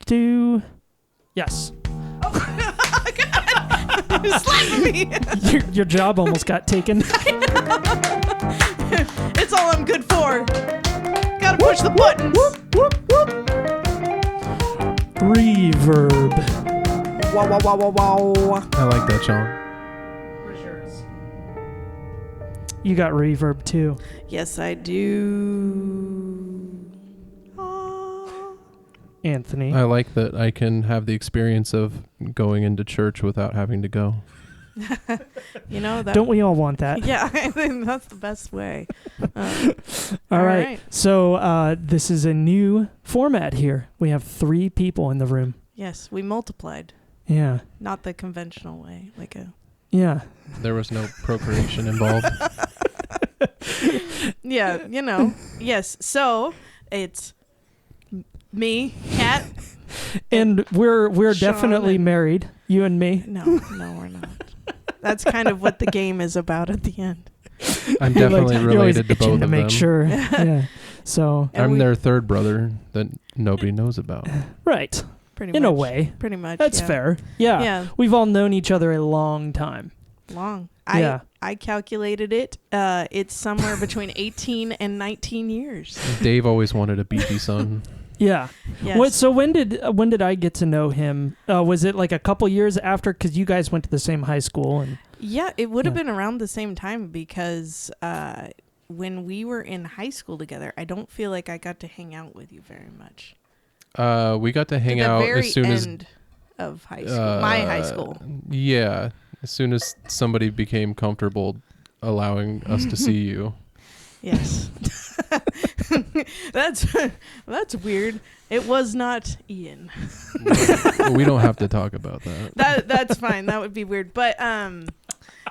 to... Yes. Oh, God. You're slapping me. Your job almost got taken. It's all I'm good for. Gotta push the buttons. Reverb. Wow, wow, wow, wow, wow. I like that song. You got reverb too. Yes, I do. Anthony. I like that I can have the experience of going into church without having to go. You know that. Don't we all want that? Yeah, I think that's the best way. All right. So this is a new format here. We have 3 people in the room. Yes, we multiplied. Yeah. Not the conventional way, like a. Yeah. There was no procreation involved. Yeah, you know. Yes. So it's me, Kat, and we're Sean definitely and married. You and me. No, we're not. That's kind of what the game is about at the end. I'm definitely you're always related to itching both to of make them. sure. Yeah. So And I'm their third brother that nobody knows about. right. Pretty In much. a way. Pretty much. That's yeah. fair. Yeah. Yeah. We've all known each other a long time. Long. Yeah. I calculated it. It's somewhere between 18 and 19 years. Dave always wanted a beefy son. Yeah. Yes. So when did I get to know him? Was it like a couple years after? Because you guys went to the same high school. And Yeah, it would have been around the same time because when we were in high school together, I don't feel like I got to hang out with you very much. We got to hang At the out very as soon as end of high school, my high school. Yeah, as soon as somebody became comfortable allowing us to see you. Yes. That's weird. It was not Ian. We don't have to talk about that. That's fine. That would be weird. But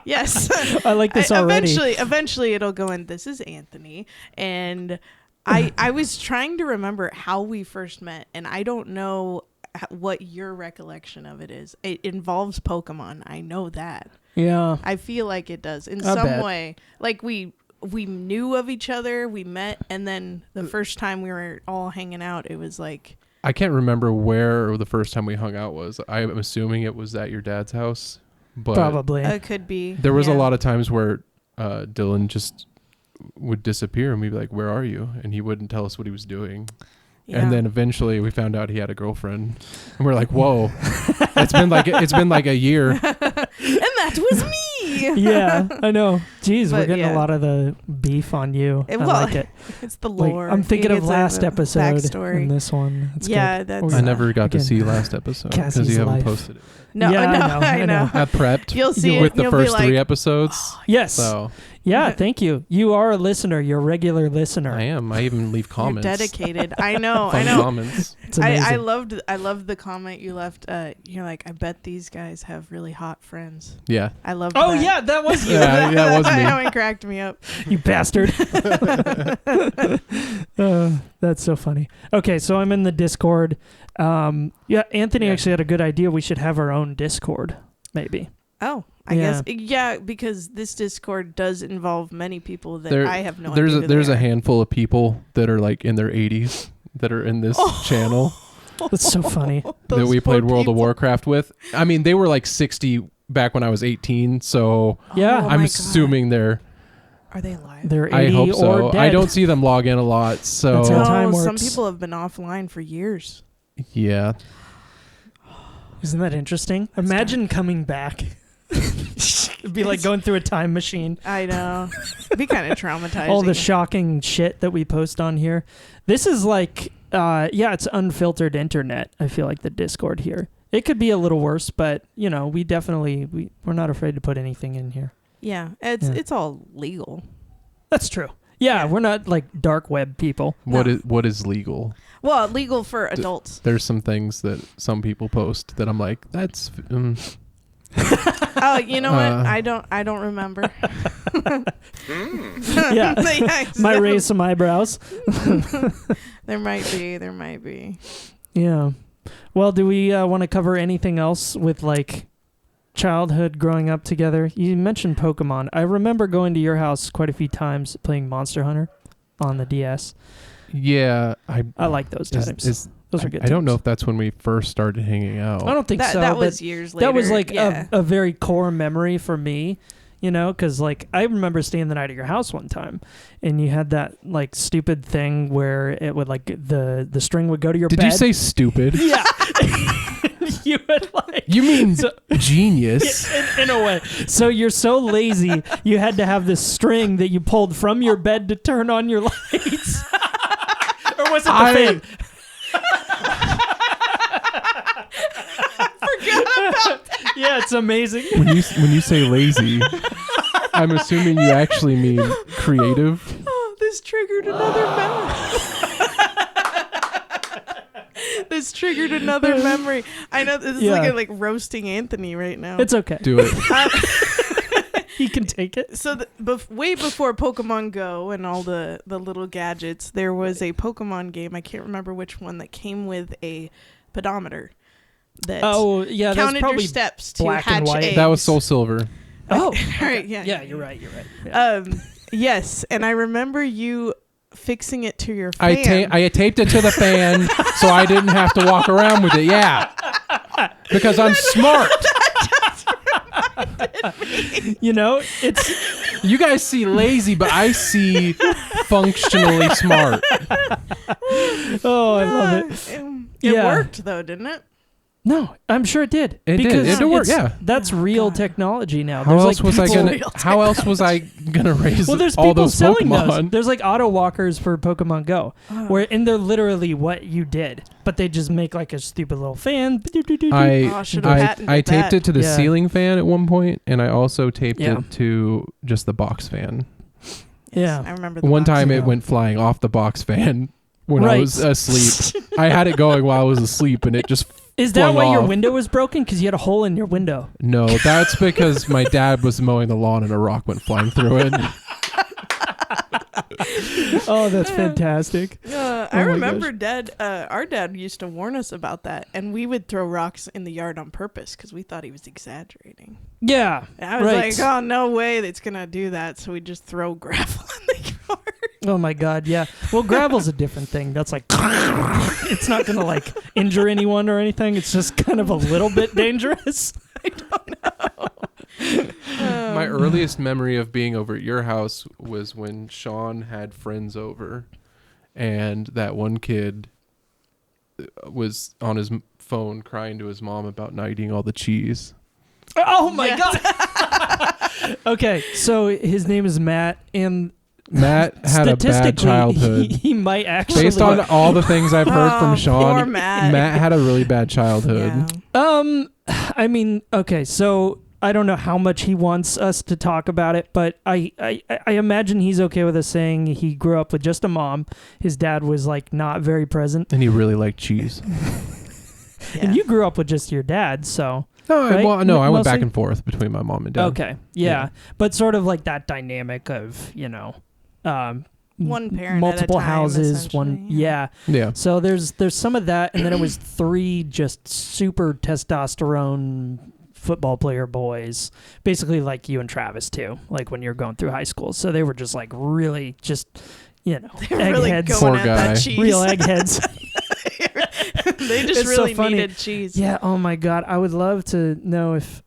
yes. I like this already. Eventually it'll go in. This is Anthony. And I was trying to remember how we first met, and I don't know what your recollection of it is. It involves Pokemon. I know that. Yeah. I feel like it does in I some bet. way. Like we knew of each other, we met, and then the first time we were all hanging out, it was like... I can't remember where the first time we hung out was. I'm assuming it was at your dad's house. But Probably. It could be. there was a yeah. lot of times where Dylan just would disappear and we'd be like, where are you? And he wouldn't tell us what he was doing. Yeah. And then eventually we found out he had a girlfriend. And we're like, whoa, it's been like a year. And that was me. Yeah, I know. Jeez, we're But, getting yeah. a lot of the beef on you. I like it. It's the Like, lore. I'm thinking He of gets last a episode backstory. and this one. It's Yeah, good. that's- I never got to again, see last episode because Cassie's you haven't life. posted it. No, Yeah, I know. I prepped You'll see with it. the You'll be first like, 3 episodes. Yes. So Yeah, thank you. You are a listener. You're a regular listener. I am. I even leave You're comments. dedicated. I know. Fun I know. comments. It's amazing. I loved the comment you left. You're like, I bet these guys have really hot friends. Yeah. I loved Oh, that. yeah, that was you. Yeah, that was me. That one cracked me up. You bastard. That's so funny. Okay, so I'm in the Discord. Yeah, Anthony actually had a good idea. We should have our own Discord, maybe. Oh, I Yeah. guess. Yeah, because this Discord does involve many people that There- I have no There's idea. a, there's a handful of people that are like in their 80s that are in this channel That's so funny. that we played World of Warcraft with. I mean, they were like 60 back when I was 18, so Yeah. Oh I'm my assuming God. Are they alive? They're 80 I hope so. or dead. I don't see them log in a lot, so That's how time No, some works. people have been offline for years. yeah. Isn't that interesting? Imagine coming back. It'd be like going through a time machine. I know. It'd be kind of traumatizing. All the shocking shit that we post on here. This is like, it's unfiltered internet. I feel like the Discord here. It could be a little worse, but we we're not afraid to put anything in here. Yeah, it's all legal. That's true. Yeah, we're not like dark web people. What No. is legal? Well, legal for adults. There's some things that some people post that I'm like, that's Oh, you know what? I don't remember. Yeah. Might raise some eyebrows. There might be. Yeah. Well, do we want to cover anything else with like childhood growing up together? You mentioned Pokemon. I remember going to your house quite a few times playing Monster Hunter on the DS. yeah. I like those times. Those are good. I don't know times. if that's when we first started hanging out. I don't think so. That but was years later. that was like yeah. a very core memory for me, you know, because like I remember staying the night at your house one time, and you had that like stupid thing where it would like the string would go to your Did bed. you say stupid? Yeah. You would like. You mean genius? In a way. So you're so lazy, you had to have this string that you pulled from your bed to turn on your lights. Or was it the fan? Forgot about that. Yeah, it's amazing. When you say lazy, I'm assuming you actually mean creative. Oh, this triggered another memory. This triggered another memory. I know this is like roasting Anthony right now. It's okay. Do it. He can take it. So way before Pokemon Go and all the little gadgets, there was a Pokemon game. I can't remember which one that came with a pedometer that Oh, yeah, that's counted your probably steps to Black and hatch White. eggs. That was Soul Silver. Oh, All right, yeah. yeah, you're right. You're right. Yeah. Yes, and I remember you fixing it to your fan. I taped it to the fan so I didn't have to walk around with it. Yeah. Because I'm smart. You know, it's You guys see lazy, but I see functionally smart. oh, I love it. It Yeah. worked though, didn't it? No, I'm sure it did. It did. Because It did work, it's- yeah. That's Oh, real God. technology now. How There's else like was I people- gonna? How else was I gonna raise Well, there's all people those selling Pokemon? those. There's like auto walkers for Pokemon Go, and they're literally what you did, but they just make like a stupid little fan. Oh, should've patented I taped that. it to the Yeah. ceiling fan at one point, and I also taped Yeah. it to just the box fan. Yeah. I remember the One box time fan. it went flying off the box fan when I Right. was asleep. I had it going while I was asleep, and it just Is that flung why your off. window was broken? Because you had a hole in your window. No, that's because my dad was mowing the lawn and a rock went flying through it. Oh, that's fantastic. I my remember our dad used to warn us about that, and we would throw rocks in the yard on purpose because we thought he was exaggerating. Yeah. And I was Right. like, oh, no way that's going to do that. So we just throw gravel in the yard. Oh my God. Yeah. Well, gravel's a different thing. That's like, it's not gonna like injure anyone or anything. It's just kind of a little bit dangerous. My earliest memory of being over at your house was when Sean had friends over, and that one kid was on his phone crying to his mom about not eating all the cheese. Oh my Yeah. God. Okay, so his name is Matt, and Matt had a bad statistically, childhood. he might actually. Based on all the things I've heard Oh, from poor Sean, Matt. had a really bad childhood. Yeah. I mean, okay, so I don't know how much he wants us to talk about it, but I imagine he's okay with us saying he grew up with just a mom. His dad was like not very present, And he really liked cheese. and you grew up with just your dad, so. No, Right? I went back Mostly? and forth between my mom and dad. Okay, yeah, but sort of like that dynamic of One parent multiple at a time, houses, one essentially, yeah. Yeah. So there's some of that, and then it was 3 just super testosterone football player boys, basically like you and Travis too, like when you're going through high school. So they were just like really just They're really eggheads, going Poor at guy. that cheese. real eggheads. They just It's so really funny. needed cheese. Yeah. Oh my God, I would love to know if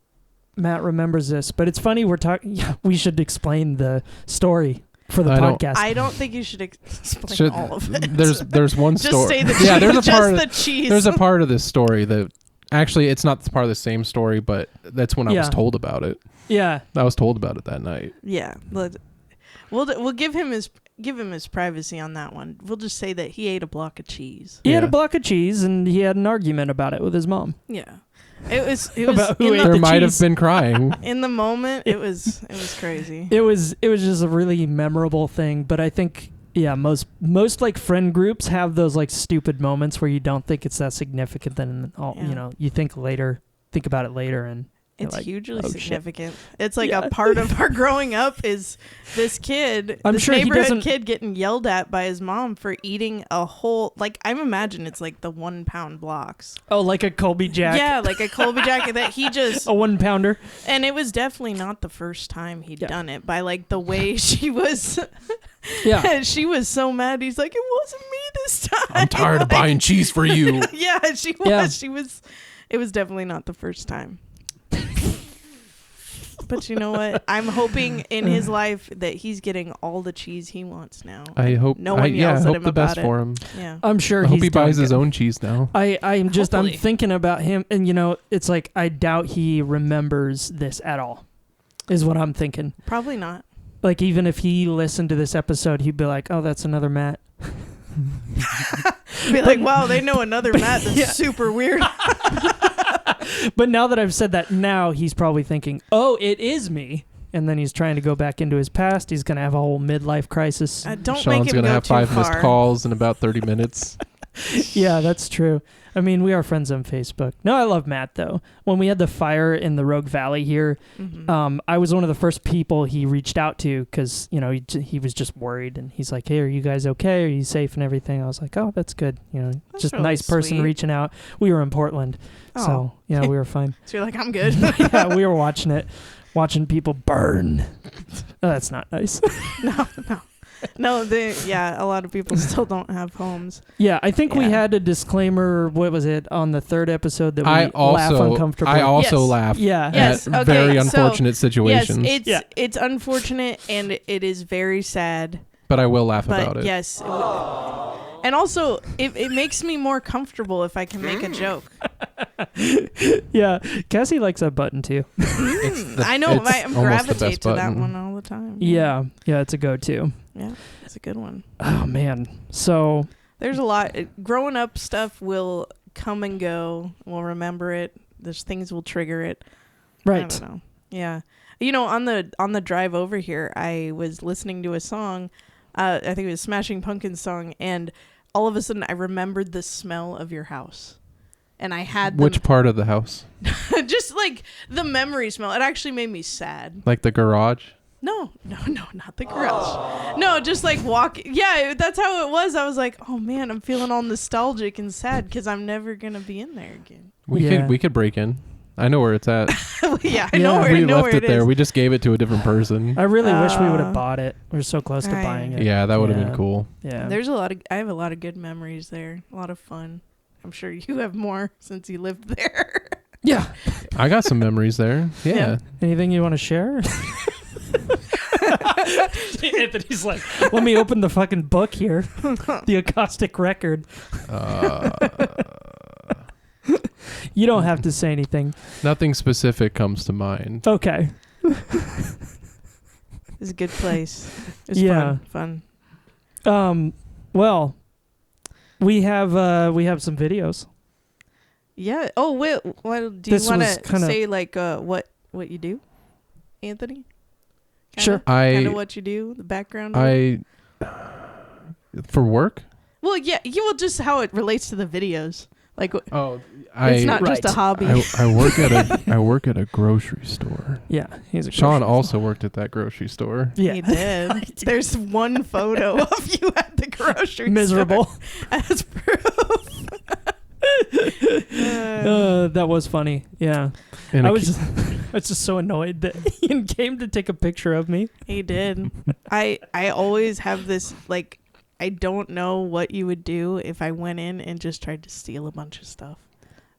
Matt remembers this, but it's funny we're talking. Yeah, we should explain the story for the I don't- podcast. I don't think you should explain all of it. There's one Just story. say the cheese. Yeah, there's a just part. the cheese. There's a part of this story that actually it's not part of the same story, but that's when I was Yeah. told about it. yeah. I was told about it that night. Yeah, we'll give him his privacy on that one. We'll just say that he ate a block of cheese. He had a Yeah. block of cheese, and he had an argument about it with his mom. Yeah, it was About who ate There the might have cheese. been crying. in the moment. It was crazy. It was just a really memorable thing, but I think most like friend groups have those like stupid moments where you don't think it's that significant, then all Yeah. you think about it later, and It's like, hugely oh, shit. significant. It's like Yeah. a part of our growing up is this kid, I'm this sure he neighborhood doesn't- kid getting yelled at by his mom for eating a whole, like, I imagine it's like the 1 pound blocks. Oh, like a Colby Jack. Yeah, like a Colby Jack that he just, A 1 pounder. and it was definitely not the first time he'd Yeah. done it by like the way she was. Yeah. She was so mad. He's like, it wasn't me this time. I'm tired of buying cheese for you. Yeah, she was. Yeah. She was. It was definitely not the first time. But you know what? I'm hoping in his life that he's getting all the cheese he wants now. I hope. No one yeah, yells I at hope him the best about it. for him. Yeah. I'm sure I hope he's he buys doing his good. own cheese now. I'm Hopefully. thinking about him, and you know, it's like I doubt he remembers this at all. Is what I'm thinking. Probably not. Like even if he listened to this episode, he'd be like, "Oh, that's another Matt." Be like, wow, they know another Matt that's Yeah. super weird. But now that I've said that, now he's probably thinking, "Oh, it is me," and then he's trying to go back into his past. He's gonna have a whole midlife crisis. Don't make Sean's him gonna go have too 5 far. missed calls in about 30 minutes. Yeah, that's true. I mean, we are friends on Facebook. No, I love Matt though. When we had the fire in the Rogue Valley here, Mhm. I was one of the first people he reached out to because you know he was just worried, and he's like, "Hey, are you guys okay? Are you safe and everything?" I was like, "Oh, that's good. You know, That's just a really nice person sweet. reaching out." We were in Portland, Oh. so yeah, we were fine. So you're like, I'm good. Yeah, we were watching it, watching people burn. Oh, that's not nice. No, a lot of people still don't have homes. Yeah, I think we Yeah. had a disclaimer. What was it on the third episode that we I laugh also uncomfortably? Yes. Yes. Yeah. Yes, at okay, very so- unfortunate situations. Yes, Yeah. it's unfortunate and it is very sad. but I will laugh But about it. yes, and also it makes me more comfortable if I can make a joke. Yeah, Cassie likes that button too. I know, it's I almost the gravitate best to that button. one all the time. Yeah, it's a go-to. Yeah, it's a good one. Oh man, so There's a lot. Growing up stuff will come and go. We'll remember it. There's things will trigger it. I right. don't know. Yeah. You know, on the drive over here, I was listening to a song. I think it was Smashing Pumpkins song, and all of a sudden I remembered the smell of your house. And I had Which part of the house? just like the memory smell. It actually made me sad. Like the garage? No, not the garage. No, just like Yeah, that's how it was. I was like, oh man, I'm feeling all nostalgic and sad because I'm never gonna be in there again. We could break in. I know where it's at. Yeah, I Yeah, know where, We I know left where it there. is. We just gave it to a different person. I really wish we would Uh, have bought it. We were so close to I- buying it. Yeah, that would have Yeah. been cool. Yeah. I have a lot of good memories there. A lot of fun. I'm sure you have more since you lived there. Yeah. I got some memories there. Yeah. Yeah. Anything you want to share? Anthony's like, let me open the fucking book here. The acoustic record. You don't have to say anything. Nothing specific comes to mind. Okay. It's a good place. It's Yeah. fun. Well, we have some videos. Yeah. Oh, wait. What do you This want was to kinda- say? Like, what you do, Anthony? Sure. Kind of what you do. The background. of it? For work? Well, yeah. You will just how it relates to the videos. Like, Oh, it's not just a Right. hobby. I work at a grocery store. Yeah, he's a Sean grocery also worked at that grocery store. Yeah. He did. There's one photo of you at the grocery Miserable. store as proof. That was funny. Yeah. And I a was just so annoyed that Ian came to take a picture of me. He did. I always have this, like, I don't know what you would do if I went in and just tried to steal a bunch of stuff.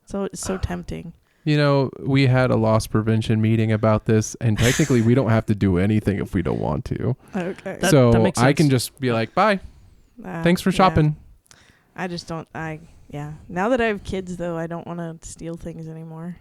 So it's so tempting. You know, we had a loss prevention meeting about this, and technically we don't have to do anything if we don't want to. Okay. That So makes I can sense. just be like, bye. Thanks for shopping. I just don't. Now that I have kids, though, I don't want to steal things anymore.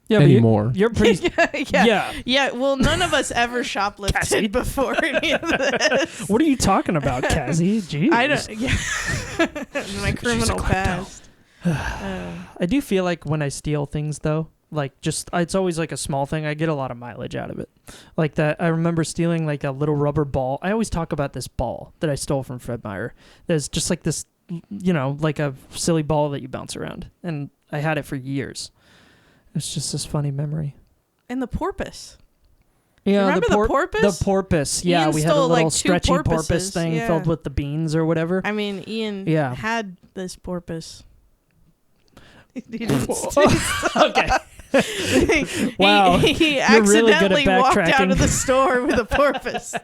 Yeah, Anymore. You're pretty. Yeah. Yeah. Well, none of us ever shoplifted Cassie. before any of this. What are you talking about, Cassie? Jeez. I don't. Yeah. My criminal past. I do feel like when I steal things, though, like it's always like a small thing. I get a lot of mileage out of it. Like that, I remember stealing like a little rubber ball. I always talk about this ball that I stole from Fred Meyer. There's just like this, like a silly ball that you bounce around, and I had it for years. It's just this funny memory. And the porpoise. Yeah, Remember the porpoise? The porpoise. Yeah, Ian we had a stole, little like, 2 stretchy porpoise porpoises, thing yeah. filled with the beans or whatever. I mean, Ian Yeah. had this porpoise. Okay. Wow. He You're really good at accidentally walked out backtracking. of the store with a porpoise.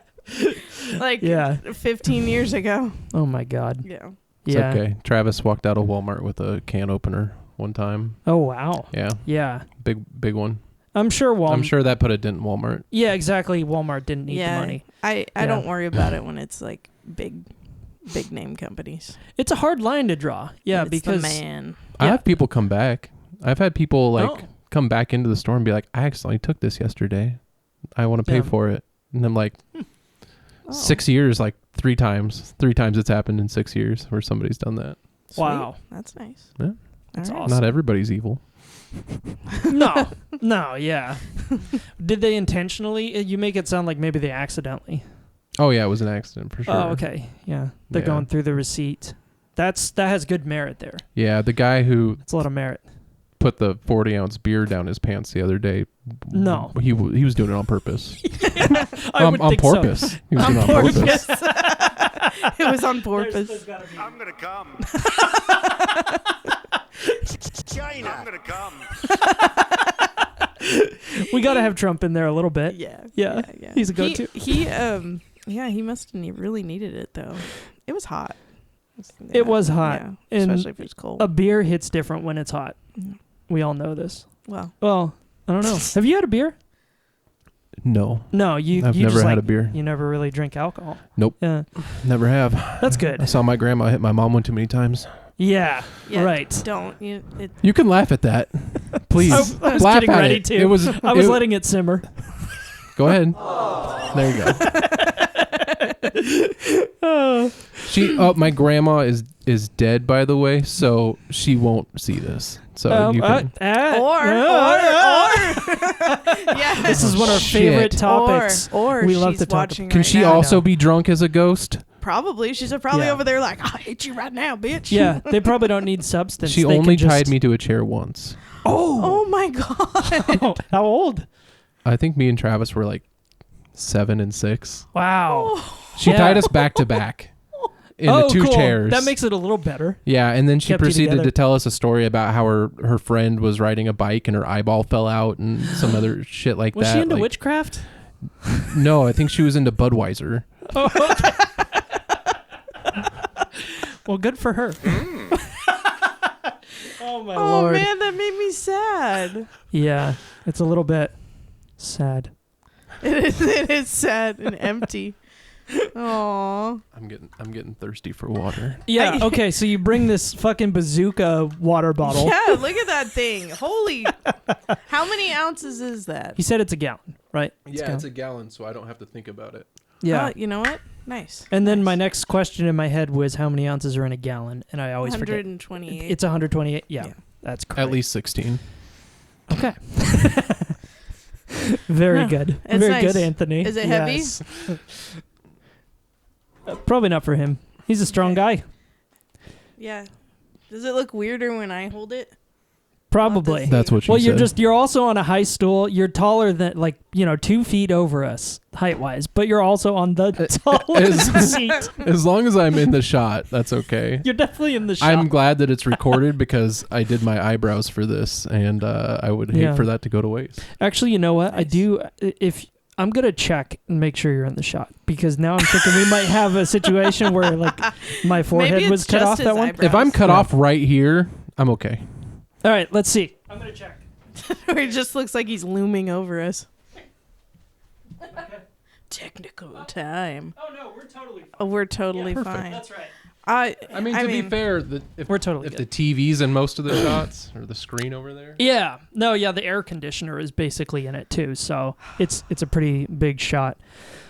Yeah. 15 years ago. Oh my God. Yeah. It's Yeah. okay. Travis walked out of Walmart with a can opener one time. Oh wow. Yeah. Yeah. Big one. I'm sure Walmart. I'm sure that put a dent in Walmart. Yeah, exactly. Walmart didn't need the money. I Yeah. don't worry about it when it's like big name companies. It's a hard line to draw. Yeah, It's because the man. I Yeah. have people come back. I've had people Oh. come back into the store and be like, I accidentally took this yesterday. I want to pay Yeah. for it. And I'm like, Oh, 6 years, like 3 times. 3 times it's happened in 6 years where somebody's done that. sweet. Wow. That's nice. Yeah. That's All right. awesome. Not everybody's evil. No, yeah. Did they intentionally? You make it sound like maybe they accidentally. Oh yeah, it was an accident for sure. Oh, okay. Yeah. They're Yeah. going through the receipt. That has good merit there. Yeah, the guy who It's a lot of merit. put the 40-ounce beer down his pants the other day. No. He was doing it on purpose. I would on think so. purpose. He was doing it on purpose. It was on porpoise. I'm gonna come. China. I'm gonna come. We got to have Trump in there a little bit. Yeah. Yeah. He's a go-to. He must have really needed it though. It was hot. It was hot. Yeah, And especially if it's cold. A beer hits different when it's hot. Mhm. We all know this. Well, Well, I don't know. Have you had a beer? No, No, you. I've you never just had like, a beer. You never really drink alcohol. Nope. Yeah, Never have. that's I good. saw my grandma hit my mom one too many times. Yeah, yeah, right. Don't you? You can laugh at that. Please. I was laugh getting at ready it. to. It was. I was it- letting it simmer. Go ahead. There you go. My grandma is dead, by the way, so she won't see this. So you can. Or yeah. This is one of our Shit. favorite topics. Or We love she's to talk watching. Can right she now. also be drunk as a ghost? Probably. She's probably Yeah. over there like, I hate you right now, bitch. Yeah, they probably don't need substance. She They only can just- tied me to a chair once. Oh my god. Oh, how old? I think me and Travis were like 7 and 6. Wow. She Yeah. tied us back to back in the two cool. chairs. That makes it a little better. Yeah, and then she Kept you proceeded together. to tell us a story about how her friend was riding a bike and her eyeball fell out and some other shit like Was that. she into like- witchcraft? No, I think she was into Budweiser. Oh, okay. Well, good for her. Oh my Oh lord. man, that made me sad. Yeah, it's a little bit sad. It is sad and empty. Aww. I'm getting thirsty for water. Yeah. Okay. So you bring this fucking bazooka water bottle. Yeah, look at that thing. Holy. How many ounces is that? He said it's a gallon, right? It's a gallon, so I don't have to think about it. Yeah. You know what? Nice. And then Nice. my next question in my head was how many ounces are in a gallon, and I always forget. 128. It's 128. Yeah, Yeah. that's correct. At least 16. Okay. Very Yeah, good. it's Very nice. good, Anthony. Is it heavy? Yes. Probably not for him. He's a strong guy. Yeah. Does it look weirder when I hold it? Probably. That's what she Well, said. you're also on a high stool. You're taller than 2 feet over us height wise, but you're also on the tallest seat. As long as I'm in the shot, that's okay. You're definitely in the shot. I'm glad that it's recorded because I did my eyebrows for this, and I would hate Yeah. for that to go to waste. Actually, you know what? I Nice. do. If I'm gonna check and make sure you're in the shot, because now I'm thinking we might have a situation where my forehead Maybe was it's cut just off his that one. eyebrows. If I'm cut Yeah. off right here, I'm okay. All right, let's see. I'm gonna check. It just looks like he's looming over us. Technical time. Oh no, we're totally fine. Oh, we're totally perfect. fine. That's right. I mean, to be fair, if We're totally if good. the TV's in most of the shots or the screen over there, Yeah. No, yeah, the air conditioner is basically in it too, so it's a pretty big shot.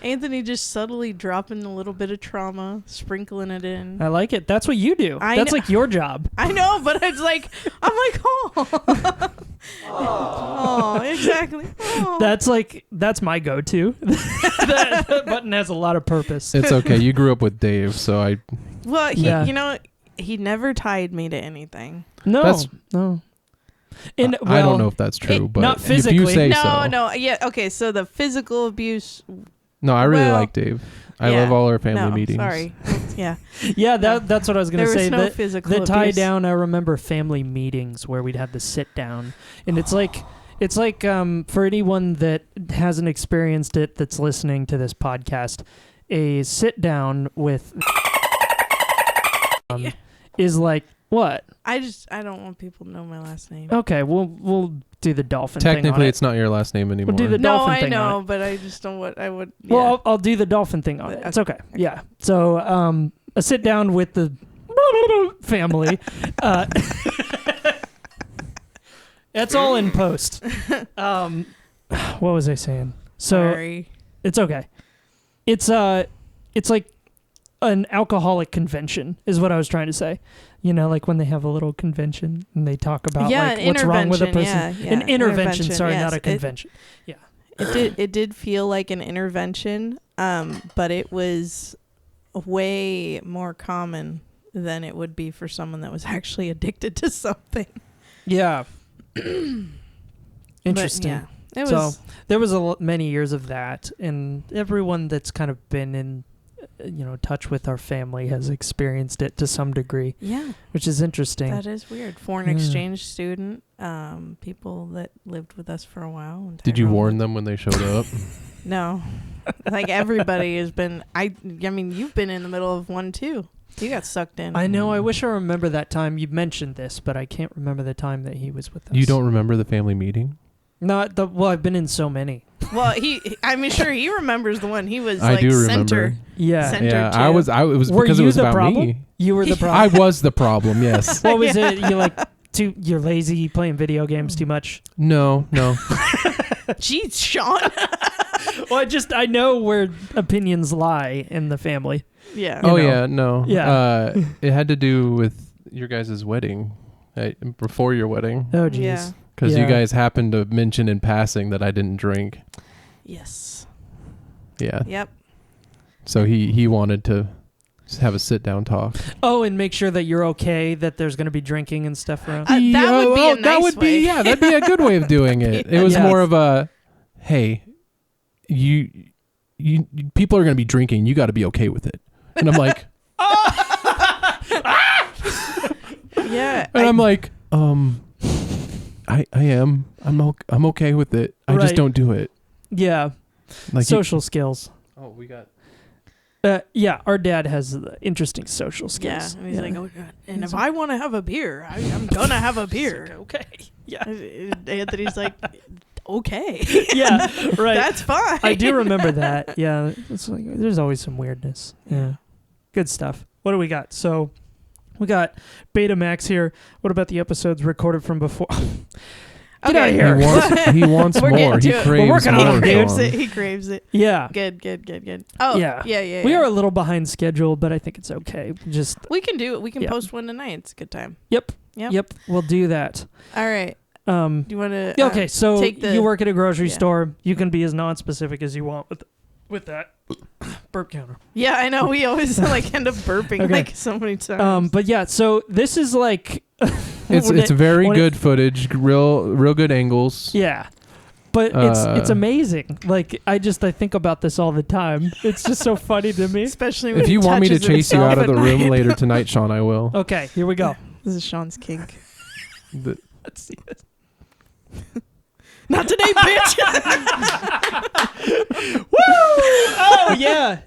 Anthony just subtly dropping a little bit of trauma, sprinkling it in. I like it. That's what you do. I That's kn- like your job. I know, but it's like I'm like, oh, exactly. Oh. That's my go-to. that button has a lot of purpose. it's okay. You grew up with Dave, so I. Well, Yeah. he never tied me to anything. No, That's- no. And I don't know if that's true, but not if physically. you say No, so. no, yeah, okay. So the physical abuse. No, I really Well, like Dave. I yeah, love all our family no, meetings. Sorry. Yeah. Yeah, that's what I was going to There was say. no the physical the tie abuse. down, I remember family meetings where we'd have the sit down. And it's like for anyone that hasn't experienced it that's listening to this podcast, a sit down with is like what? I don't want people to know my last name. Okay, we'll do the dolphin thing on Technically, it. it's not your last name anymore. do the No, dolphin I thing on know, it. but I just don't want. I would. Yeah. Well, I'll do the dolphin thing on it. It's okay. Yeah. So a sit down with the family. That's all in post. What was I saying? So sorry. it's okay. It's like an alcoholic convention is what I was trying to say. You know, like when they have a little convention and they talk about like an what's wrong with a person. intervention, yeah, An intervention, sorry, yes. not a convention. It did feel like an intervention, but it was way more common than it would be for someone that was actually addicted to something. Yeah. Interesting. But, yeah, it So was. there was many years of that, and everyone that's kind of been in, touch with our family has experienced it to some degree, Yeah, which is interesting. that is weird. Foreign Yeah. exchange student, people that lived with us for a while. And Did you Tyrone- warn them when they showed up? No, like everybody has been. I mean, you've been in the middle of one too. You got sucked in. I know. I wish I remember that time. You mentioned this, but I can't remember the time that he was with us. You don't remember the family meeting? Not the. Well, I've been in so many. Well, I'm sure he remembers the one. He was I like do center. remember. Yeah. Center Yeah, too. it was Were because it you was the about problem? me. You were the I problem. was the problem. Yes. What was Yeah. it? You're lazy, playing video games too much. No. Jeez, Sean. Well, I know where opinions lie in the family. Yeah. Oh know. yeah, no. Yeah. It had to do with your guys' wedding, before your wedding, Oh, jeez. Yeah. because Yeah. you guys happened to mention in passing that I didn't drink. Yes. Yeah. Yep. So he wanted to have a sit down talk. Oh, and make sure that you're okay, that there's going to be drinking and stuff around. That would be a that nice would way. be that'd be a good way of doing it. It was Yes. more of a, hey, you people are going to be drinking. You got to be okay with it. And I'm like, Yeah. and I'm like, I am. I'm okay with it. I just Right. don't do it. Yeah. Like Social skills. oh, we got. Yeah, our dad has interesting social Yeah. skills. And he's like, oh god. And if I want to have a beer, I'm gonna have a beer. okay. Yeah. Anthony's like, okay. Yeah, right. That's fine. I do remember that. Yeah, it's like there's always some weirdness. Yeah, good stuff. What do we got? So, we got Betamax here. What about the episodes recorded from before? Get out of here. He wants We're more. getting He to it. craves We're working on more. it, He craves Sean. it. He craves it. Yeah, Good. Oh, Yeah. yeah. we are a little behind schedule, but I think it's okay. Just We can do it. We can Yeah. post one tonight. It's a good time. yep, Yep. we'll do that. All right. Do Do you want to? okay, so take the- you work at a grocery yeah. store. You can be as non-specific as you want with that burp counter. Yeah, I know. We always like end up burping Okay. like so many times. But yeah, so this is like It's very when it- good footage. Real good angles. Yeah. But it's amazing. Like I think about this all the time. It's just so funny to me. Especially when If he you want me to touches chase you himself out of at the room night. later tonight, Sean, I will. Okay, here we go. This is Sean's kink. The- Let's see this. Not today, bitch. Oh yeah.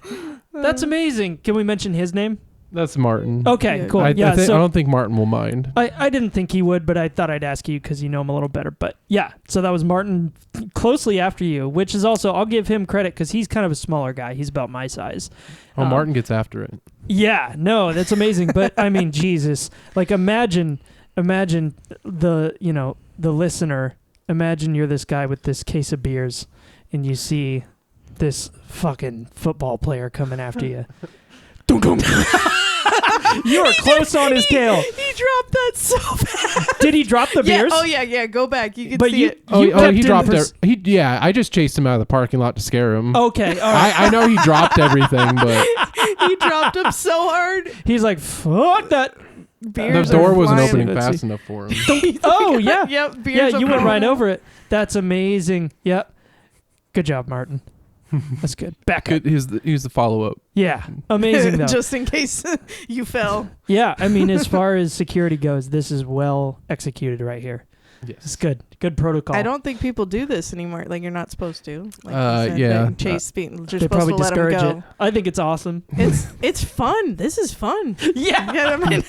That's amazing. Can we mention his name? That's Martin. Okay, Yeah. cool. I Yeah, I so don't think Martin will mind. I didn't think he would, but I thought I'd ask you because you know him a little better. But yeah, so that was Martin closely after you, which is also, I'll give him credit because he's kind of a smaller guy. He's about my size. Oh, Martin gets after it. Yeah, no, that's amazing. But I mean, Jesus, like imagine the listener. Imagine you're this guy with this case of beers, and you see this fucking football player coming after you. You were close on his tail. He dropped that so fast. Did he drop the Yeah. beers? Oh yeah. Go back. You can But see you- it. Oh, kept he in dropped pers- it. I just chased him out of the parking lot to scare him. Okay, all right. I know he dropped everything, but He dropped him so hard. He's like, fuck that. The Beers door are wasn't flying. opening Let's fast see. enough for him. Oh, yeah. Yep. Yeah, Beers you are went right flying. over it. That's amazing. Yep. Good job, Martin. That's good. Back up. Good. He's the follow up. Yeah. Amazing, though. Just in case you fell. Yeah. I mean, as far as security goes, this is well executed right here. Yes. It's good. Good protocol. I don't think people do this anymore. Like, you're not supposed to. Like you said, yeah. that Chase speed. You're They supposed probably to let them discourage go. it. I think it's awesome. It's fun. This is fun. Yeah. Yeah, I mean,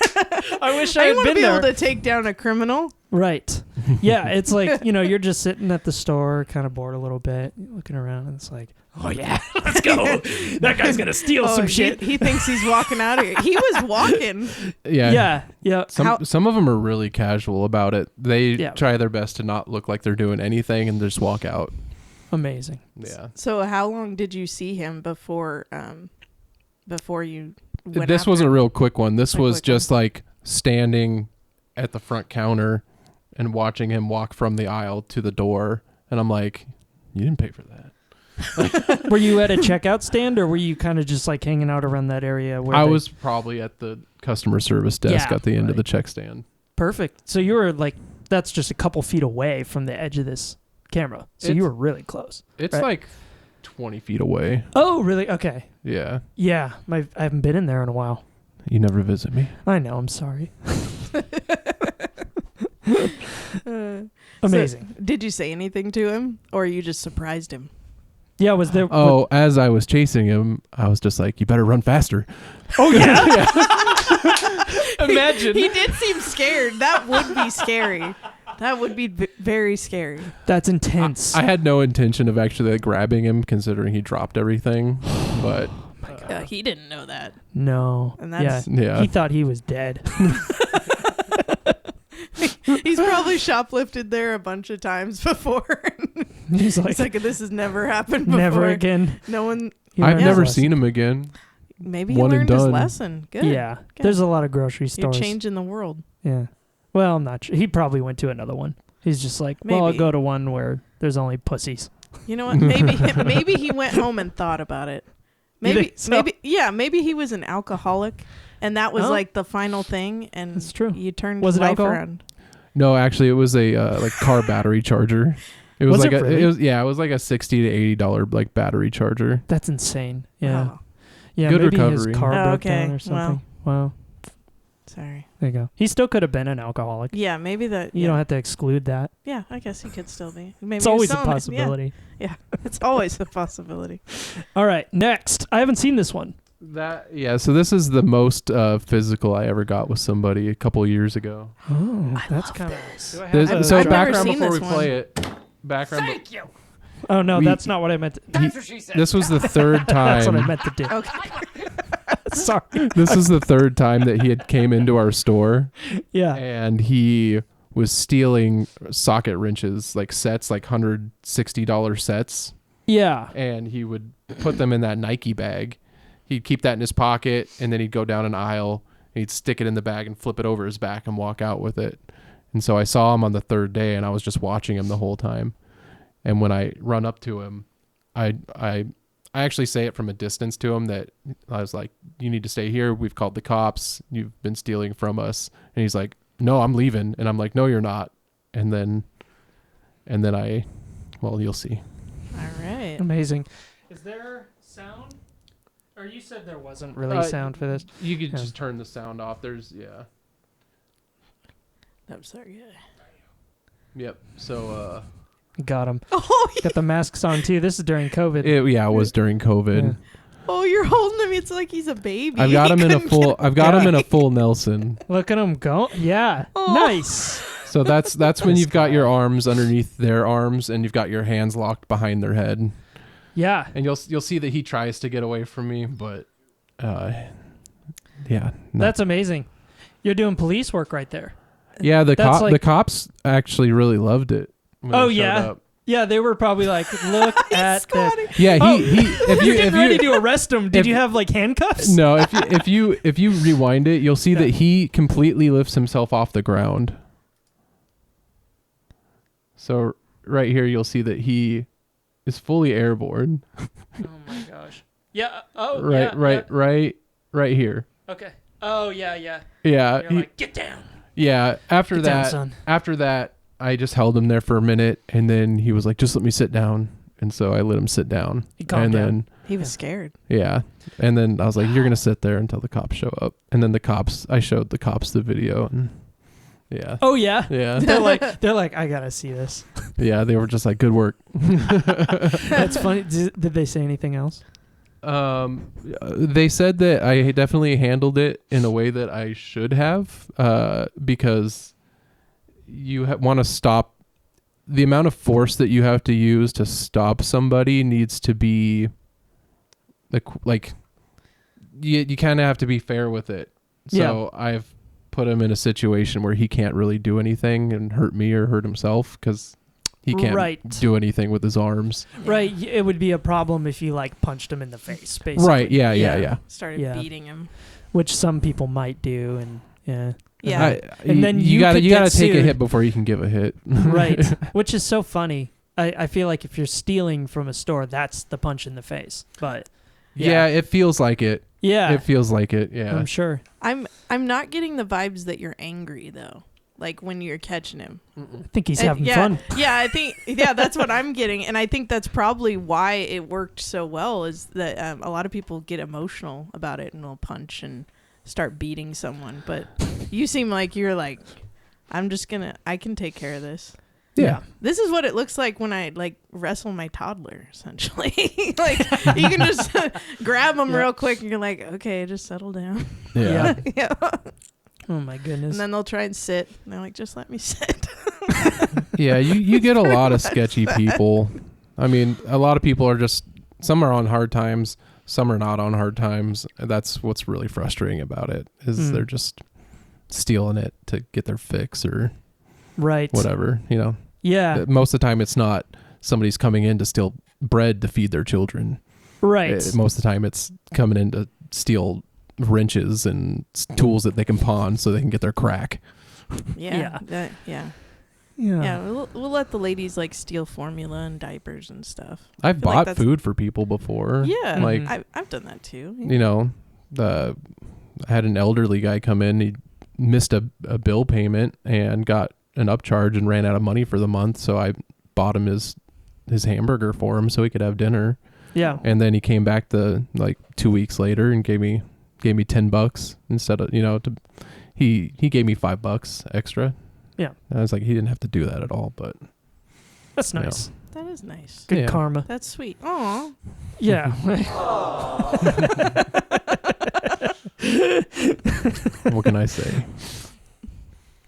I wish I I had want to been be there. able to take down a criminal. Right. Yeah, it's like, you're just sitting at the store, kind of bored a little bit, looking around, and it's like, oh, yeah, let's go. That guy's going to steal some shit. He thinks he's walking out of here. He was walking. Yeah. Yeah, yeah. Some of them are really casual about it. They Yeah. try their best to not look like they're doing anything and just walk out. Amazing. Yeah. So how long did you see him before you went This after was a him? real quick one. This A was quick just like standing at the front counter and watching him walk from the aisle to the door. And I'm like, you didn't pay for that. Were you at a checkout stand, or were you kind of just like hanging out around that area? Where I they- was probably at the customer service desk Yeah, at the end of right. the check stand. Perfect. So you were like, that's just a couple feet away from the edge of this camera. So you It's- were really close. It's Right. like 20 feet away. Oh, really? Okay. Yeah. Yeah. I haven't been in there in a while. You never visit me. I know. I'm sorry. Uh, Amazing. so did you say anything to him, or you just surprised him? Yeah. Was there? Oh, as I was chasing him, I was just like, you better run faster. Oh, yeah. Imagine. He did seem scared. That would be scary. That would be very scary. That's intense. I had no intention of actually like, grabbing him, considering he dropped everything. But He didn't know that. No. And Yeah. that's- yeah, He thought he was dead. He's probably shoplifted there a bunch of times before. He's like, It's like this has never happened before. never again. No one. He I've learned never his seen him again. Maybe he One and learned his done. lesson. Good. lesson. Yeah. Good. There's a lot of grocery You're stores. changing the world. Yeah. Well, I'm not sure. He probably went to another one. He's just like, well, I'll Maybe. go to one where there's only pussies. You know what? Maybe he went home and thought about it. You Maybe think so? maybe he was an alcoholic, and that was Oh. like the final thing. And That's true. You turned Was his it life alcohol? around. No, actually, it was a like car battery charger. It was, Was like it really? it was like a $60 to $80 like battery charger. That's insane. Yeah. Oh, Yeah. Good maybe recovery. his car Oh, broke down okay. or something. Wow. sorry. There you go. He still could have been an alcoholic. Yeah, maybe that. You yeah. don't have to exclude that. Yeah, I guess he could still be. Maybe It's he was always a selling it. possibility. Yeah, it's always a possibility. All right. Next. I haven't seen this one. So this is the most physical I ever got with somebody a couple years ago. Oh, that's love kind this. of. This, have so a- I've never background seen before we this play it. Background. Oh, no, we- that's not what I meant to This was the third That's what I time. meant to do. Okay. Sorry. This is the third time that he had came into our store, Yeah. and he was stealing socket wrenches, like sets, like $160 sets, Yeah. and he would put them in that Nike bag. He'd keep that in his pocket, and then he'd go down an aisle, and he'd stick it in the bag and flip it over his back and walk out with it. And so I saw him on the third day, and I was just watching him the whole time. And when I run up to him, I actually say it from a distance to him that I was like, you need to stay here. We've called the cops. You've been stealing from us. And he's like, no, I'm leaving. And I'm like, no, you're not. And then you'll see. All right. Amazing. Is there sound? Or you said there wasn't really sound for this? You could Yeah. just turn the sound off. I'm sorry. Yep. So, Got him. Oh, Got the masks on too. This is during COVID. it was during COVID. Yeah. oh, you're holding him. It's like he's a baby. I've got him in a Couldn't full. get- I've got him in a full Nelson. Look at him go. Yeah. Oh. Nice. So that's when This you've got guy. your arms underneath their arms and you've got your hands locked behind their head. Yeah. And you'll see that he tries to get away from me, but yeah. no. That's amazing. You're doing police work right there. Yeah, the that's like- the cops actually really loved it. when Oh, they showed yeah? up. Yeah, they were probably like, look at this. squatting. Yeah, Oh, he if You're you getting if ready you to arrest him. Did if- you have like handcuffs? no, if you rewind it, you'll see that he completely lifts himself off the ground. So right here you'll see that he is fully airborne. Oh my gosh. Yeah. Oh. Right yeah, right here. yeah. Okay. Oh yeah, yeah. Yeah. You're like, get down. Yeah. After Get down, that, son. I just held him there for a minute, and then he was like, "Just let me sit down." And so I let him sit down. He calmed and down. then He was scared. yeah, and then I was like, "You're gonna sit there until the cops show up." And then I showed the cops the video, and yeah, Oh yeah. yeah, they're like, I gotta see this. yeah. They were just like, "Good work." That's funny. Did they say anything else? They said that I definitely handled it in a way that I should have, because you want to stop. The amount of force that you have to use to stop somebody needs to be like you kind of have to be fair with it. So I've put him in a situation where he can't really do anything and hurt me or hurt himself because he can't do anything with his arms. Right. It would be a problem if you like punched him in the face, basically. Right. Yeah. Started beating him. Which some people might do, and yeah. Yeah. And then you gotta take sued. a hit before you can give a hit. Right. Which is so funny. I feel like if you're stealing from a store, that's the punch in the face. But yeah, it feels like it. Yeah. It feels like it. Yeah. I'm sure. I'm not getting the vibes that you're angry though. Like when you're catching him. I think he's having fun. Yeah, I think that's what I'm getting, and I think that's probably why it worked so well. Is that a lot of people get emotional about it and will punch and start beating someone, but you seem like you're like, I can take care of this. Yeah. This is what it looks like when I like wrestle my toddler, essentially. Like you can just grab them real quick and you're like, okay, just settle down. Yeah. Yeah. Oh my goodness. And then they'll try and sit. And they're like, just let me sit. Yeah, you get a lot of sketchy people. I mean, a lot of people are just, some are on hard times, some are not on hard times. That's what's really frustrating about it, is they're just stealing it to get their fix or whatever, you know. Yeah. Most of the time it's not somebody's coming in to steal bread to feed their children. Right. Most of the time it's coming in to steal wrenches and tools that they can pawn so they can get their crack. Yeah. We'll let the ladies like steal formula and diapers and stuff. I've bought food for people before. Yeah, like I've done that too. You know, I had an elderly guy come in. He missed a bill payment and got an upcharge and ran out of money for the month. So I bought him his hamburger for him so he could have dinner. Yeah. And then he came back like 2 weeks later and gave me $10 instead of, he gave me $5 extra. Yeah. And I was like, he didn't have to do that at all, but that's nice. That is nice. Good karma. That's sweet. Aw. Yeah. What can I say?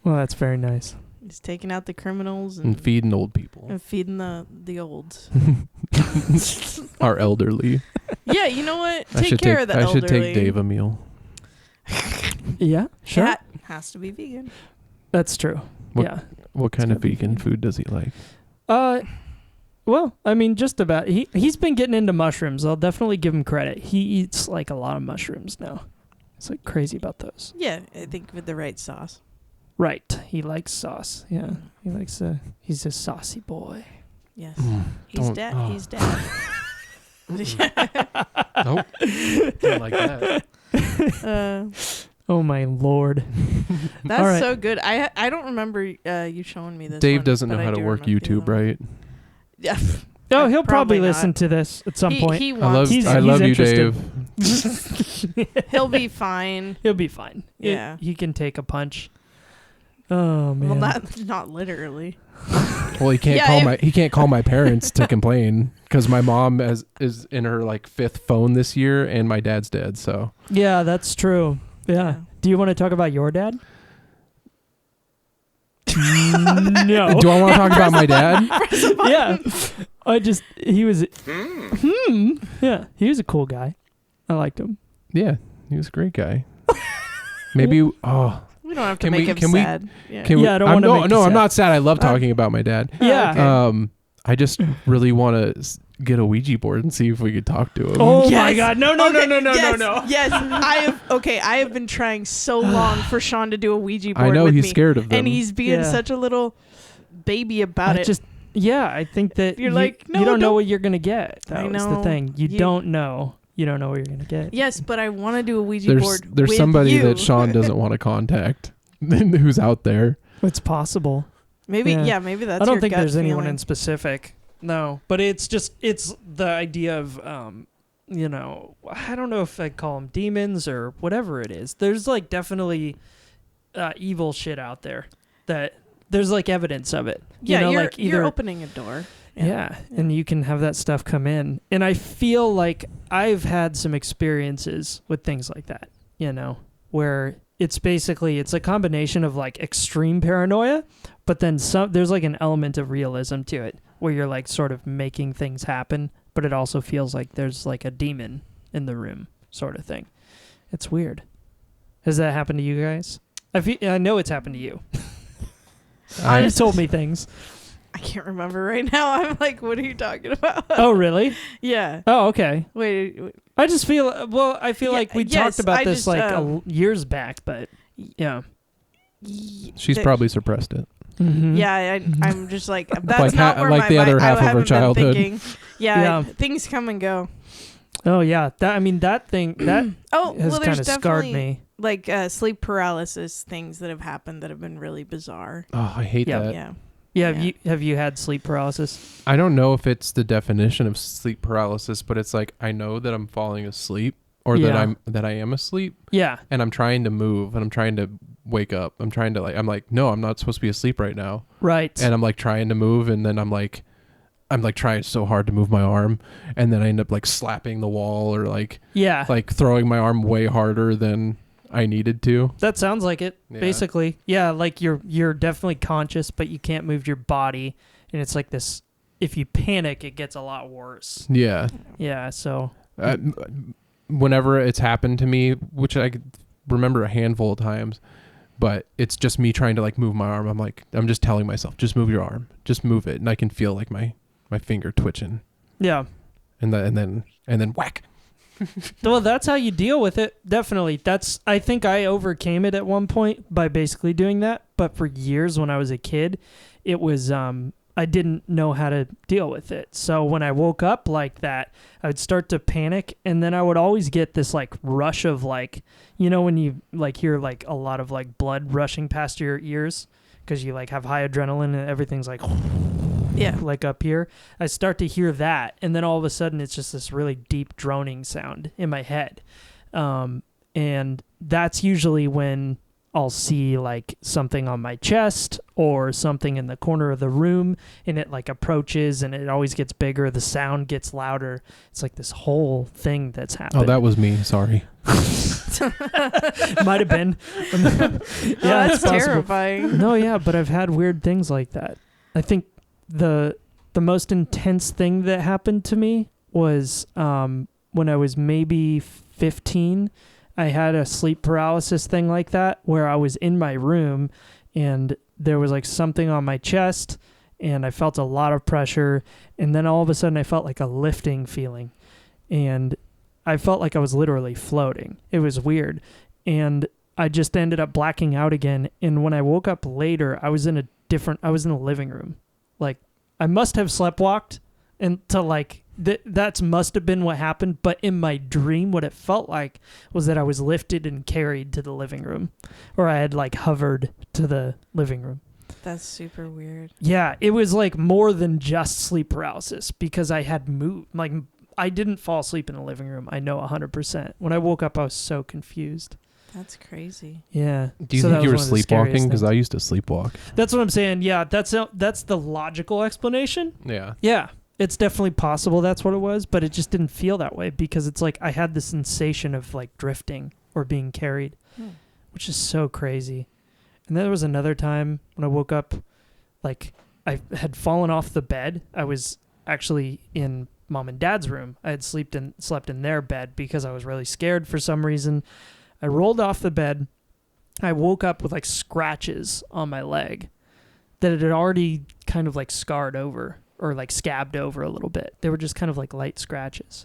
Well, that's very nice. He's taking out the criminals and feeding old people. And feeding the olds. Our elderly. Yeah, you know what? Take care of the elderly. I should take Dave a meal. Yeah, sure. That has to be vegan. That's true. What kind of vegan food does he like? Well, I mean, just about. He's been getting into mushrooms. I'll definitely give him credit. He eats like a lot of mushrooms now. He's like crazy about those. Yeah, I think with the right sauce. Right. He likes sauce. Yeah. He likes he's a saucy boy. Yes. He's dead. Oh. He's dead. Nope. Don't like that. Oh my Lord. That's so good. I don't remember you showing me this. Dave doesn't know how to work YouTube, right? Yeah. Oh, he'll probably listen to this at some point. He wants I love you, Dave. He'll be fine. He'll be fine. Yeah. He can take a punch. Oh man. Well, not literally. Well, he can't call my parents to complain because my mom is in her like 5th phone this year and my dad's dead. So yeah, that's true. Yeah. Do you want to talk about your dad? No. Do I want to talk about my dad? Yeah. He was. Yeah, he was a cool guy. I liked him. Yeah, he was a great guy. Maybe. We don't have to make him sad. I don't want to make I'm not sad. I love talking about my dad. Yeah. Okay. I just really want to get a Ouija board and see if we could talk to him. Oh my God! No! Yes, I have been trying so long for Sean to do a Ouija board. I know with he's me, scared of them, and he's being such a little baby about it. I think that you're like, no, you don't know what you're gonna get. That was the thing. You don't know. you don't know what you're gonna get. Yes, but I want to do a Ouija board. There's with somebody you. that Sean doesn't want to contact who's out there. It's possible. Maybe, Yeah. maybe that's. I don't your think gut there's anyone feeling. in specific. No, but it's the idea of I don't know if I'd call them demons or whatever it is. There's like definitely evil shit out there that there's like evidence of it. Yeah, you know, you're opening a door. Yeah, and you can have that stuff come in. And I feel like I've had some experiences with things like that, where it's a combination of like extreme paranoia, but then there's like an element of realism to it where you're like sort of making things happen, but it also feels like there's like a demon in the room sort of thing. It's weird. Has that happened to you guys? I know it's happened to you. You've told me things. I can't remember right now. I'm like, what are you talking about? Oh, really? Yeah. Oh, okay. Wait. I just feel I feel like we talked about this years back, but yeah. She's probably suppressed it. Mm-hmm. Yeah, I'm just like that's Like not where like my the other mind, half I of her haven't been childhood. thinking. Yeah, things come and go. Oh yeah, that thing that has there's kind of scarred definitely me. like sleep paralysis things that have happened that have been really bizarre. Oh, I hate that. Yeah. Yeah, have you had sleep paralysis? I don't know if it's the definition of sleep paralysis, but it's like I know that I'm falling asleep or that I am asleep. Yeah. And I'm trying to move and I'm trying to wake up. I'm like, no, I'm not supposed to be asleep right now. Right. And I'm like trying to move and then I'm like trying so hard to move my arm and then I end up like slapping the wall or like throwing my arm way harder than I needed to. That sounds like it, basically. Yeah, like you're definitely conscious, but you can't move your body, and it's like this. If you panic, it gets a lot worse. Yeah. Yeah. So. Whenever it's happened to me, which I remember a handful of times, but it's just me trying to like move my arm. I'm just telling myself, just move your arm, just move it, and I can feel like my finger twitching. Yeah. And then whack. Well, that's how you deal with it. Definitely. I think I overcame it at one point by basically doing that. But for years when I was a kid, it was, I didn't know how to deal with it. So when I woke up like that, I would start to panic. And then I would always get this like rush of like, when you like hear like a lot of like blood rushing past your ears because you like have high adrenaline and everything's like, like up here. I start to hear that, and then all of a sudden it's just this really deep droning sound in my head, and that's usually when I'll see like something on my chest or something in the corner of the room, and it like approaches and it always gets bigger, the sound gets louder. It's like this whole thing that's happened. Oh, that was me, sorry. Might have been. Yeah, that's terrifying. No, yeah, but I've had weird things like that. I think the most intense thing that happened to me was when I was maybe 15. I had a sleep paralysis thing like that where I was in my room and there was like something on my chest and I felt a lot of pressure, and then all of a sudden I felt like a lifting feeling and I felt like I was literally floating. It was weird, and I just ended up blacking out again, and when I woke up later I was in the living room. Like, I must have sleptwalked into like, that must have been what happened. But in my dream, what it felt like was that I was lifted and carried to the living room, or I had like hovered to the living room. That's super weird. Yeah, it was like more than just sleep paralysis because I had moved. Like, I didn't fall asleep in the living room. I know 100%. When I woke up, I was so confused. That's crazy. Yeah. Do you think you were sleepwalking? Because I used to sleepwalk. That's what I'm saying. Yeah, that's the logical explanation. Yeah. Yeah, it's definitely possible that's what it was, but it just didn't feel that way because it's like I had the sensation of like drifting or being carried, which is so crazy. And then there was another time when I woke up, like I had fallen off the bed. I was actually in Mom and Dad's room. I had slept in their bed because I was really scared for some reason. I rolled off the bed. I woke up with like scratches on my leg that it had already kind of like scarred over or like scabbed over a little bit. They were just kind of like light scratches.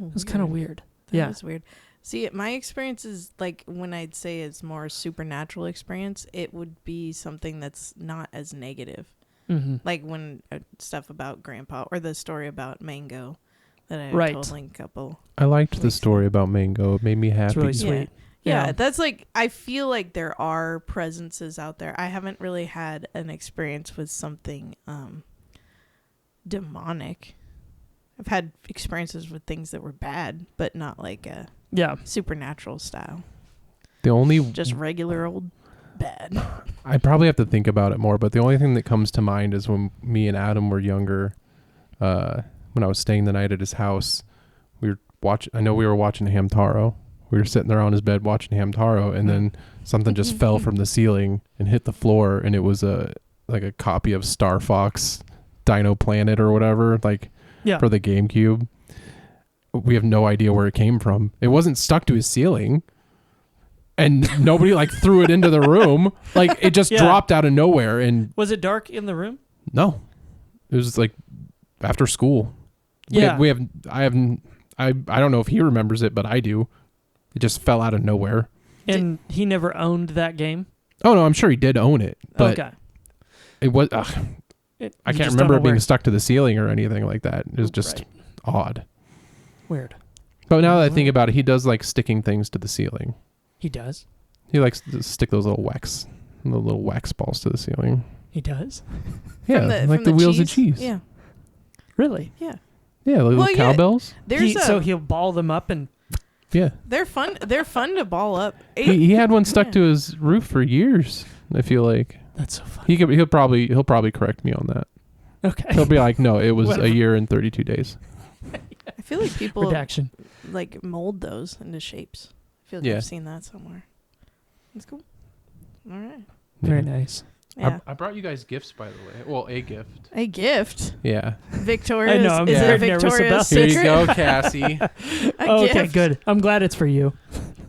It was kind of weird. That was weird. See, my experience is like when I'd say it's more a supernatural experience, it would be something that's not as negative. Mm-hmm. Like when stuff about Grandpa or the story about Mango. that I Right. told like a couple. I liked the Weeks story about Mango. It made me happy. It's really Yeah. sweet. Yeah, that's like, I feel like there are presences out there. I haven't really had an experience with something demonic. I've had experiences with things that were bad, but not like a Yeah. supernatural style. The only Just regular old bad. I probably have to think about it more, but the only thing that comes to mind is when me and Adam were younger, when I was staying the night at his house, we were watching Hamtaro. We were sitting there on his bed watching Hamtaro, and then something just fell from the ceiling and hit the floor, and it was a copy of Star Fox Dino Planet or whatever, for the GameCube. We have no idea where it came from. It wasn't stuck to his ceiling. And nobody threw it into the room. It just dropped out of nowhere. And Was it dark in the room? no, it was after school. Yeah. I don't know if he remembers it, but I do. It just fell out of nowhere. And he never owned that game? Oh no, I'm sure he did own it, but okay. it was. I You're can't just remember it being unaware. stuck to the ceiling or anything like that. It was just Right. odd. Weird. But now that I think about it, he does like sticking things to the ceiling. He does? He likes to stick those little wax balls to the ceiling. He does? Yeah, From the wheels of cheese. Yeah. Really? Yeah. Yeah, like Well, little yeah. cowbells. So he'll ball them up and... Yeah. They're fun. They're fun to ball up. He had one stuck Yeah. to his roof for years. I feel like That's so funny. he'll probably correct me on that. Okay. He'll be like, no, it was Whatever. a year and 32 days. I feel like people Redaction. mold those into shapes. I feel like Yeah. I've seen that somewhere. That's cool. All right. Very nice. Yeah. I brought you guys gifts, by the way. Well, a gift. A gift. Yeah. Victoria's. I know, I'm Is very it nervous Victoria's about Here Secret? you go, Cassie. Okay, gift. good. I'm glad it's for you.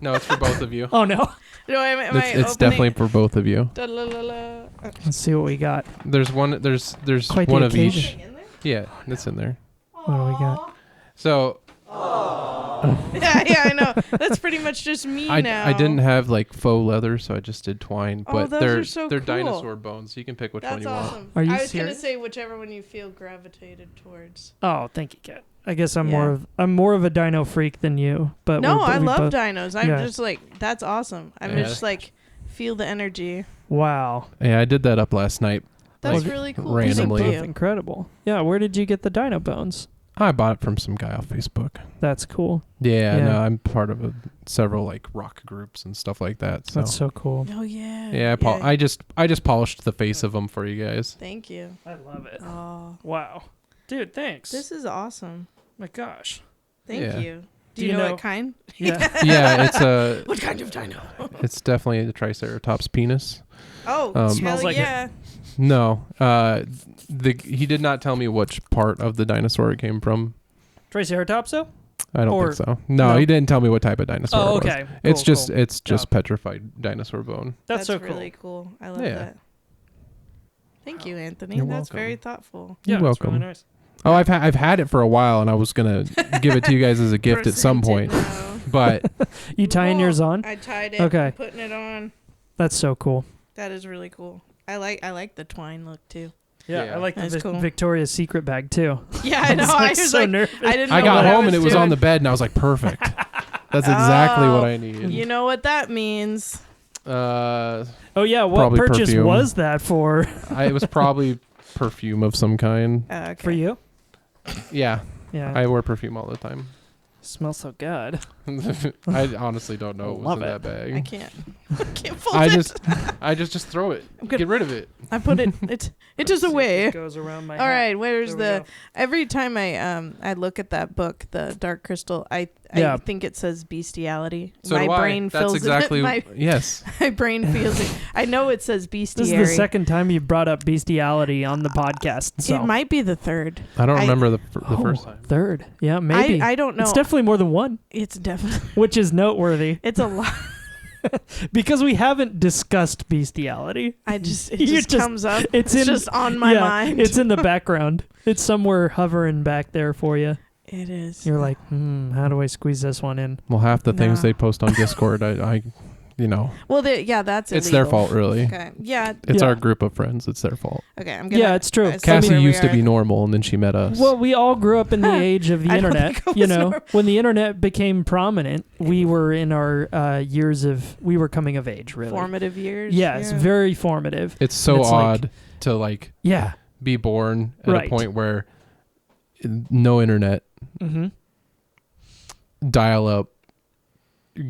No, it's for both of you. Oh, no. It's definitely for both of you. Let's see what we got. There's one. There's Quite the one of occasion. each. Yeah, that's in there. What do we got? So yeah, I know. That's pretty much just me now. I didn't have faux leather, so I just did twine. Oh, But those they're are so they're cool. dinosaur bones. So you can pick which one That's you want. awesome. Are you I was serious? gonna say whichever one you feel gravitated towards. Oh, thank you, Kat. I guess I'm Yeah. more of a dino freak than you. But No, I we love both, dinos. I'm yeah. just that's awesome. I'm Yeah. just feel the energy. Wow. Yeah, I did that up last night. That's Like, really cool. randomly. Thank Both you. incredible. Yeah, where did you get the dino bones? I bought it from some guy off Facebook. That's cool. Yeah, Yeah. no, I'm part of several rock groups and stuff like that. So That's so cool. Oh yeah. yeah, I just polished the face of them for you guys. Thank you. I love it. Oh, Wow. Dude, thanks. this is awesome. My gosh. Thank Yeah. you. Do you know what kind? Yeah. Yeah, it's a What kind of dino? it's definitely the Triceratops penis. Oh, Smells hell like it. yeah. No, he did not tell me which part of the dinosaur it came from. Triceratopso? I don't Or- think so. No, no? he didn't tell me what type of dinosaur. Oh, it was. okay. It's Cool, just cool. it's just Yeah. petrified dinosaur bone. That's so cool. really cool. I love Yeah. that. Thank you, Anthony. You're That's welcome. very thoughtful. Yeah, You're it's really welcome. nice. Oh, I've had it for a while, and I was gonna give it to you guys as a gift at some point, but You tying yours on? I tied it. Okay. I'm putting it on. That's so cool. That is really cool. I like the twine look too. Yeah, Yeah. I like That's the cool. Victoria's Secret bag too. Yeah, I know. I was so like, nervous. I didn't know I got what home was and it was on doing. the bed, and I was like, perfect. That's exactly what I needed. You know what that means? Uh, Oh yeah, what Probably purchase perfume. was that for? it was probably perfume of some kind. Okay. For you? Yeah, Yeah. I wear perfume all the time. Smells so good. I honestly don't know what was Love in it. that bag. I can't. I can't fold I it. just throw it. I'm gonna- Get rid of it. I put it. It is away. Goes around my All right, where's There we the? go. Every time I look at that book, the Dark Crystal, I Yeah. think it says bestiality. So my do I. brain That's fills exactly it. My, yes. my brain feels it. I know it says bestiary. This is the second time you brought up bestiality on the podcast. So It might be the third. I don't I- remember the first time. Third. Yeah, maybe. I don't know. It's definitely more than one, It's definitely. which is noteworthy It's a lot. because we haven't discussed bestiality. It You just just- comes up. it's It's in- just on my Yeah, mind. It's in the background. It's somewhere hovering back there for you. It is. You're like, how do I squeeze this one in? Well, half the things Nah. they post on Discord, I Well, that's it's their illegal. fault, really. Okay. Yeah. It's Yeah. our group of friends. It's their fault. Okay. I'm gonna. Yeah, it's true. assume Cassie where we used to are. be normal, and then she met us. Well, we all grew up in the age of the I don't internet. think I was normal. When the internet became prominent, we were in our we were coming of age, really. Formative years. Yeah, it's very formative. it's so it's like- odd to like Yeah. be born at Right. a point where no internet, Mm-hmm. dial up,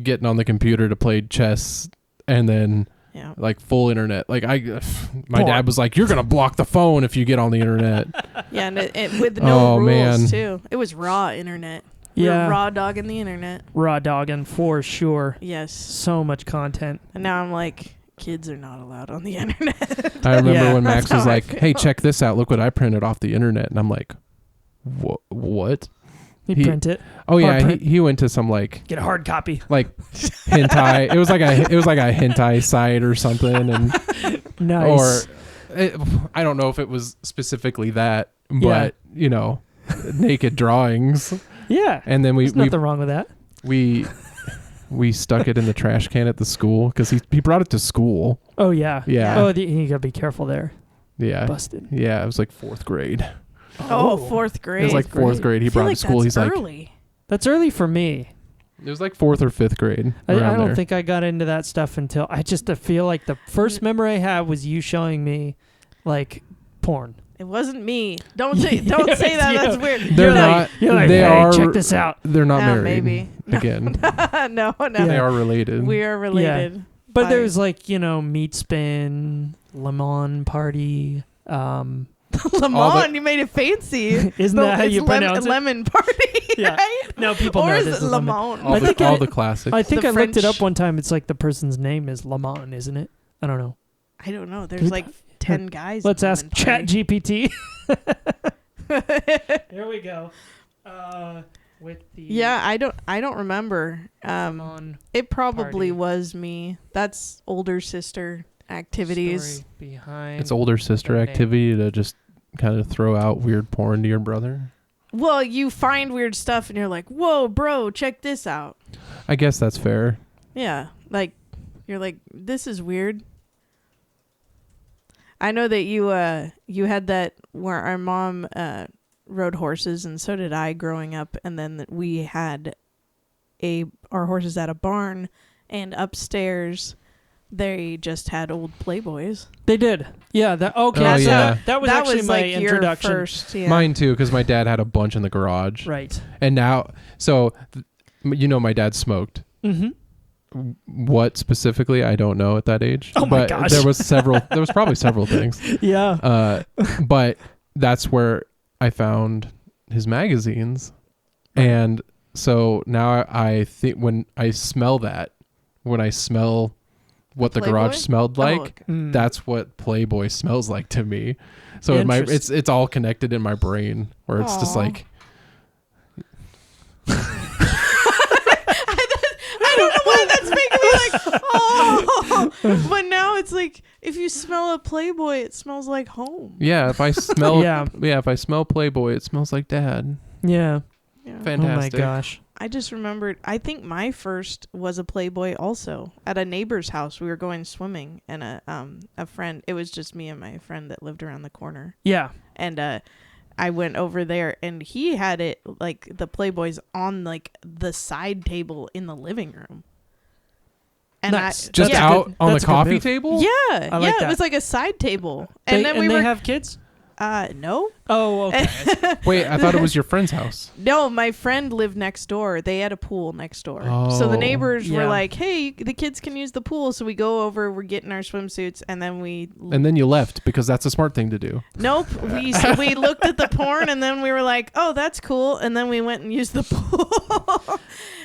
getting on the computer to play chess, and then Yeah. like full internet. Like my Porn. dad was like, "You're gonna block the phone if you get on the internet." Yeah, and it with no Oh, rules man. too. It was raw internet. We Yeah. were raw dogging the internet. Raw dogging for sure. Yes. So much content. And now I'm like, kids are not allowed on the internet. I remember Yeah. when Max That's was how I like, feel. "Hey, check this out. Look what I printed off the internet," and I'm like, "What?" You He- print it. Oh yeah, print. he went to some like Get a hard copy. hentai. It was like a hentai site or something, and Nice. I don't know if it was specifically that, but naked drawings. Yeah. And then There's nothing wrong with that. we stuck it in the trash can at the school because he brought it to school. Oh, yeah. Yeah. Oh, you got to be careful there. Yeah. Busted. Yeah, it was like 4th grade. Oh, fourth grade. It was like 4th grade. He I feel brought it like to school. that's He's like, early. That's early for me. it was like 4th or 5th grade. I around don't there. think I got into that stuff until I feel like the first memory I have was you showing me like porn. It wasn't me. Don't say that. Yeah. That's weird. They're not. You're like, they hey, are. check this out. They're not married. Maybe. Again, no. they are related. We are related. But Bye. there's like, meat spin, lemon party. Lemon, you made it fancy. Isn't But that how it's you pronounce it? Lemon party, Yeah. right? No, people Or know is this it is lemon. lemon? all I the, think all I- the classics. I think The I looked it up French- one time. It's like the person's name is Lemon, isn't it? I don't know. I don't know. There's Who- like 10 guys. Let's in ask lemon Chat party. GPT. Here we go. With the Yeah, I don't remember. Lemon It probably party. was me. That's older sister activities. story behind. It's older sister the name. activity to just kind of throw out weird porn to your brother. Well, you find weird stuff and you're like, "Whoa, bro, check this out." I guess that's fair. Yeah, like you're like, "This is weird." I know that you had that where our mom rode horses, and so did I growing up, and then we had our horses at a barn, and upstairs they just had old Playboys. They did. Yeah. That okay. Oh, so yeah. that was that actually was my like introduction. your first. Yeah. Mine too, because my dad had a bunch in the garage. Right. And now, so my dad smoked. Mm-hmm. What specifically, I don't know at that age. Oh my but gosh. There was probably several things. Yeah. But that's where I found his magazines. And so now I think when I smell what the garage Playboy? smelled like, okay. Mm. that's what Playboy smells like to me. So Interest- it's all connected in my brain where it's just Aw. like, I don't know why that's making me like, oh. But now it's like, if you smell a Playboy, it smells like home. yeah, if I smell Yeah. if I smell Playboy, it smells like dad. Yeah. Yeah. Fantastic. Oh my gosh. I just remembered, I think my first was a Playboy also at a neighbor's house. We were going swimming, and a friend, it was just me and my friend that lived around the corner. Yeah. And I went over there, and he had it, like, the Playboys on, like, the side table in the living room. And Nice. Just That's a out good- on the that's a good coffee move. table? Yeah, I like it that. was like a side table. They, And then we they were, have kids? no. Oh, okay. Wait, I thought it was your friend's house. No, my friend lived next door. They had a pool next door. So the Oh. neighbors were Yeah. like, hey, the kids can use the pool. So we go over, we're getting our swimsuits, and then we... And then you left because that's a smart thing to do. Nope. We looked at the porn, and then we were like, oh, that's cool. And then we went and used the pool.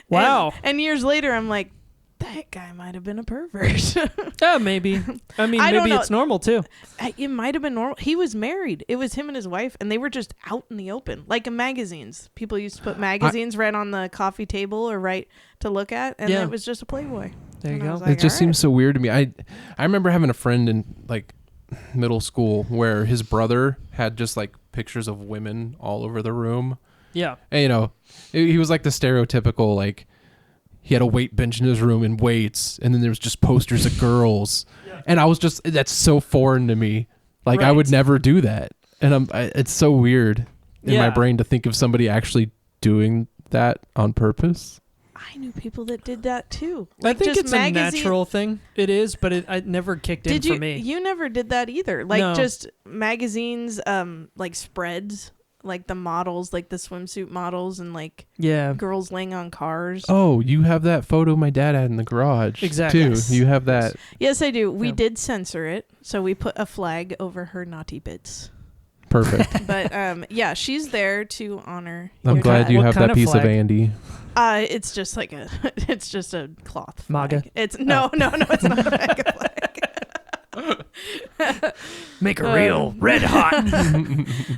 Wow. And years later, I'm like, that guy might have been a pervert. Yeah, maybe. I mean, I don't maybe know. it's normal too. It might have been normal. He was married. It was him and his wife, and they were just out in the open, like in magazines. People used to put magazines right on the coffee table or right to look at, and Yeah. it was just a Playboy. There you And I go. was like, It just all seems so weird to me. I remember having a friend in like middle school where his brother had just like pictures of women all over the room. Yeah. And, he was like the stereotypical, like, he had a weight bench in his room and weights, and then there was just posters of girls, and I was just, that's so foreign to me. Like I would never do that, and it's so weird in my brain to think of somebody actually doing that on purpose. I knew people that did that too. I think it's a natural thing. It is, but it never kicked in for me. You never did that either. Like just magazines, like spreads, like the models, like the swimsuit models, and like girls laying on cars. Oh, you have that photo my dad had in the garage. Exactly. Too. Yes. You have that. Yes, I do. We did censor it, so we put a flag over her naughty bits. Perfect. But yeah, she's there to honor. I'm glad you have that piece of Andy. It's just like it's just a cloth flag. MAGA. It's no, it's not a MAGA flag. Make her real red hot.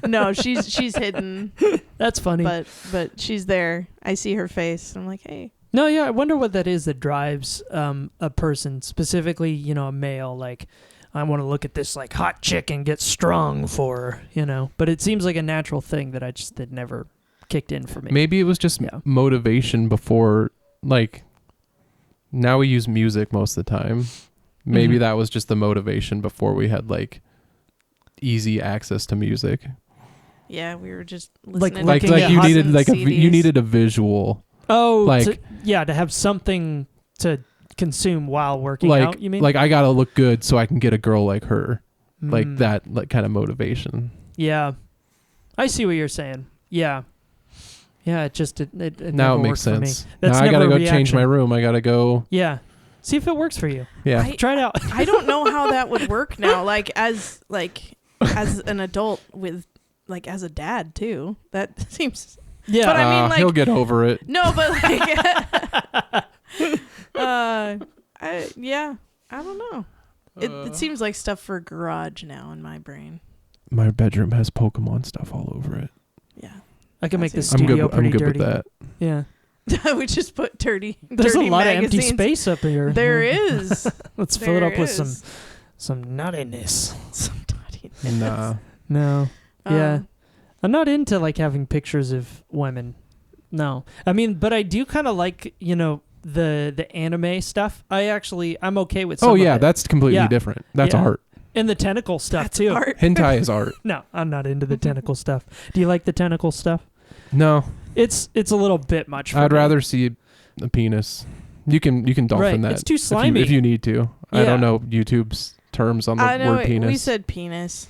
No, she's hidden. That's funny. But she's there. I see her face. I'm like, hey. No, yeah, I wonder what that is that drives a person, specifically, a male. Like, I want to look at this like hot chick and get strung for her, But it seems like a natural thing that that never kicked in for me. Maybe it was just motivation before, like, now we use music most of the time. Maybe that was just the motivation before we had like easy access to music. Yeah, we were just listening like you needed like you needed a visual. Oh, like to have something to consume while working out. You mean like I gotta look good so I can get a girl like her, like that, like kind of motivation. Yeah, I see what you're saying. Yeah. Yeah, it now it makes sense. Now I gotta go change my room. I gotta go. Yeah, see if it works for you. Yeah, try it out. I don't know how that would work now. Like as an adult with like as a dad too. That seems. Yeah, but I mean, like he'll get over it. No, but like, I don't know. It seems like stuff for garage now in my brain. My bedroom has Pokemon stuff all over it. Yeah. I can make the studio pretty dirty. I'm good with that. Yeah. We just put dirty. There's dirty a lot magazines. of empty space up here. There is. Let's fill it up with some nuttiness. Some nuttiness. Nah. No. Yeah. I'm not into like having pictures of women. No. I mean, but I do kind of like, the anime stuff. I'm okay with some of it. That's completely different. That's art. And the tentacle stuff too. Art. Hentai is art. No, I'm not into the tentacle stuff. Do you like the tentacle stuff? No. It's a little bit much for I'd me. rather see a penis. You can dolphin that. It's too slimy. If you need to. Yeah. I don't know YouTube's terms on the word penis. We said penis.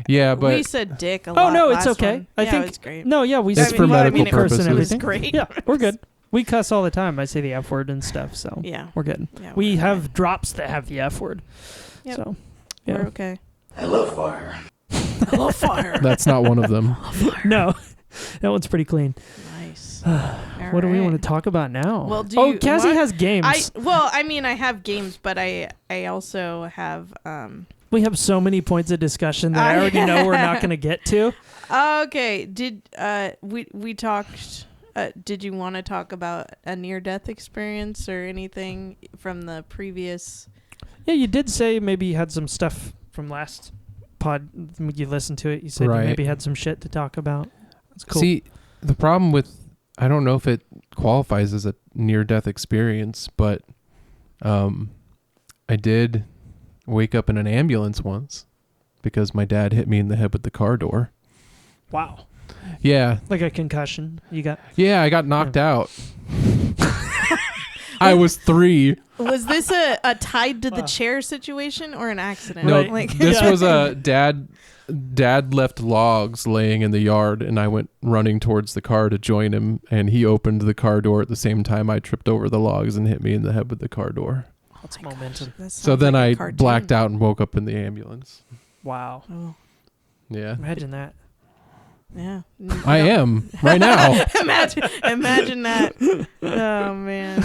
Yeah, but we said dick a lot. Oh no, it's okay. One. I think it's great. No, yeah, we said for medical purposes. And everything. It's great. Yeah, we're good. We cuss all the time. I say the F word and stuff, so yeah, we're good. Yeah, we have drops that have the F word. Yep. So we're okay. Hello, fire. Hello, fire. That's not one of them. No, that one's pretty clean. Nice. What do we want to talk about now? Well, Cassie has games. I have games, but I also have. We have so many points of discussion that I already know we're not going to get to. Okay. Did we talked? Did you want to talk about a near-death experience or anything from the previous? Yeah, you did say maybe you had some stuff from last pod. You listened to it. You said you maybe had some shit to talk about. That's cool. See, the problem with, I don't know if it qualifies as a near-death experience, but I did wake up in an ambulance once because my dad hit me in the head with the car door. Wow. Yeah. Like a concussion you got? Yeah, I got knocked out. I was 3. Was this a tied to the chair situation or an accident? No, Like, this was a dad left logs laying in the yard, and I went running towards the car to join him, and he opened the car door at the same time I tripped over the logs and hit me in the head with the car door. That's momentum. So then I blacked out and woke up in the ambulance. Wow. Oh. Yeah. Imagine that. Yeah. I am right now. Imagine that. Oh man.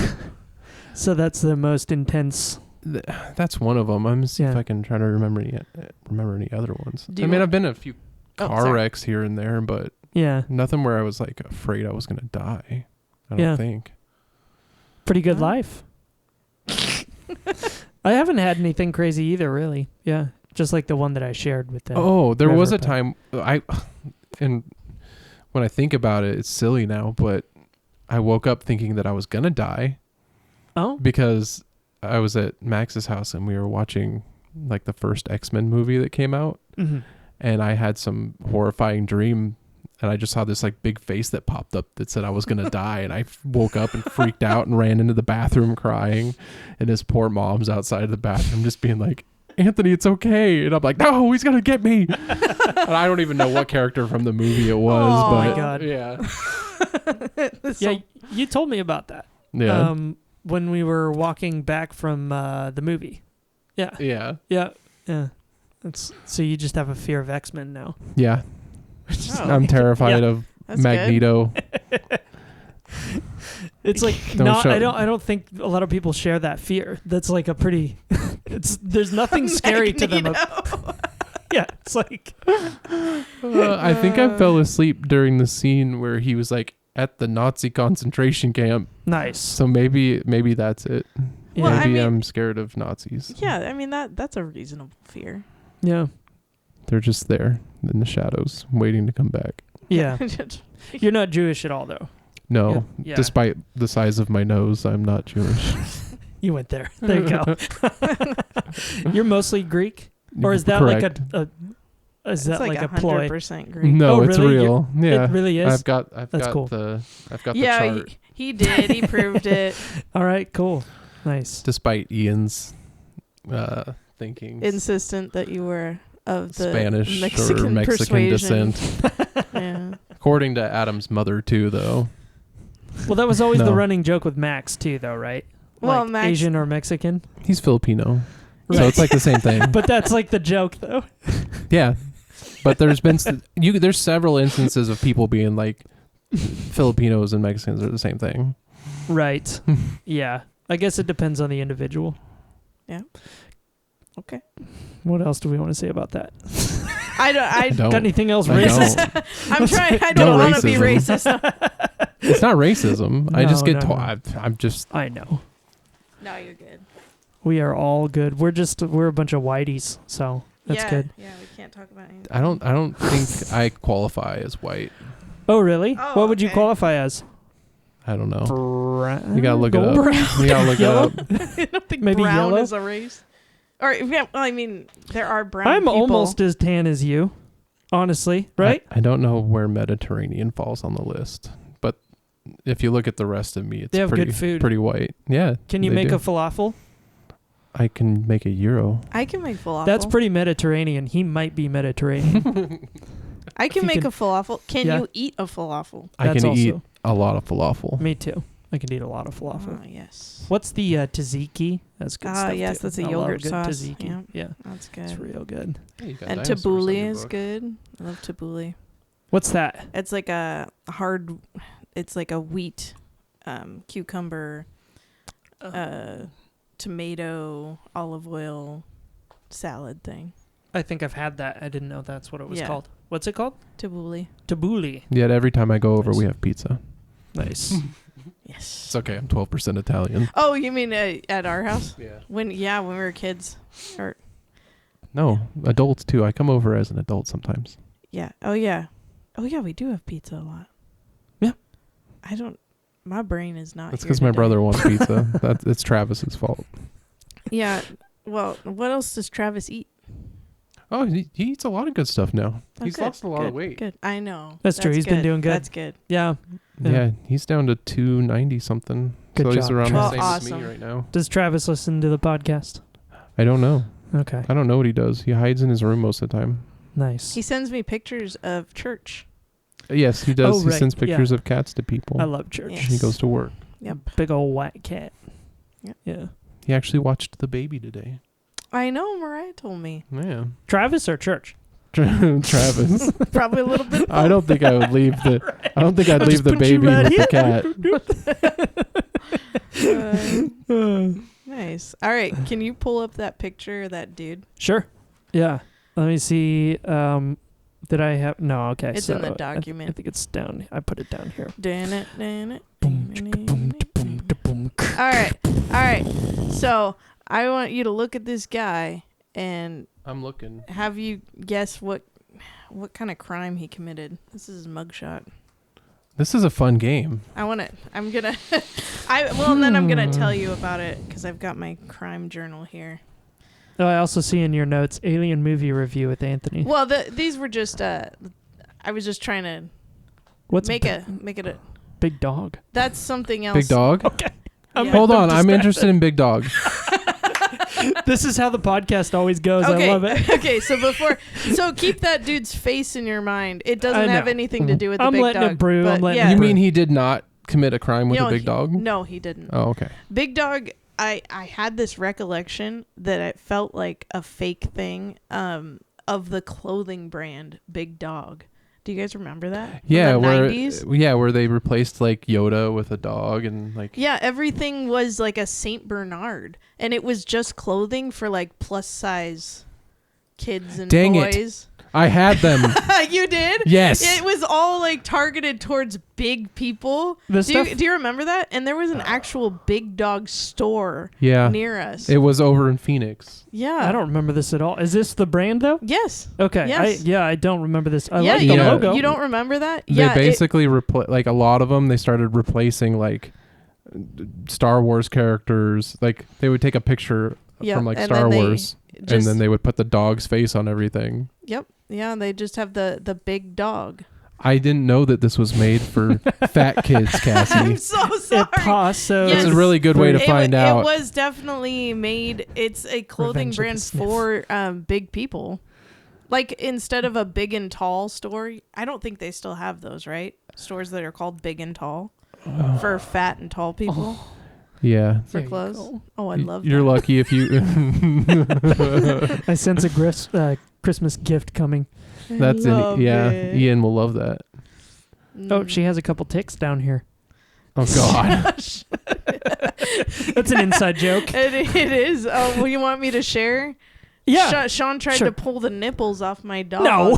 So that's the most intense. That's one of them. I'm gonna see if I can try to remember any other ones. I've been in a few car wrecks here and there, but nothing where I was like afraid I was gonna die. I don't think. Pretty good life. I haven't had anything crazy either, really. Yeah, just like the one that I shared with them. Oh, there was a time and when I think about it, it's silly now, but I woke up thinking that I was gonna die, Oh, because I was at Max's house and we were watching like the first X-Men movie that came out, and I had some horrifying dream, and I just saw this like big face that popped up that said I was gonna die, and I woke up and freaked out and ran into the bathroom crying, and his poor mom's outside the bathroom just being like, Anthony, it's okay. And I'm like, no, he's gonna get me. And I don't even know what character from the movie it was. Oh but my God. Yeah. yeah, you told me about that. Yeah. When we were walking back from the movie. Yeah. Yeah. Yeah. Yeah. So you just have a fear of X-Men now. Yeah. Oh. I'm terrified Yeah. of That's Magneto. It's like I don't think a lot of people share that fear. That's like a pretty there's nothing scary to them. Yeah, it's like I think I fell asleep during the scene where he was like at the Nazi concentration camp. nice. So maybe that's it. Yeah. Well, I Maybe mean- I'm scared of Nazis. Yeah, I mean that's a reasonable fear. Yeah. They're just there in the shadows waiting to come back. Yeah. You're not Jewish at all though. No, Yeah. despite the size of my nose, I'm not Jewish. You went there. There you go. You're mostly Greek? Or is that Correct. like is that like a 100% ploy? Greek. No, Oh, it's really? real. Yeah. It really is? I've got That's cool. the Yeah, chart. he did. He proved it. All right, cool. Nice. Despite Ian's thinking Insistent that you were of the Spanish Mexican or Mexican persuasion. descent. Yeah. According to Adam's mother too, though. Well, that was always the No. running joke with Max too though, right? Well, Like Max- Asian or Mexican. He's Filipino. So Right. it's like the same thing. But that's like the joke though. Yeah. But there's been there's several instances of people being like Filipinos and Mexicans are the same thing. Right. Yeah. I guess it depends on the individual. Yeah. Okay. What else do we want to say about that? I don't. Don't. Got anything else I racist? don't. I'm trying. I No don't want to be racism. racist. It's not racism. I just No, get no, told. I'm just. I know. No, you're good. We are all good. We're a bunch of whiteys, so that's good. Yeah, we can't talk about anything. I don't think I qualify as white. Oh, really? Oh, what would you okay. qualify as? I don't know. Brown? You gotta look it up. Brown? You gotta look it Yellow? up. I don't think Maybe brown yellow? is a race. Or yeah, well, I mean, there are brown I'm people. almost as tan as you, honestly, right? I don't know where Mediterranean falls on the list, but if you look at the rest of me, it's They have pretty good food. pretty white. Yeah. Can you they make do. a falafel? I can make a gyro. I can make falafel. That's pretty Mediterranean. He might be Mediterranean. I if can you make can- a falafel. Can Yeah. you eat a falafel? I That's can eat also- a lot of falafel. Me too. I can eat a lot of falafel. Oh, yes. What's the tzatziki? That's good stuff. Yes, too. that's a I love yogurt good sauce. Tzatziki. Yeah. Yeah, That's it's good. real good. Hey, you got And dinosaurs on tabbouleh your is book. good. I love tabbouleh. What's that? It's like a hard. It's like a wheat, cucumber, tomato, olive oil salad thing. I think I've had that. I didn't know that's what it was Yeah. called. What's it called? Tabbouleh. Tabbouleh. Yet every time I go over, Nice. we have pizza. Nice. Yes. It's okay. I'm 12% Italian. Oh, you mean at our house? Yeah. When we were kids. Or No, adults too. I come over as an adult sometimes. yeah. Oh yeah. Oh yeah. We do have pizza a lot. Yeah. I don't. My brain is not. That's here because my today. brother wants pizza. It's Travis's fault. Yeah. Well, what else does Travis eat? Oh, he eats a lot of good stuff now. Oh, He's good, lost a lot of good, weight. Good. I know. That's true. He's been good. doing good. That's good. Yeah. Yeah, he's down to 290 something. Good so he's job, around the Travis. same Well, as me awesome. right now. Does Travis listen to the podcast? I don't know. Okay. I don't know what he does. He hides in his room most of the time. Nice. He sends me pictures of church. Yes, he does. Oh, He right, sends pictures yeah. of cats to people. I love church. Yeah. He goes to work. Yep. Big old white cat. Yep. Yeah. He actually watched the baby today. I know. Mariah told me. Yeah. Travis or church? Travis. Probably a little bit. I don't think I would leave the. I don't think I'd I'll leave just the put you baby right with here. the cat. Nice. All right. Can you pull up that picture of that dude? Sure. Yeah. Let me see. Did I have? No. Okay. It's so in the I document. think it's down. I put it down here. Dan it, dan it. Boom, chicka, boom, da, boom, da, boom. All right. All right. So I want you to look at this guy and I'm looking. have you guess what kind of crime he committed. This is his mugshot. This is a fun game. And then I'm gonna tell you about it because I've got my crime journal here. Oh, I also see in your notes Alien movie review with Anthony. Well, these were just I was just trying to make it a big dog. That's something else. Big dog. Okay. Yeah. Hold on, I'm interested in Big Dog. This is how the podcast always goes. Okay. I love it. Okay, so keep that dude's face in your mind. It doesn't I have know. anything to do with the I'm big letting dog. it brew. but I'm letting yeah. it You brew. mean he did not commit a crime with No, a big dog? No, he didn't. Oh, okay. Big Dog, I had this recollection that it felt like a fake thing of the clothing brand Big Dog. Do you guys remember that? Yeah, From the where 90s? where they replaced like Yoda with a dog and like Yeah, everything was like a Saint Bernard, and it was just clothing for like plus size kids and Dang it. boys. I had them. You did? Yes. It was all like targeted towards big people. The Do you, stuff- do you remember that? And there was an actual Big Dog store Yeah. near us. It was over in Phoenix. Yeah. I don't remember this at all. Is this the brand though? Yes. Okay. Yes. I don't remember this. I yeah, like the you, Yeah. logo. you don't remember that? They Yeah. basically like a lot of them. They started replacing like Star Wars characters. Like they would take a picture Yeah, from like and Star then they Wars, and just- then they would put the dog's face on everything. Yep. Yeah, they just have the big dog. I didn't know that this was made for fat kids, Cassie. I'm so sorry. Paso. Yes. It's a really good way to find out. It was definitely made. It's a clothing Revenge of the brand Sniff. for big people. Like instead of a Big and Tall store, I don't think they still have those, right? Stores that are called Big and Tall for fat and tall people Yeah. for There you clothes. go. Oh, I love You're that. lucky if you. I sense a Christmas gift coming. That's Love yeah. it. Ian will love that. Oh, she has a couple ticks down here. Oh God. That's an inside joke. It is. Oh, well, you want me to share? Yeah. Sean tried Sure. to pull the nipples off my dog. No.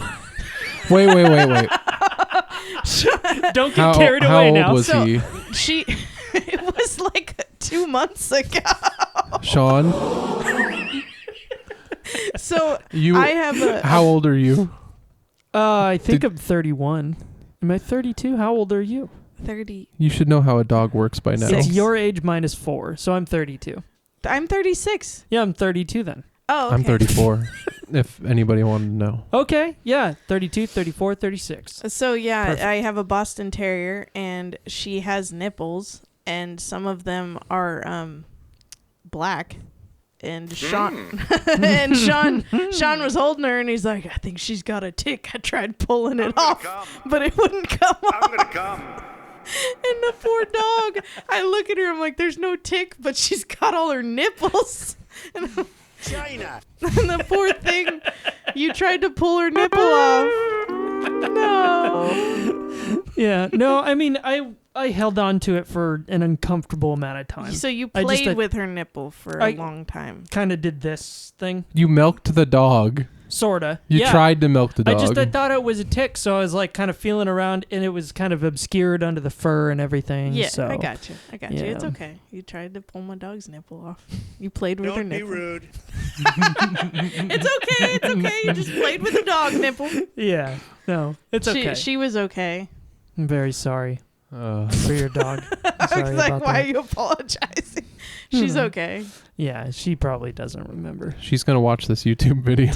wait. Don't get carried How away old now. was So- he? It was like 2 months ago. Sean? So You? I have a. How old are you? I think I'm 31. Am I 32? How old are you? 30. You should know how a dog works by now. Six. It's your age minus 4, so I'm 32. I'm 36. Yeah, I'm 32 then. Oh, okay. I'm 34. If anybody wanted to know. Okay, yeah, 32, 34, 36. So yeah, Perfect. I have a Boston Terrier, and she has nipples, and some of them are black. And Sean Sean was holding her, and he's like, "I think she's got a tick." I tried pulling it off, but it wouldn't come off. I'm gonna come. And the poor dog, I look at her, I'm like, "There's no tick, but she's got all her nipples." China. And the poor thing, you tried to pull her nipple off. No. Yeah, no, I mean, I held on to it for an uncomfortable amount of time. So you I just- played I- with her nipple for a long time. Kind of did this thing, You milked the dog. sorta. You yeah. tried to milk the dog. I thought it was a tick, so I was like kind of feeling around, and it was kind of obscured under the fur and everything. Yeah, so. I got you. It's yeah. okay. You tried to pull my dog's nipple off. You played with her Don't be nipple. rude. It's okay. It's okay. You just played with the dog nipple. Yeah, no, it's okay. She was okay. I'm very sorry for your dog. I'm I sorry was like, about why that. are you apologizing? She's okay. Yeah, she probably doesn't remember. She's gonna watch this YouTube video.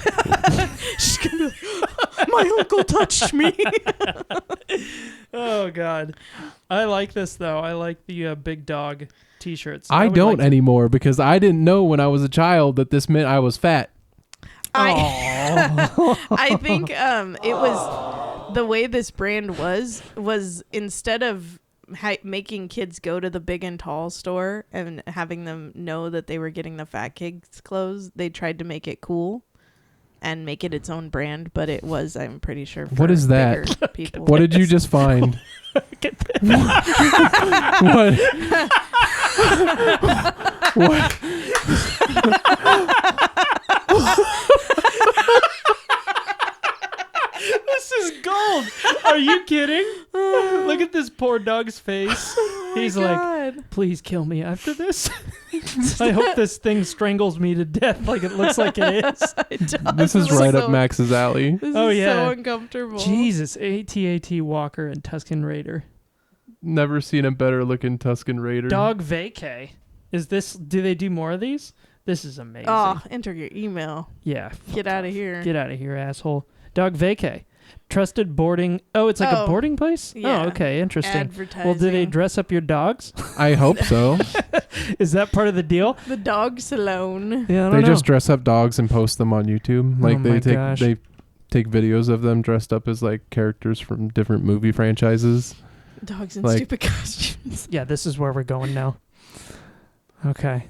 She's gonna be like, my uncle touched me. Oh God, I like this though. I like the big dog T-shirts. I would don't like to- anymore because I didn't know when I was a child that this meant I was fat. I think it was the way this brand was instead of making kids go to the Big and Tall store and having them know that they were getting the fat kids clothes, they tried to make it cool and make it its own brand, but it was, I'm pretty sure, for What is that? bigger people. What did you just find? What? This is gold. Are you kidding? Look at this poor dog's face. He's like, God. please kill me after this. I hope this thing strangles me to death like it looks like it is. It does. This is It's right so- up Max's alley. This Oh, is yeah. so uncomfortable. Jesus, AT-AT Walker and Tuscan Raider. never seen a better looking Tuscan Raider. Dog vacay. Is this? Do they do more of these? This is amazing. Oh, enter your email. Yeah. Get out of here. Get out of here, asshole. Dog vacay. Trusted boarding. Oh, it's like a boarding place? Yeah. Oh, okay. Interesting. Advertising. Well, do they dress up your dogs? I hope so. Is that part of the deal? The dog salon. Yeah, I don't They know. just dress up dogs and post them on YouTube. Like Oh my gosh. they take videos of them dressed up as like characters from different movie franchises. Dogs in Like- stupid costumes. Yeah, this is where we're going now. Okay.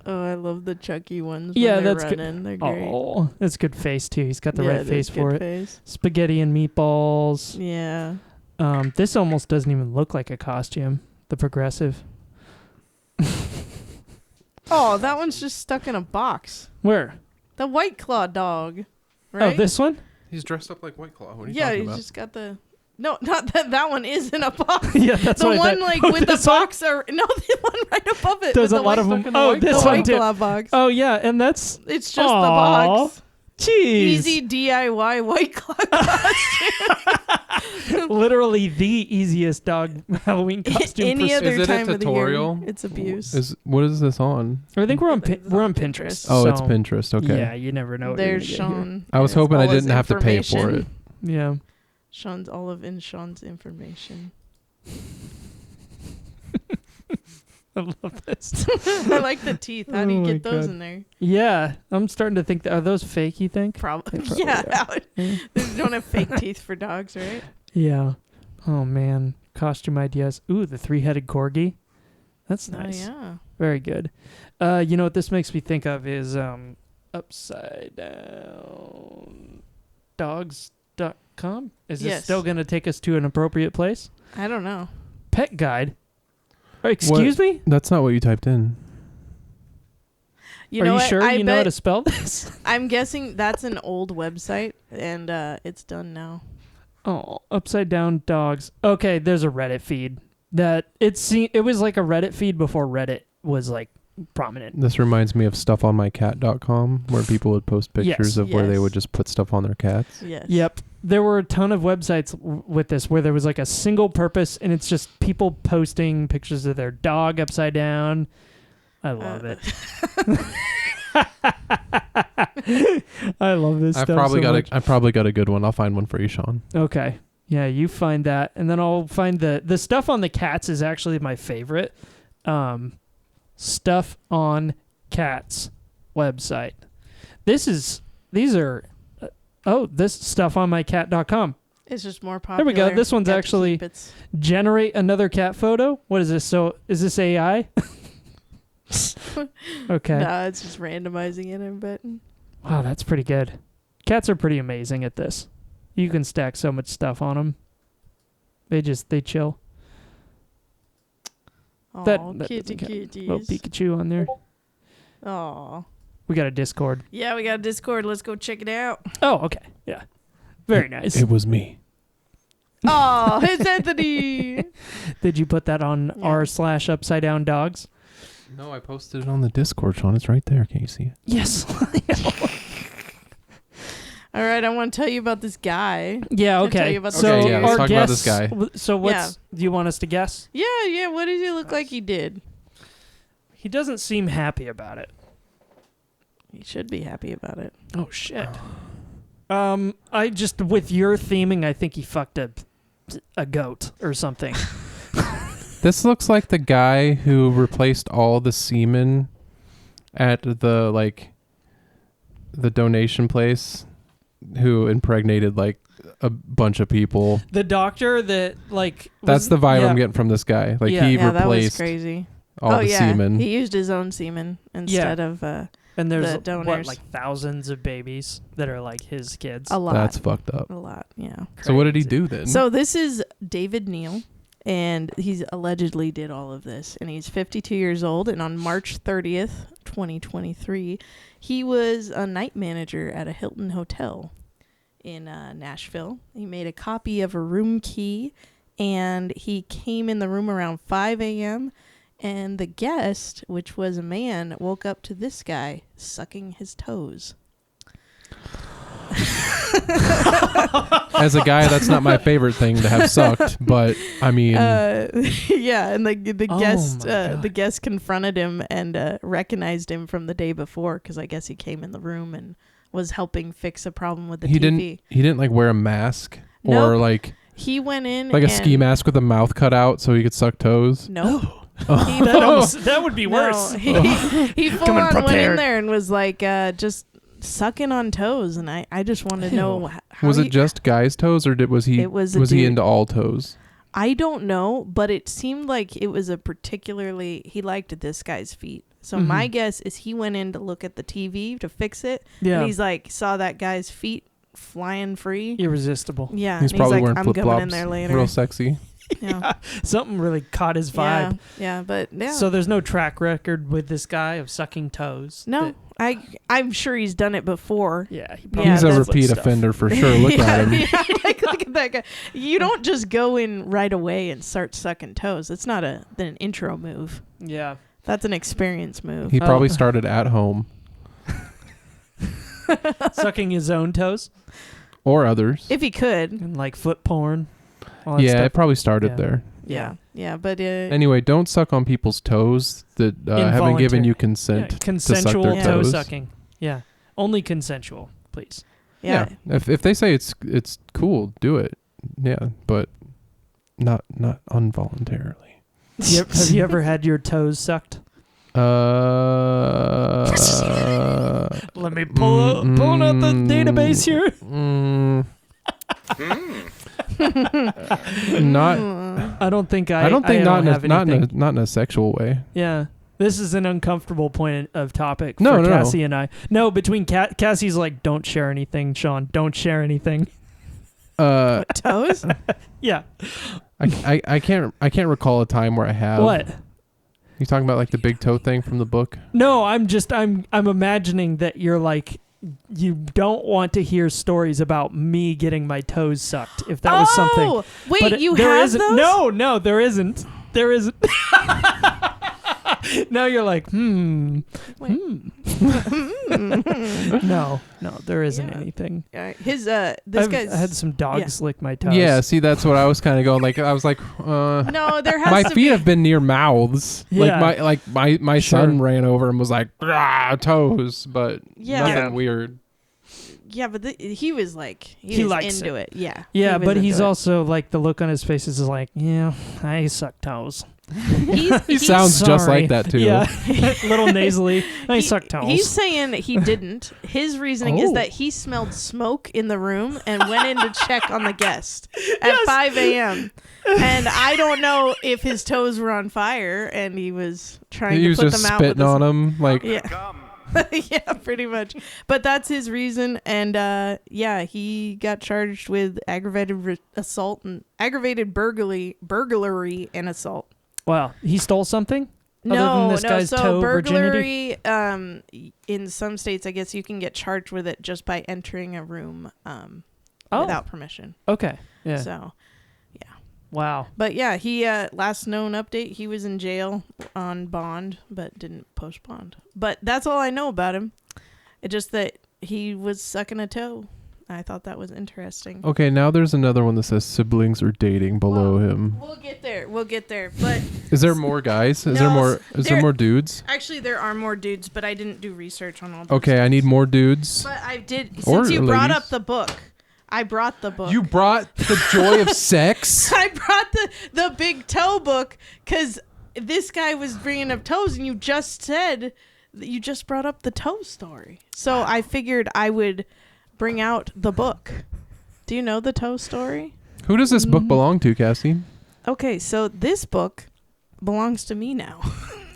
Oh, I love the Chucky ones. Yeah, when they're that's good. running. They're great. Oh, that's good face too. He's got the Yeah, right it face is for good it. face. Spaghetti and meatballs. Yeah. This almost doesn't even look like a costume. The progressive. Oh, that one's just stuck in a box. Where? The White Claw dog. Right? Oh, this one? He's dressed up like White Claw. What are you Yeah, talking he's about? just got the. No, not that. That one is in a box. Yeah, that's the what I one thought. like Oh, with the this one? box or no, the one right above it. There's with a the lot white of them. stuck in the Oh, white this claw. one White too. Claw box. Oh yeah, and that's It's just Aw. the box. Jeez. Easy DIY White Claw costume. Literally the easiest dog Halloween costume. Any for other Is it a time of the tutorial? year, it's abuse. What is this on? I think we're on It's we're on on Pinterest. Pinterest. Oh, it's so- Pinterest. Okay. Yeah, you never know. What There's you're gonna get Sean. I was and hoping I all his didn't have to pay for information. it. here. Yeah. Sean's Olive and Sean's information. I love this. I like the teeth. How do Oh you my get those God. in there? Yeah, I'm starting to think are those fake? You think? Probably. They probably Yeah. are. How would- Yeah. They don't have fake teeth for dogs, right? Yeah. Oh man, costume ideas. Ooh, the 3-headed corgi. That's nice. Oh yeah. Very good. You know what this makes me think of is upside down dogs.com. Is this Yes. still going to take us to an appropriate place? I don't know. Pet guide. Oh, excuse me? That's not what you typed in. You Are know you what? sure I you know how bet- to spell this? I'm guessing that's an old website, and it's done now. Oh, upside down dogs. Okay, there's a Reddit feed that it was like a Reddit feed before Reddit was like prominent. This reminds me of stuffonmycat.com where people would post pictures Yes. of where they Yes. would just put stuff on their cats. Yes. Yep. There were a ton of websites with this where there was like a single purpose and it's just people posting pictures of their dog upside down. I love it. I love this I stuff probably so much. I probably got a good one. I'll find one for you, Sean. Okay. Yeah, you find that and then I'll find the stuff on the cats is actually my favorite. Stuff on Cats website. These are this stuffonmycat.com. It's just more popular. we go. This one's Got to actually- keep its- Generate another cat photo. What is this? So is this AI? Okay. Nah, it's just randomizing it, I bet. Wow, that's pretty good. Cats are pretty amazing at this. You can stack so much stuff on them. They chill. Aw, That kitty doesn't count. kitties. Little Pikachu on there. Aw. We got a Discord. Yeah, we got a Discord. Let's go check it out. Oh, okay. Yeah. Very nice. It was me. Oh, it's Anthony. Did you put that on Yeah. r/upside down dogs? No, I posted it on the Discord, Sean. It's right there. Can't you see it? Yes. All right, I want to tell you about this guy. Yeah, Can I tell okay. you about So Okay, yeah, let's our talk about this guess- guy. So what's do you want us to guess? Yeah. What does he look like he did? He doesn't seem happy about it. He should be happy about it. Oh shit. I just with your theming, I think he fucked a goat or something. This looks like the guy who replaced all the semen at the donation place, who impregnated like a bunch of people. The doctor that That's the vibe yeah. I'm getting from this guy. Like Yeah. he Yeah, that was replaced crazy. all the semen. He used his own semen instead of And there's the what donors. like thousands of babies that are like his kids. a lot. That's fucked up. a lot, yeah. So what did he Crazy. do then? So this is David Neal, and he's allegedly did all of this, and he's 52 years old, and on March 30th, 2023, he was a night manager at a Hilton hotel in Nashville. He made a copy of a room key, and he came in the room around 5 a.m., and the guest, which was a man, woke up to this guy sucking his toes. As a guy, that's not my favorite thing to have sucked, but I mean, yeah, and the Oh guest my God. the guest confronted him and recognized him from the day before because I guess he came in the room and was helping fix a problem with the he TV. didn't like wear a mask or Nope. like He went in a and ski mask with a mouth cut out so he could suck toes. No. That would be worse. No, he full Coming on went in prepared. there and was like just sucking on toes, and I just want to know how Was it just guys' toes, or was he It was a he dude. into all toes? I don't know, but it seemed like it was a particularly he liked this guy's feet. So my guess is he went in to look at the TV to fix it, Yeah. and he's like saw that guy's feet flying free. Irresistible. Yeah, He's and probably like, wearing I'm flip going in flops, there later. real sexy. Yeah. Something really caught his vibe. Yeah, but yeah. So there's no track record with this guy of sucking toes. no, I'm sure he's done it before. Yeah, he Yeah, He's a that's- repeat offender for sure. Look at him. Yeah, like, look at that guy. You don't just go in right away and start sucking toes. It's not an intro move. Yeah. That's an experience move. He probably started at home Sucking his own toes or others. If he could. and like foot porn. All that Yeah, stuff. it probably started Yeah. there. Yeah, but Anyway, don't suck on people's toes that haven't Involuntary. given you Yeah, consent. consensual their toe toes. sucking. Yeah. Only consensual, please. yeah. If they say it's cool, do it. Yeah, but not involuntarily. Have you ever had your toes sucked? Let me pulling out the database here. Not. I don't think I don't think not have anything. in a sexual way. Yeah. This is an uncomfortable point of topic No, for no, no. Cassie and I. No, between Cassie's like, don't share anything, Sean. Don't share anything. Toes? Yeah. I can't recall a time where I have. What? You talking about like the big toe thing from the book? No, I'm imagining that you're like, you don't want to hear stories about me getting my toes sucked. If that was something. Wait, But you there have isn't. those? No, there isn't. There isn't. Now you're like, Wait. No, there isn't Yeah. anything. This I guy's... had some dogs lick my toes. Yeah. See, that's what I was kind of going. Like I was like, No, there has my to feet be... have been near mouths. Yeah. My Sure. son ran over and was like, "Rah, toes," but Yeah. nothing Yeah. weird. Yeah, but he was like... He was likes into it. Yeah. Yeah, he was but into he's it. also like, the look on his face is like, yeah, I suck toes. He sounds just Sorry. like that too. Yeah, little nasally. I suck toes. He's saying he didn't. His reasoning is Oh. that he smelled smoke in the room and went in to check on the guest at 5 a.m. And I don't know if his toes were on fire and he was trying He to was put just them out. spitting on him. Like, Yeah. Yeah, pretty much. But that's his reason. And yeah, he got charged with aggravated assault and aggravated burglary and assault. Wow, he stole something? Other No, than this guy's so toe virginity? burglary, in some states, I guess you can get charged with it just by entering a room without permission. Okay, yeah. So, Wow. but yeah, he last known update, he was in jail on bond, but didn't post bond. But that's all I know about him. It's just that he was sucking a toe. I thought that was interesting. okay, now there's another one that says siblings are dating below him. We'll get there. We'll get there. But Is there more guys? Is No, there more? Is there there- more dudes? actually, there are more dudes, but I didn't do research on all those. Okay, I need more dudes. But I did, Or since you brought ladies. up the book, I brought the book. You brought the joy of sex. I brought the big toe book because this guy was bringing up toes, and you just said that you just brought up the toe story. So I figured I would bring out the book. Do you know the toe story? Who does this book belong to, Cassie? Okay, so this book belongs to me now.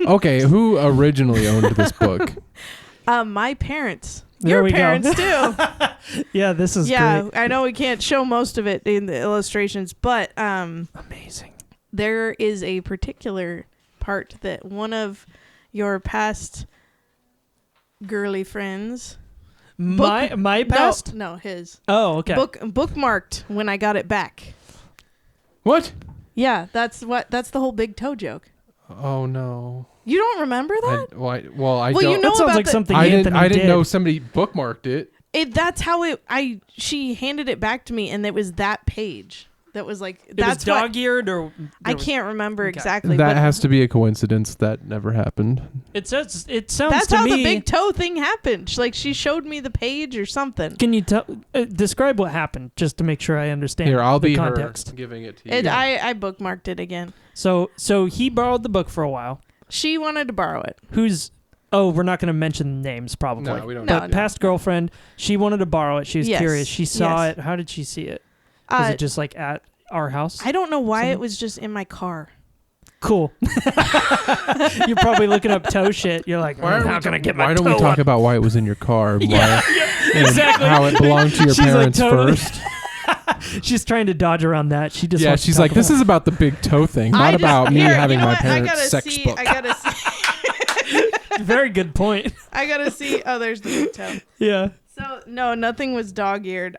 Okay, who originally owned this book? My parents. There Your we go. parents too. Yeah, this is Yeah, great. I know we can't show most of it in the illustrations, but Amazing. there is a particular part that one of your past girly friends My past? no his Oh, okay. bookmarked when I got it back. What? Yeah, that's the whole big toe joke. Oh no. You don't remember that? I Well, don't. you know that sounds about like the- something I Anthony didn't. I didn't did. know somebody bookmarked it. That's how she handed it back to me, and it was that page. That was like It was dog-eared, or I can't remember Okay. exactly. That but has to be a coincidence. That never happened. it sounds that's to how me. the big toe thing happened. She showed me the page or something. Can you describe what happened, just to make sure I understand Here, I'll the be context? her giving it to you. I bookmarked it again. So he borrowed the book for a while. She wanted to borrow it. We're not going to mention names probably. No, we don't. No, But past girlfriend, she wanted to borrow it. She was Yes. curious. She saw Yes. it. How did she see it? Was it just like at our house? I don't know why Something? it was just in my car. Cool. You're probably looking up toe shit. You're like, how can I get my Why toe don't we talk up? about why it was in your car? And Yeah, and exactly. how it belonged to your She's like, parents totally. first. She's trying to dodge around that. She just Yeah, wants to she's talk like, this about is about the big toe thing, not about me having my parents' sex book. I gotta see. it. Very good point. I gotta see. Oh, there's the big toe. Yeah, So no, nothing was dog-eared.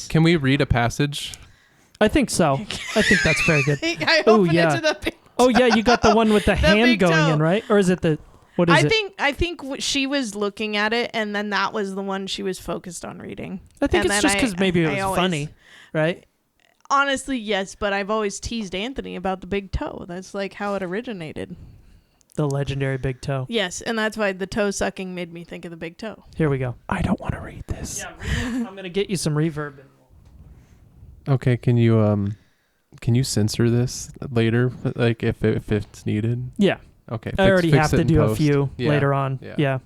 Can we read a passage? I think so. I think that's very good. I Oh, opened yeah. it to the big Oh yeah, you got the one with the hand big going toe. in, right? Or is it what is it? I think she was looking at it, and then that was the one she was focused on reading. I think And it's then just because maybe it I was always- funny, right? Honestly, yes, but I've always teased Anthony about the big toe. That's like how it originated. The legendary big toe. Yes, and that's why the toe sucking made me think of the big toe. Here we go. I don't want to read this. Yeah, I'm gonna get you some reverb. Okay, can you censor this later, like if it's needed? Yeah, Okay, I already fix have it to in do a post. few Yeah. later on. Yeah. Yeah.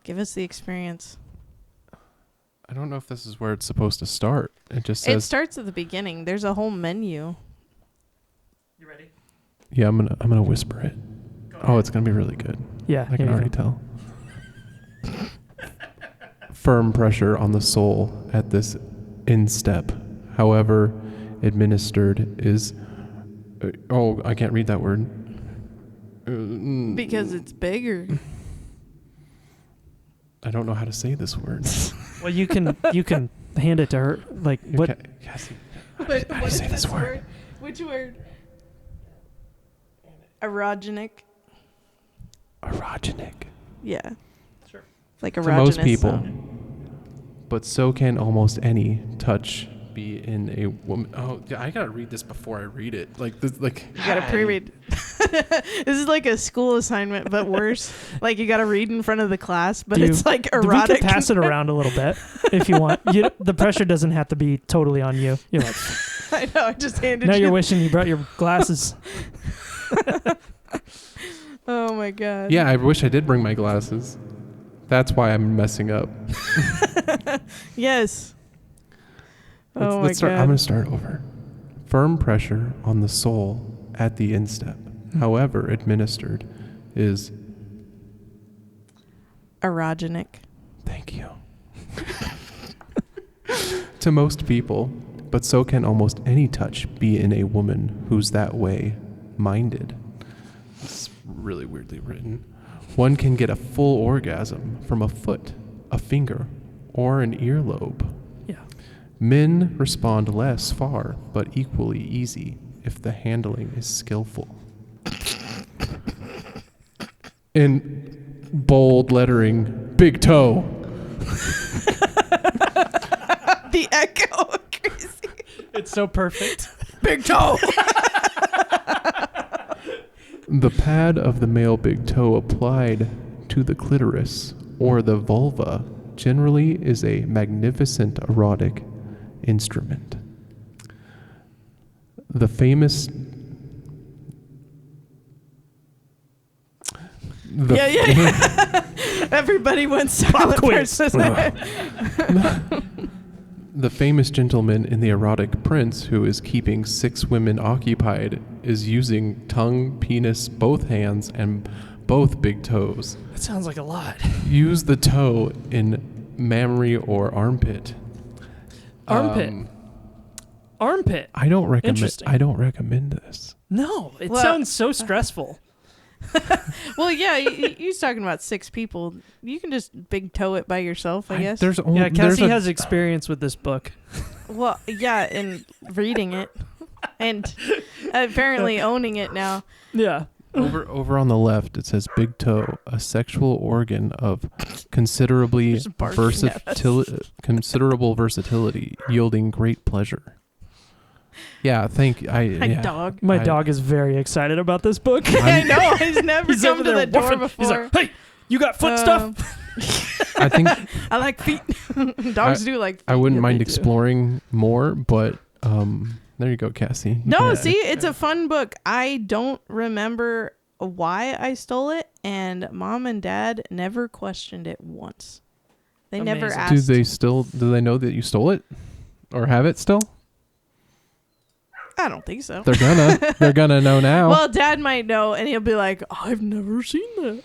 Give us the experience. I don't know if this is where it's supposed to start. It just It says, starts at the beginning. There's a whole menu. You ready? yeah, I'm gonna whisper it. Oh, it's gonna be really good. Yeah. I can already tell. Firm pressure on the soul at this instep, however administered, is. I can't read that word. Because it's bigger. I don't know how to say this word. Well, you can hand it to her. Like what? Cassie, But how do you say this word? Which word? Erogenic. Erogenic. Yeah. Sure. Like To erogenous. most people. zone. But so can almost any touch be in a woman. Oh, yeah, I gotta read this before I read it. Like this, like You gotta pre-read. This is like a school assignment, but worse. Like you gotta read in front of the class, but it's like We erotic. can pass it around a little bit if you want. The pressure doesn't have to be totally on you. You're like, I know. I just handed now you. you're wishing you brought your glasses. Oh my god. Yeah, I wish I did bring my glasses. That's why I'm messing up. Yes. Oh Let's my start. god. I'm gonna start over. Firm pressure on the soul at the instep, however administered, is. Erogenic. Thank you. To most people, but so can almost any touch be in a woman who's that way minded. It's really weirdly written. One can get a full orgasm from a foot, a finger, or an earlobe. Yeah. Men respond less far, but equally easy if the handling is skillful. In bold lettering, big toe. The echo. Crazy. It's so perfect. Big toe. The pad of the male big toe applied to the clitoris or the vulva generally is a magnificent erotic instrument. The famous Yeah. Everybody went silent quiz. for a second. The famous gentleman in the erotic prince who is keeping 6 women occupied is using tongue, penis, both hands, and both big toes. That sounds like a lot. Use the toe in mammary or armpit. Armpit. Armpit. I don't recommend. Interesting. I don't recommend this. No, it Well, sounds so stressful. Well, yeah, you're talking about 6 people. You can just big toe it by yourself, I guess. There's only Yeah, Cassie has experience with this book. Well, yeah, and reading it, and apparently owning it now. Yeah. Over on the left, it says big toe, a sexual organ of considerably Just barking at us. considerable versatility, yielding great pleasure. Yeah, My yeah. dog. My dog is very excited about this book. I know. He's never He's come over to there the door woofing. before. He's like, hey, you got foot stuff? I think I like feet. Dogs do like feet. I wouldn't Yeah, mind me too. exploring more, but there you go, Cassie. No, Yeah. see, it's a fun book. I don't remember why I stole it, and Mom and Dad never questioned it once. They never Amazing. asked. Do they know that you stole it? Or have it still? I don't think so. They're gonna know now. Well, Dad might know, and he'll be like, I've never seen that.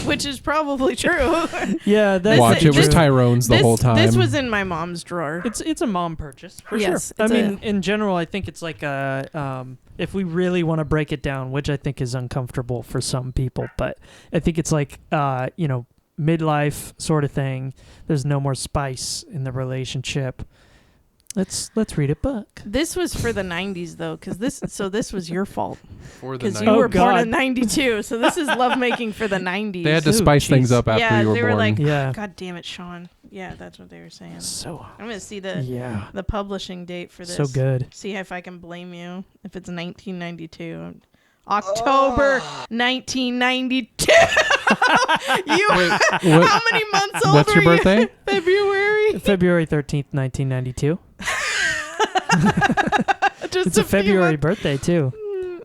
Which is probably true. Yeah, that's Watch, it was this- Tyrone's the whole time. This was in my mom's drawer. It's a mom purchase for Yes, sure. I it's mean, in general, I think it's like if we really want to break it down, which I think is uncomfortable for some people, but I think it's like midlife sort of thing. There's no more spice in the relationship. Let's read a book. This was for the 90s, though, because this was your fault. For the Because night. you Oh, were born God. in 92, so this is lovemaking for the 90s. They had to Ooh, spice things jeez. up after Yeah, you were they were born. like- Yeah. God damn it, Sean. Yeah, that's what they were saying. So I'm going to see the yeah. publishing date for this. So good. See if I can blame you. If it's 1992. October 1992. Wait, How many months old what's were your you? birthday? February. February 13th, 1992. Just It's a few February months. birthday too.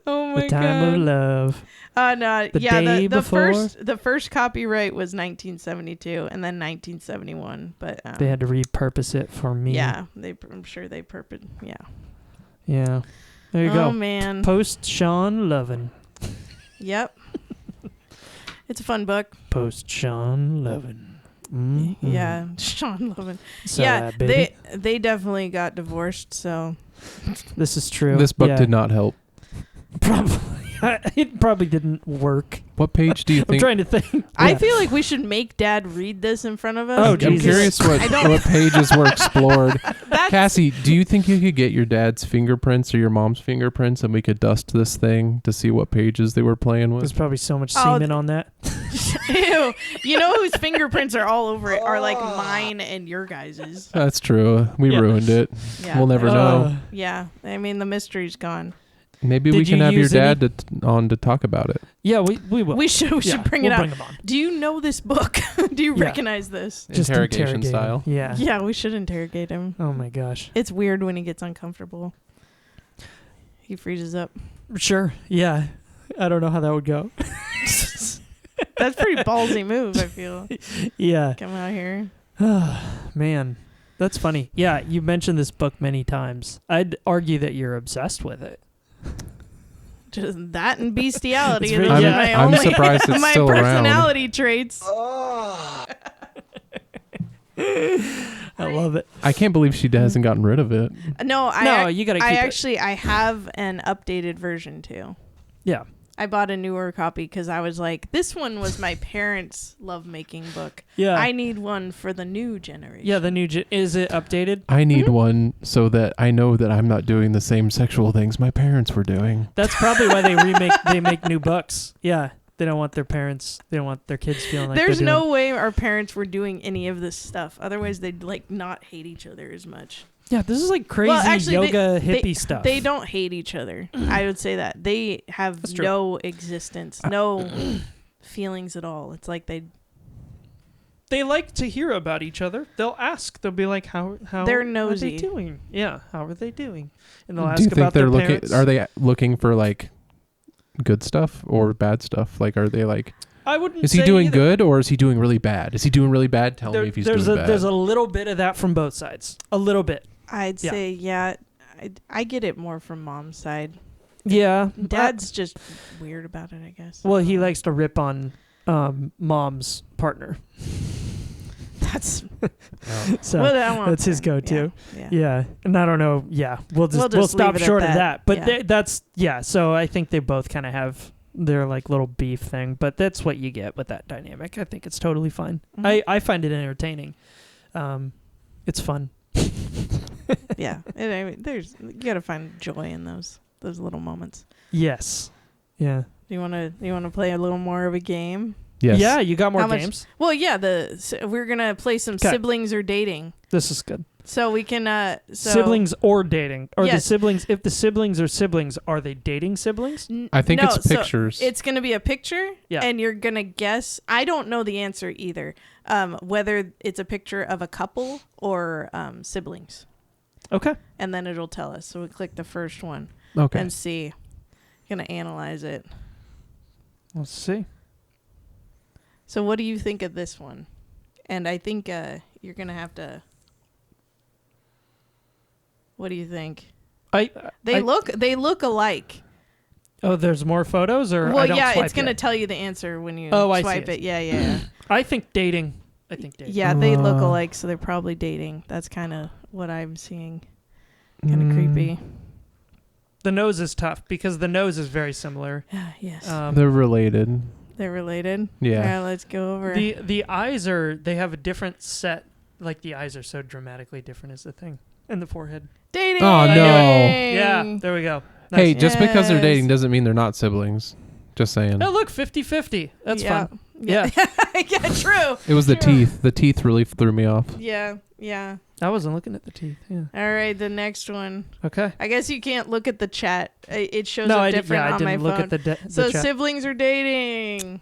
Oh my The time god. of love. No, The yeah, day the before? the first copyright was 1972 and then 1971, but They had to repurpose it for me. yeah, I'm sure they yeah. Yeah. There you Oh go. man. Post Sean Lovin. Yep. It's a fun book. Post Sean Lovin. Mm-hmm. Yeah, Sean Lovin. So, Yeah, baby. they definitely got divorced, so This is true. This book Yeah. did not help. Probably. It probably didn't work. What page do you I'm think? trying to think. I Yeah. feel like we should make Dad read this in front of us. Oh, I'm Jesus. curious I don't- what pages were explored. That's, Cassie, do you think you could get your dad's fingerprints or your mom's fingerprints and we could dust this thing to see what pages they were playing There's with? probably so much Oh, semen on that. ew. You know whose fingerprints are all over it are like mine and your guys's. That's true. We Yeah. ruined it. Yeah. We'll never know. Yeah. I mean, the mystery's gone. Maybe Did we can you have your use dad on to talk about it. Yeah, we will. We should Yeah, bring we'll it out. Bring him on. Do you know this book? Do you Yeah. recognize this? Just Interrogation interrogate him. style. Yeah. Yeah, we should interrogate him. Oh my gosh. It's weird when he gets uncomfortable. He freezes up. Sure. Yeah. I don't know how that would go. That's a pretty ballsy move, I feel. Yeah. Come out here. Man, that's funny. Yeah, you mentioned this book many times. I'd argue that you're obsessed with it. Just that and bestiality. It's Those really- are Yeah. my I'm only, surprised it's my still around. personality traits. I love it. I can't believe she hasn't gotten rid of it. No, No, you gotta keep it. I have an updated version too. Yeah. I bought a newer copy because I was like, this one was my parents' lovemaking book. Yeah. I need one for the new generation. Yeah, the new is it updated? I need Mm-hmm. one so that I know that I'm not doing the same sexual things my parents were doing. That's probably why they make new books. Yeah. They don't want their kids feeling like There's they're no doing, way our parents were doing any of this stuff. Otherwise, they'd like not hate each other as much. Yeah, this is like crazy Well, actually, yoga they- hippie stuff. They don't hate each other. I would say that they have That's true. no existence, no feelings at all. It's like They like to hear about each other. They'll ask. They'll be like, "How They're are nosy. they doing? Yeah, how are they doing?" And they'll ask Do you think about they're their looking? parents. Are they looking for like good stuff or bad stuff? Like, are they like, I wouldn't. is he say doing either. good or is he doing really bad? Is he doing really bad? Tell me if he's there's doing a bad. there's a little bit of that from both sides. A little bit. I'd Yeah. say, yeah, I get it more from mom's side. Yeah. Dad's just weird about it, I guess. Well, he likes to rip on mom's partner. That's So what I want that's his for him. go-to. Yeah. Yeah, and I don't know. Yeah, we'll just stop leave it at short of that. that. But Yeah. that's So I think they both kind of have their like little beef thing. But that's what you get with that dynamic. I think it's totally fine. Mhm. I find it entertaining. It's fun. Yeah. I mean, you gotta find joy in those little moments. Yes. Yeah. You wanna play a little more of a game? Yes. Yeah, you got more How much- games. Well, yeah. We're gonna play some 'Kay. siblings or dating. This is good. So we can Siblings or dating, or the Yes. siblings. If the siblings are siblings, are they dating siblings? I think no, it's so pictures. it's gonna be a picture, Yeah. and you're gonna guess. I don't know the answer either. Whether it's a picture of a couple or siblings, Okay. and then it'll tell us. So we click the first one okay. and see. Gonna analyze it. Let's see. So what do you think of this one? And I think you're gonna have to. What do you think? They look alike. Oh, there's more photos, or Well, I don't yeah, swipe it's gonna yet? tell you the answer when you Oh, I see swipe it. it. Yeah. I think dating. I think dating. Yeah, they look Uh, alike, so they're probably dating. That's kind of what I'm seeing. Kind of creepy. The nose is tough because the nose is very similar. Yes, They're related. they're related. Yeah. All right, let's go over. The eyes they have a different set. Like the eyes are so dramatically different is the thing. And the forehead. dating. Oh, no. Yeah, there we go. Nice. Hey, just because they're Yes. dating doesn't mean they're not siblings. Just saying. Oh, look, 50-50. That's yeah. fun. Yeah. yeah, true. It was the Sure. teeth. The teeth really threw me off. Yeah. I wasn't looking at the teeth. Yeah. All right, the next one. Okay. I guess you can't look at the chat. It shows No, up I different on my didn't look phone. at the So chat. siblings are dating.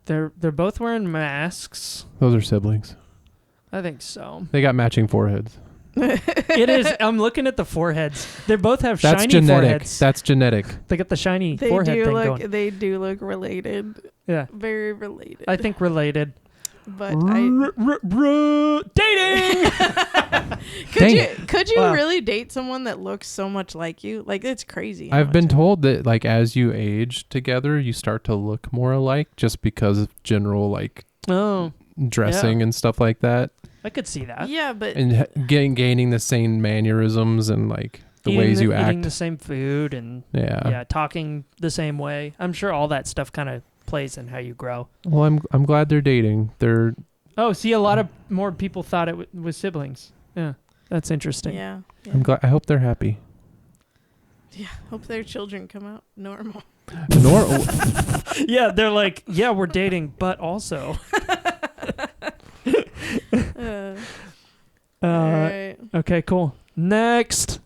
They're both wearing masks. Those are siblings. I think so. They got matching foreheads. It is. I'm looking at the foreheads. They both have That's shiny genetic. foreheads. That's genetic. They got the shiny They forehead do thing look. going. They do look related. Yeah, Very related. I think related. But I Dating. could you Wow. really date someone that looks so much like you? Like it's crazy. I've how been much- told that like as you age together, you start to look more alike just because of general like Oh, dressing and stuff like that, I could see that. Yeah, but and gaining the same mannerisms and like the ways you eating act. the same food and Yeah. talking the same way. I'm sure all that stuff kind of plays in how you grow. Well, I'm glad they're dating. They're Oh, see, a lot of more people thought it was siblings. Yeah, that's interesting. yeah. I'm glad. I hope they're happy. Yeah. Hope their children come out normal. Nor Yeah, they're like, yeah, we're dating, but also. All right. Okay, cool. Next.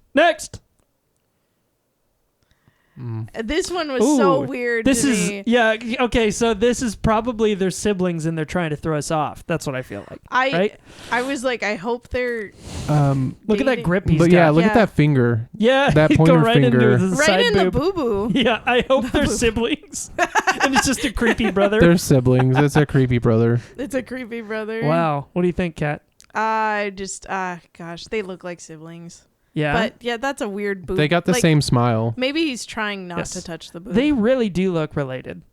This one was so Ooh, weird. This to is me. okay. So this is probably their siblings, and they're trying to throw us off. That's what I feel like. Right? I was like, I hope they're Look at that dating. grip he's but got. yeah, look Yeah. at that finger. Yeah, that he'd go pointer right finger. into his right side in the boob. boo boo. Yeah, I hope they're siblings, and it's just a creepy brother. They're siblings. It's a creepy brother. It's a creepy brother. Wow, what do you think, Kat? I just gosh, they look like siblings. Yeah, But yeah, that's a weird boob. They got the like, same smile. Maybe he's trying not Yes. to touch the boob. they really do look related.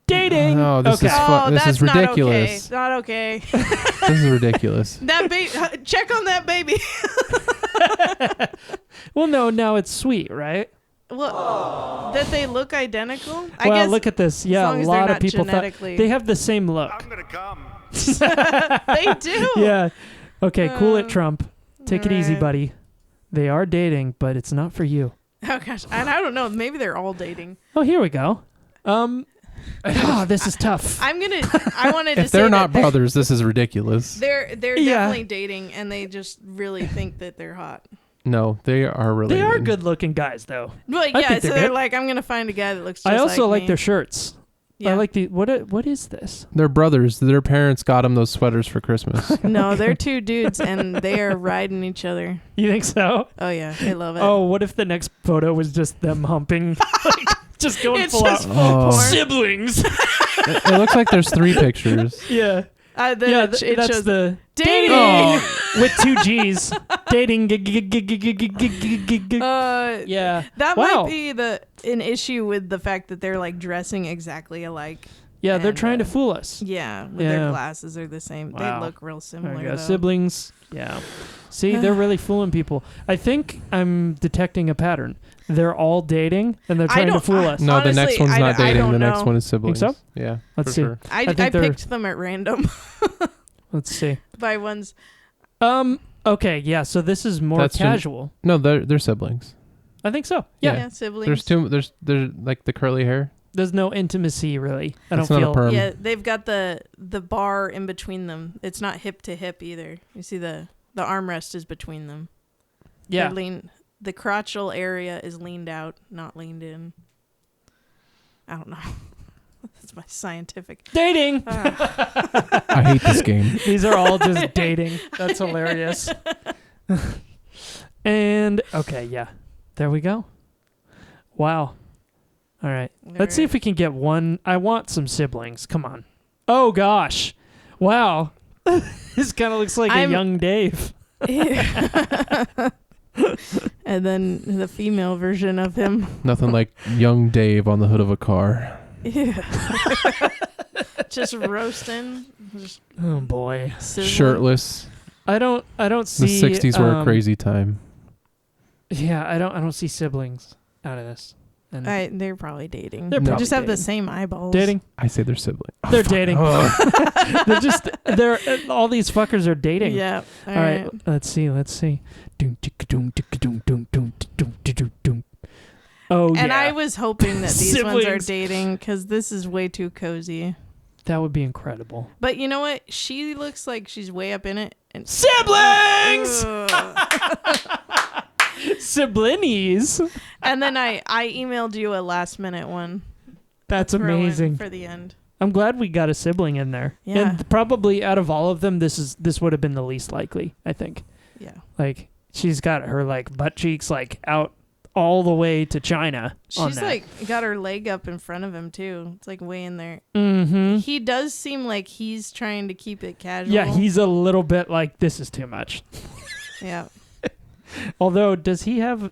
Dating. Oh, this okay. is fun. This that's is ridiculous. Not okay. This is ridiculous. That baby. Check on that baby. Well, no, now it's sweet, right? Well, that they look identical. I Well, guess look at this. Yeah, long a as they're lot of not people thought genetically- they have the same look. I'm gonna come. they do. Yeah. Okay, cool it, Uh, Trump. Take it easy, alright. buddy. They are dating, but it's not for you. Oh gosh, and I don't know. Maybe they're all dating. Oh, here we go. This is tough. I wanted to If say they're that not brothers, this is ridiculous. They're Yeah. definitely dating, and they just really think that they're hot. No, they are related. They are good-looking guys, though. Well, I yeah. think So they're they're good. like, I'm gonna find a guy that looks. Just I also like me. their shirts. Yeah. I like the what is this? They're brothers. Their parents got them those sweaters for Christmas. No, they're two dudes, and they are riding each other. You think so? Oh yeah, they love it. Oh, what if the next photo was just them humping, like, just going it's full just out? full Oh. porn. Siblings. It looks like there's 3 pictures. Yeah. It That's shows the dating. Oh, with 2 G's. Dating. Yeah. That Wow. might be an issue with the fact that they're like dressing exactly alike. Yeah, they're And, trying to fool us. Yeah, with Yeah. their glasses are the same. Wow. They look real There similar. we go. Though. Siblings. Yeah. See, they're really fooling people. I think I'm detecting a pattern. They're all dating, and they're I trying to don't- fool I- us. No, the next Honestly, one's I not don't dating. The next know. one is siblings. so? Yeah. Let's for see. Sure. I think they're- picked them at random Let's see. by ones. Okay, yeah, so this is more That's gen- casual. No, they're siblings. I think so. Yeah. Siblings. There's like the curly hair. There's no intimacy really. I That's don't not a feel. perm. Yeah, they've got the bar in between them. It's not hip to hip either. You see the armrest is between them. Yeah. The crotchal area is leaned out, not leaned in. I don't know. That's my scientific. Dating. I hate this game. These are all just dating. That's hilarious. And okay, yeah. There we go. Wow. All right. Let's see if we can get one. I want some siblings. Come on. Oh gosh. Wow. This kind of looks like a young Dave. And then the female version of him. Nothing like young Dave on the hood of a car. Yeah. Just roasting. Just Oh boy. sizzling. Shirtless. I don't see The 60s were a crazy time. Yeah, I don't see siblings out of this. And They're probably dating. They're They probably just have the dating. same eyeballs. dating. I say they're siblings. They're dating. They're all these fuckers are dating. Yeah. All right. Let's see. Oh, And yeah. I was hoping that these ones are Siblings. dating because this is way too cozy. That would be incredible. But you know what? She looks like she's way up in it. And Siblings! Ugh. Siblings. And then I emailed you a last minute one. That's Throw in amazing. for the end. I'm glad we got a sibling in there. Yeah. And probably out of all of them, this would have been the least likely, I think. Yeah. Like, she's got her, like, butt cheeks, like, out all the way to China. on She's that. like got her leg up in front of him too. It's like way in there. Mm-hmm. He does seem like he's trying to keep it casual. Yeah, he's a little bit like, this is too much. Yeah. Although, does he have...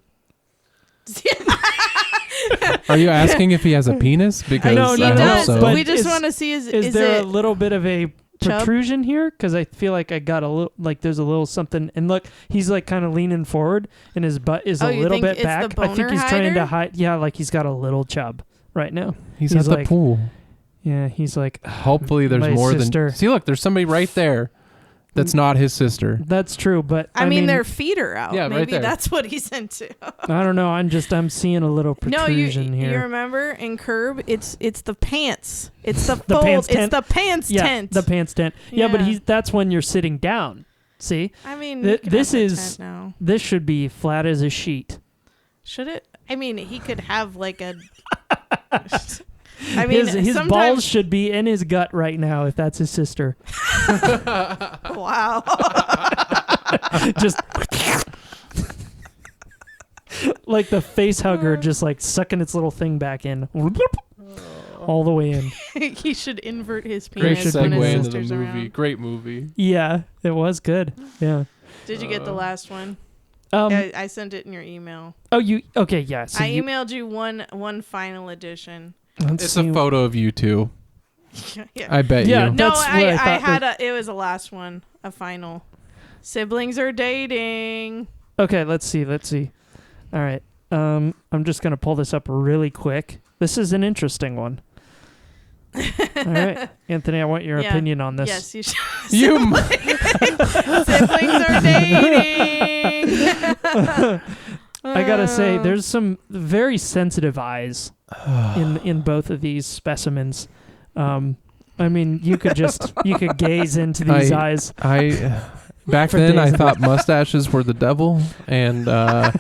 Are you asking if he has a penis? Because know, I no, He hope does. so. but We just is- want to see Is there a it little bit of a chub? protrusion here? Because I feel like I got a little, like there's a little something. And look, he's like kind of leaning forward and his butt is Oh, a you little think bit it's back. the I think boner he's trying to hider? hide. Yeah, like he's got a little chub right now. He's he's at the like- pool. Yeah, he's like, Hopefully there's my more sister. than... See, look, there's somebody right there that's not his sister. that's true. But I mean, their feet are out. Yeah, right Maybe there. that's what he's into. I don't know. I'm seeing a little No, you protrusion here. remember in Curb, it's the pants. It's the The fold. pants It's tent? the pants Yeah, tent. the pants tent. Yeah, but Yeah. that's when you're sitting down. See, I mean, Th- you could this have the is- tent now. this should be flat as a sheet. Should it? I mean, he could have like a. I mean, his sometimes. balls should be in his gut right now if that's his sister. Wow. Just like the face hugger, just like sucking its little thing back in, all the way in. He should invert his Great penis when segue his into the sister's movie. around. Great movie. Yeah, it was good. Yeah. Did you get the last one? Um. I sent it in your email. Oh, you okay? Yeah. So I you, emailed you one final edition. let's It's see. a photo of you two. Yeah. I bet Yeah. you. No, That's what I I thought had it was a last one, a final. Siblings are dating. Okay. Let's see. All right. I'm just gonna pull this up really quick. This is an interesting one. All right, Anthony, I want your Yeah. opinion on this. Yes, you should. You Siblings are dating. I gotta say, there's some very sensitive eyes in both of these specimens. I mean, you could gaze into these eyes. Back For then, I days. thought mustaches were the devil, and now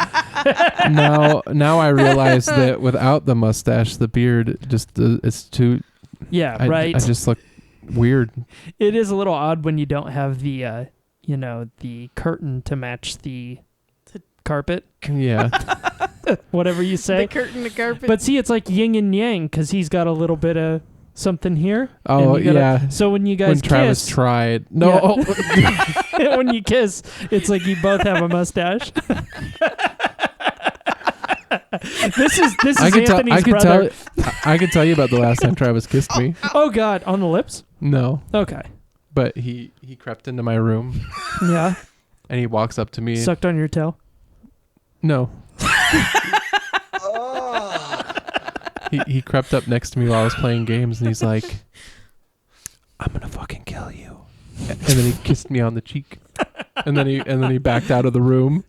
I realize that without the mustache, the beard just it's too. Yeah, right. I just look weird. It is a little odd when you don't have the the curtain to match the carpet, Yeah, whatever you The say. curtain, the carpet. But see, it's like yin and yang because he's got a little bit of something here. Oh, and you yeah. So when you when guys Travis kiss, tried. No, when you kiss, it's like you both have a mustache. This is Anthony's brother. I could tell you about the last time Travis kissed me. Oh God, on the lips. No, Okay. but he crept into my room Yeah. and he walks up to me. Sucked on your tail. No. He crept up next to me while I was playing games and he's like, "I'm gonna fucking kill you," and then he kissed me on the cheek, and then he backed out of the room.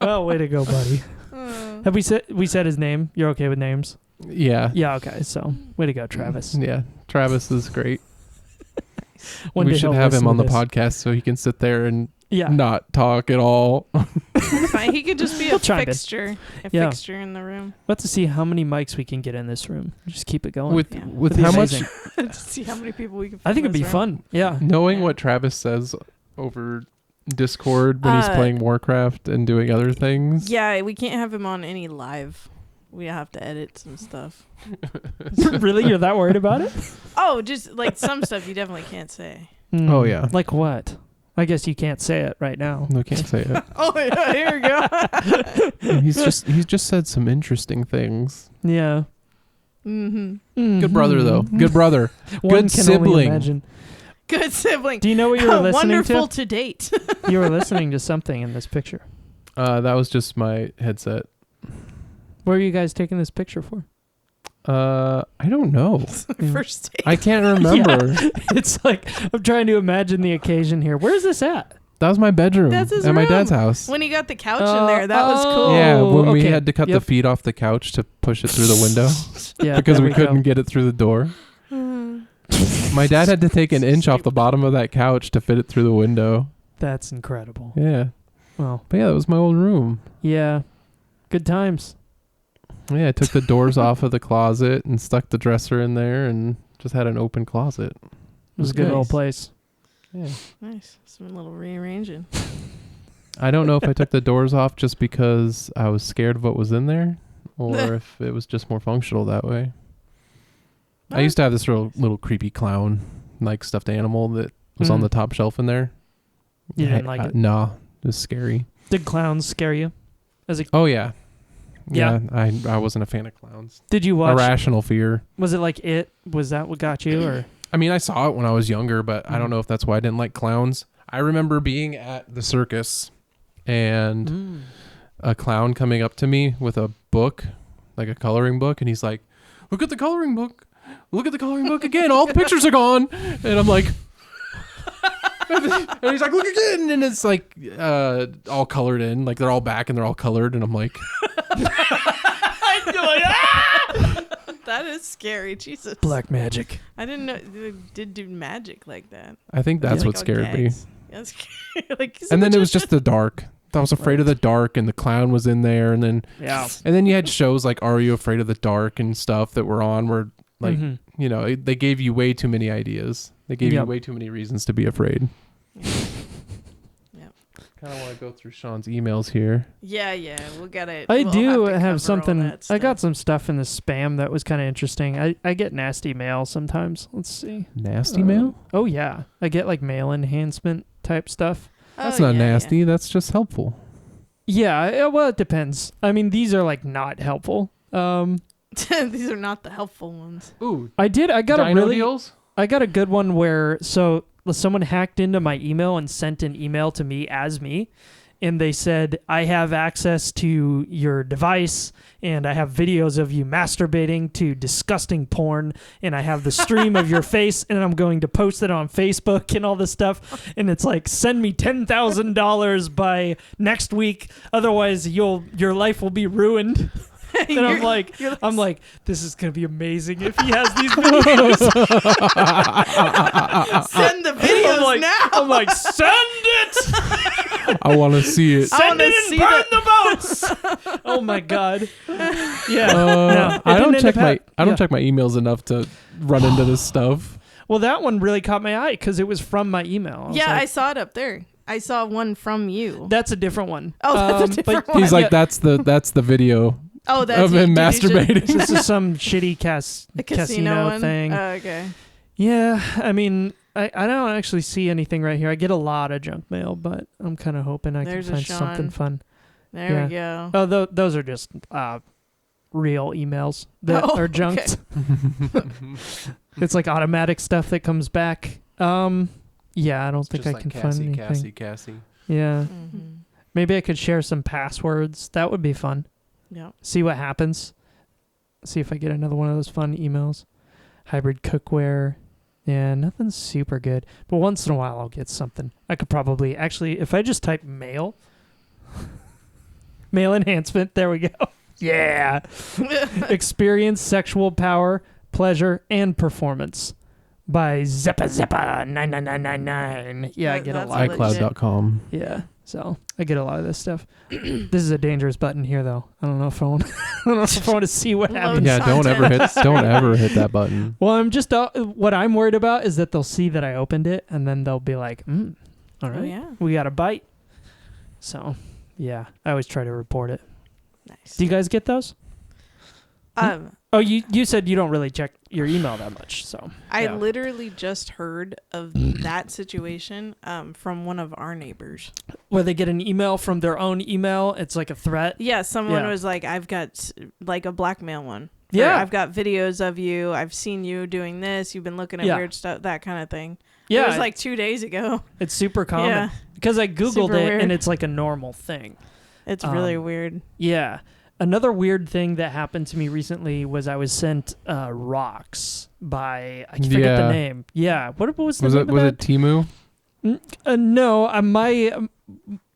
Well, way to go, buddy. Have we said his name? You're okay with names? Yeah. Yeah, okay. So, way to go, Travis. Yeah. Travis is great. One we day should he'll have him listen on to the this. podcast so he can sit there and Yeah. not talk at all. It's fine. He could just be He'll a chime in. fixture. A Yeah. fixture in the room. We'll have to see how many mics we can get in this room. Just keep it going. with Yeah. with That'd be how amazing. much To see how many people we can I think fit it'd in be this room. fun. Yeah. knowing Yeah. what Travis says over Discord when he's Uh, playing Warcraft and doing other things. Yeah, we can't have him on any live. We have to edit some stuff. Really? You're that worried about it? Oh, just like some stuff you definitely can't say. Oh, yeah. Like what? I guess you can't say it right now. No, can't say it. Oh yeah, here we go. he's just said some interesting things. Yeah. Mm-hmm. Good brother though. Good brother. One Good can sibling. only imagine. Good sibling. Do you know what you were listening Wonderful to? to date. You were listening to something in this picture. That was just my headset. What are you guys taking this picture for? I don't know. First date. I can't remember. It's like I'm trying to imagine the occasion here. Where's this at? That was my bedroom That's his at my room. dad's house. When he got the couch in there, that was cool. Yeah, when we okay. had to cut the Yep. feet off the couch to push it through the window Yeah, because there we couldn't go. get it through the door. Mm. My dad had to take an inch off the bottom of that couch to fit it through the window. That's incredible. Yeah. Well, But yeah, that was my old room. yeah. Good times. Yeah, I took the doors off of the closet and stuck the dresser in there and just had an open closet. It was a good Nice. little place. Yeah. Nice. Some little rearranging. I don't know if I took the doors off just because I was scared of what was in there or if it was just more functional that way. I used to have this little creepy clown, like stuffed animal that was on Mhm. the top shelf in there. You didn't like it? Nah, it was scary. Did clowns scare you? As a Oh, yeah. Yeah. I wasn't a fan of clowns. did you watch? Irrational fear. Was it like it? Was that what got you? Or I mean, I saw it when I was younger, but I don't know if that's why I didn't like clowns. I remember being at the circus and a clown coming up to me with a book, like a coloring book, and he's like, "Look at the coloring book. Look at the coloring book again. All the pictures are gone." And I'm like, and he's like, "Look again." And it's like all colored in, like they're all back and they're all colored. And I'm like, That is scary. Jesus. black magic? I didn't know they did do magic like that. I think that's Like what all scared me. gags. That's like, he's a And then it was magician. just the dark. I was afraid of the dark, and the clown was in there, and then you had shows like "Are You Afraid of the Dark" and stuff that were on, where like Mhm. you know they gave you way too many ideas. They gave you Yep. way too many reasons to be afraid. Yep. Kind of want to go through Sean's emails here. Yeah, we gotta. I we'll do to cover have all something. that I got stuff. some stuff in the spam that was kind of interesting. I get nasty mail sometimes. Let's see. Nasty mail? Oh yeah, I get like mail enhancement type stuff. That's Oh, not yeah, yeah. nasty. That's just helpful. Yeah, well, it depends. I mean, these are like not helpful. These are not the helpful ones. Ooh, I got a dino really, deals? I got a good one where someone hacked into my email and sent an email to me as me, and they said, I have access to your device and I have videos of you masturbating to disgusting porn and I have the stream of your face and I'm going to post it on Facebook and all this stuff. And it's like, send me $10,000 by next week. Otherwise your life will be ruined. And I'm like, this is going to be amazing if he has these videos. Send the videos now. I'm like, send it! I want to see it. I Send wanna it and see burn the- the boats! Oh my god. Yeah. No, I it don't didn't check end my up I don't yeah. check my emails enough to run into this stuff. Well, that one really caught my eye because it was from my email. Yeah, I like, saw it up there. I saw one from you. that's a different one. Oh, that's a different but one. He's like, that's the video Oh, that's of him you- did you just- masturbating. This is some shitty A casino one thing. Okay. Yeah, I mean, I don't actually see anything right here. I get a lot of junk mail, but I'm kind of hoping I There's a can find something Sean. fun. There we go. Oh, those are just real emails that Oh, are junked. It's like automatic stuff that comes back. Yeah, I don't think I can find anything. Cassie. Yeah, Mm-hmm. maybe I could share some passwords. That would be fun. Yep. See what happens. See if I get another one of those fun emails. Hybrid cookware. Yeah, nothing's super good. But once in a while I'll get something. I could probably, actually, if I just type mail. Male enhancement. There we go. Yeah. Experience sexual power, pleasure, and performance by Zeppa 99999. Yeah, I get a That's lot. legit. iCloud.com. Yeah, so I get a lot of this stuff. This is a dangerous button here, though. I don't know if I want. I don't know if I want to see what Load happens. Yeah, don't content. ever hit that button. Well, I'm just what I'm worried about is that they'll see that I opened it and then they'll be like, all right, Oh, yeah. we got a bite. So, yeah, I always try to report it. Nice. Do you guys get those? Oh, you said you don't really check your email that much, so I yeah. literally just heard of that situation from one of our neighbors. Where they get an email from their own email, it's like a threat. Yeah, someone Yeah. was like, I've got like a blackmail one. Yeah. I've got videos of you. I've seen you doing this. You've been looking at Yeah. weird stuff, that kind of thing. Yeah, It was like 2 days ago. it's super common Yeah. because I googled Super it weird. and it's like a normal thing. It's really Um, weird. Yeah. Another weird thing that happened to me recently was I was sent rocks by I forget Yeah. the name. Yeah, what was the Was name it of was that? it Timu? No,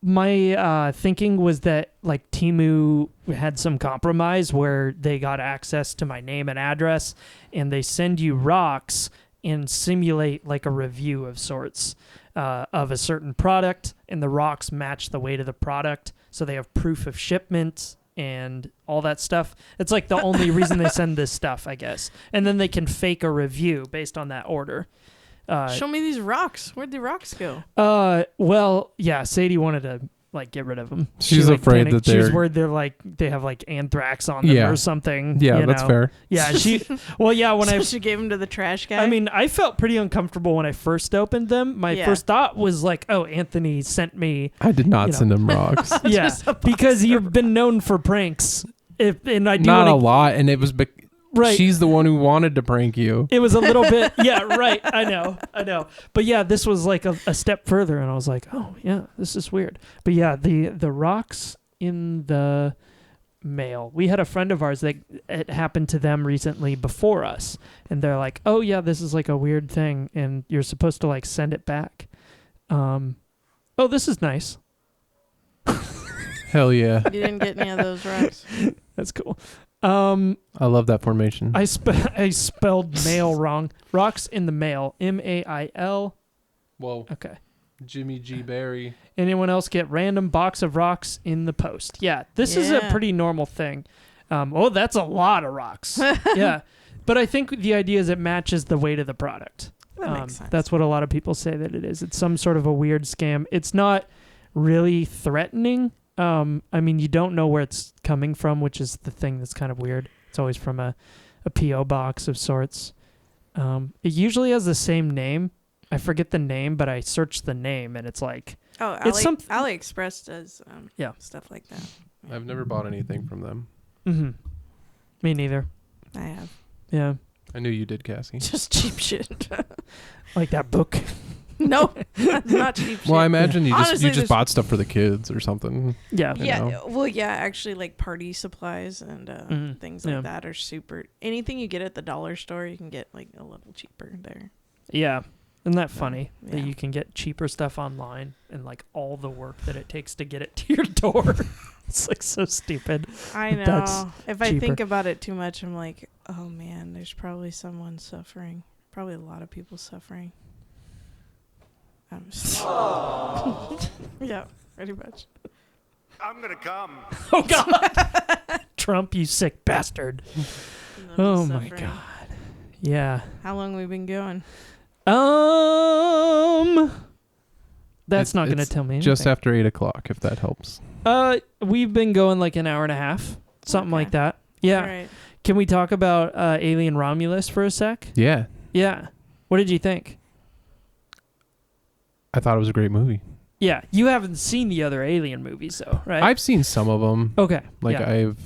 my thinking was that like Temu had some compromise where they got access to my name and address, and they send you rocks and simulate like a review of sorts of a certain product, and the rocks match the weight of the product, so they have proof of shipment and all that stuff. It's like the only reason they send this stuff, I guess, and then they can fake a review based on that order. Show me these rocks. Where'd the rocks go? Well, yeah, Sadie wanted to like get rid of them. She's afraid that she was they're- worried they're like they have like anthrax on them Yeah. or something. Yeah, you that's know? fair. Yeah, she. Well, yeah, when So she gave them to the trash guy. I mean, I felt pretty uncomfortable when I first opened them. My Yeah. first thought was like, oh, Anthony sent me. I did not You know. send him rocks. Yeah, Just a box because of you've been known for pranks. And I do Not a wanna, lot, and it was right. she's the one who wanted to prank you. It was a little bit, yeah, right. I know. But yeah, this was like a step further, and I was like, oh yeah, this is weird. But yeah, the rocks in the mail. We had a friend of ours that it happened to them recently before us, and they're like, oh yeah, this is like a weird thing, and you're supposed to like send it back. Oh, this is nice. Hell yeah. you didn't get any of those rocks. That's cool. I love that formation. I spelled mail wrong. Rocks in the mail. MAIL. Whoa. Okay. Jimmy G. Barry. Anyone else get random box of rocks in the post? Yeah, this is a Yeah. pretty normal thing. Oh, that's a lot of rocks. Yeah, but I think the idea is it matches the weight of the product. That makes sense. That's what a lot of people say that it is. It's some sort of a weird scam. It's not really threatening. I mean, you don't know where it's coming from, which is the thing that's kind of weird. It's always from a P.O. box of sorts. It usually has the same name. I forget the name, but I searched the name, and it's like... Oh, it's AliExpress does Yeah. stuff like that. I've never bought anything from them. Mm-hmm. Me neither. I have. Yeah. I knew you did, Cassie. Just cheap shit. Like that book. No, that's not cheap shit. Well, I imagine you Honestly, just there's- bought stuff for the kids or something. Yeah. you Yeah, know. well, yeah, actually, like party supplies and Mhm. things like Yeah. that are super. Anything you get at the dollar store, you can get like a little cheaper there. Yeah. Isn't that funny that Yeah. you can get cheaper stuff online and like all the work that it takes to get it to your door? It's like so stupid. I know. That's If I cheaper. think about it too much, I'm like, oh man, there's probably someone suffering. Probably a lot of people suffering. I'm just yeah, pretty much. I'm gonna come. Oh God. Trump, you sick bastard. I'm Oh just my suffering. God. Yeah. How long we been going? That's not going to It's tell me anything. Just after 8 o'clock, if that helps. We've been going like an hour and a half, something like Okay. that. Yeah. All right. Can we talk about Alien Romulus for a sec? Yeah. Yeah. What did you think? I thought it was a great movie. Yeah. You haven't seen the other Alien movies, though, right? I've seen some of them. Okay. Like yeah. I've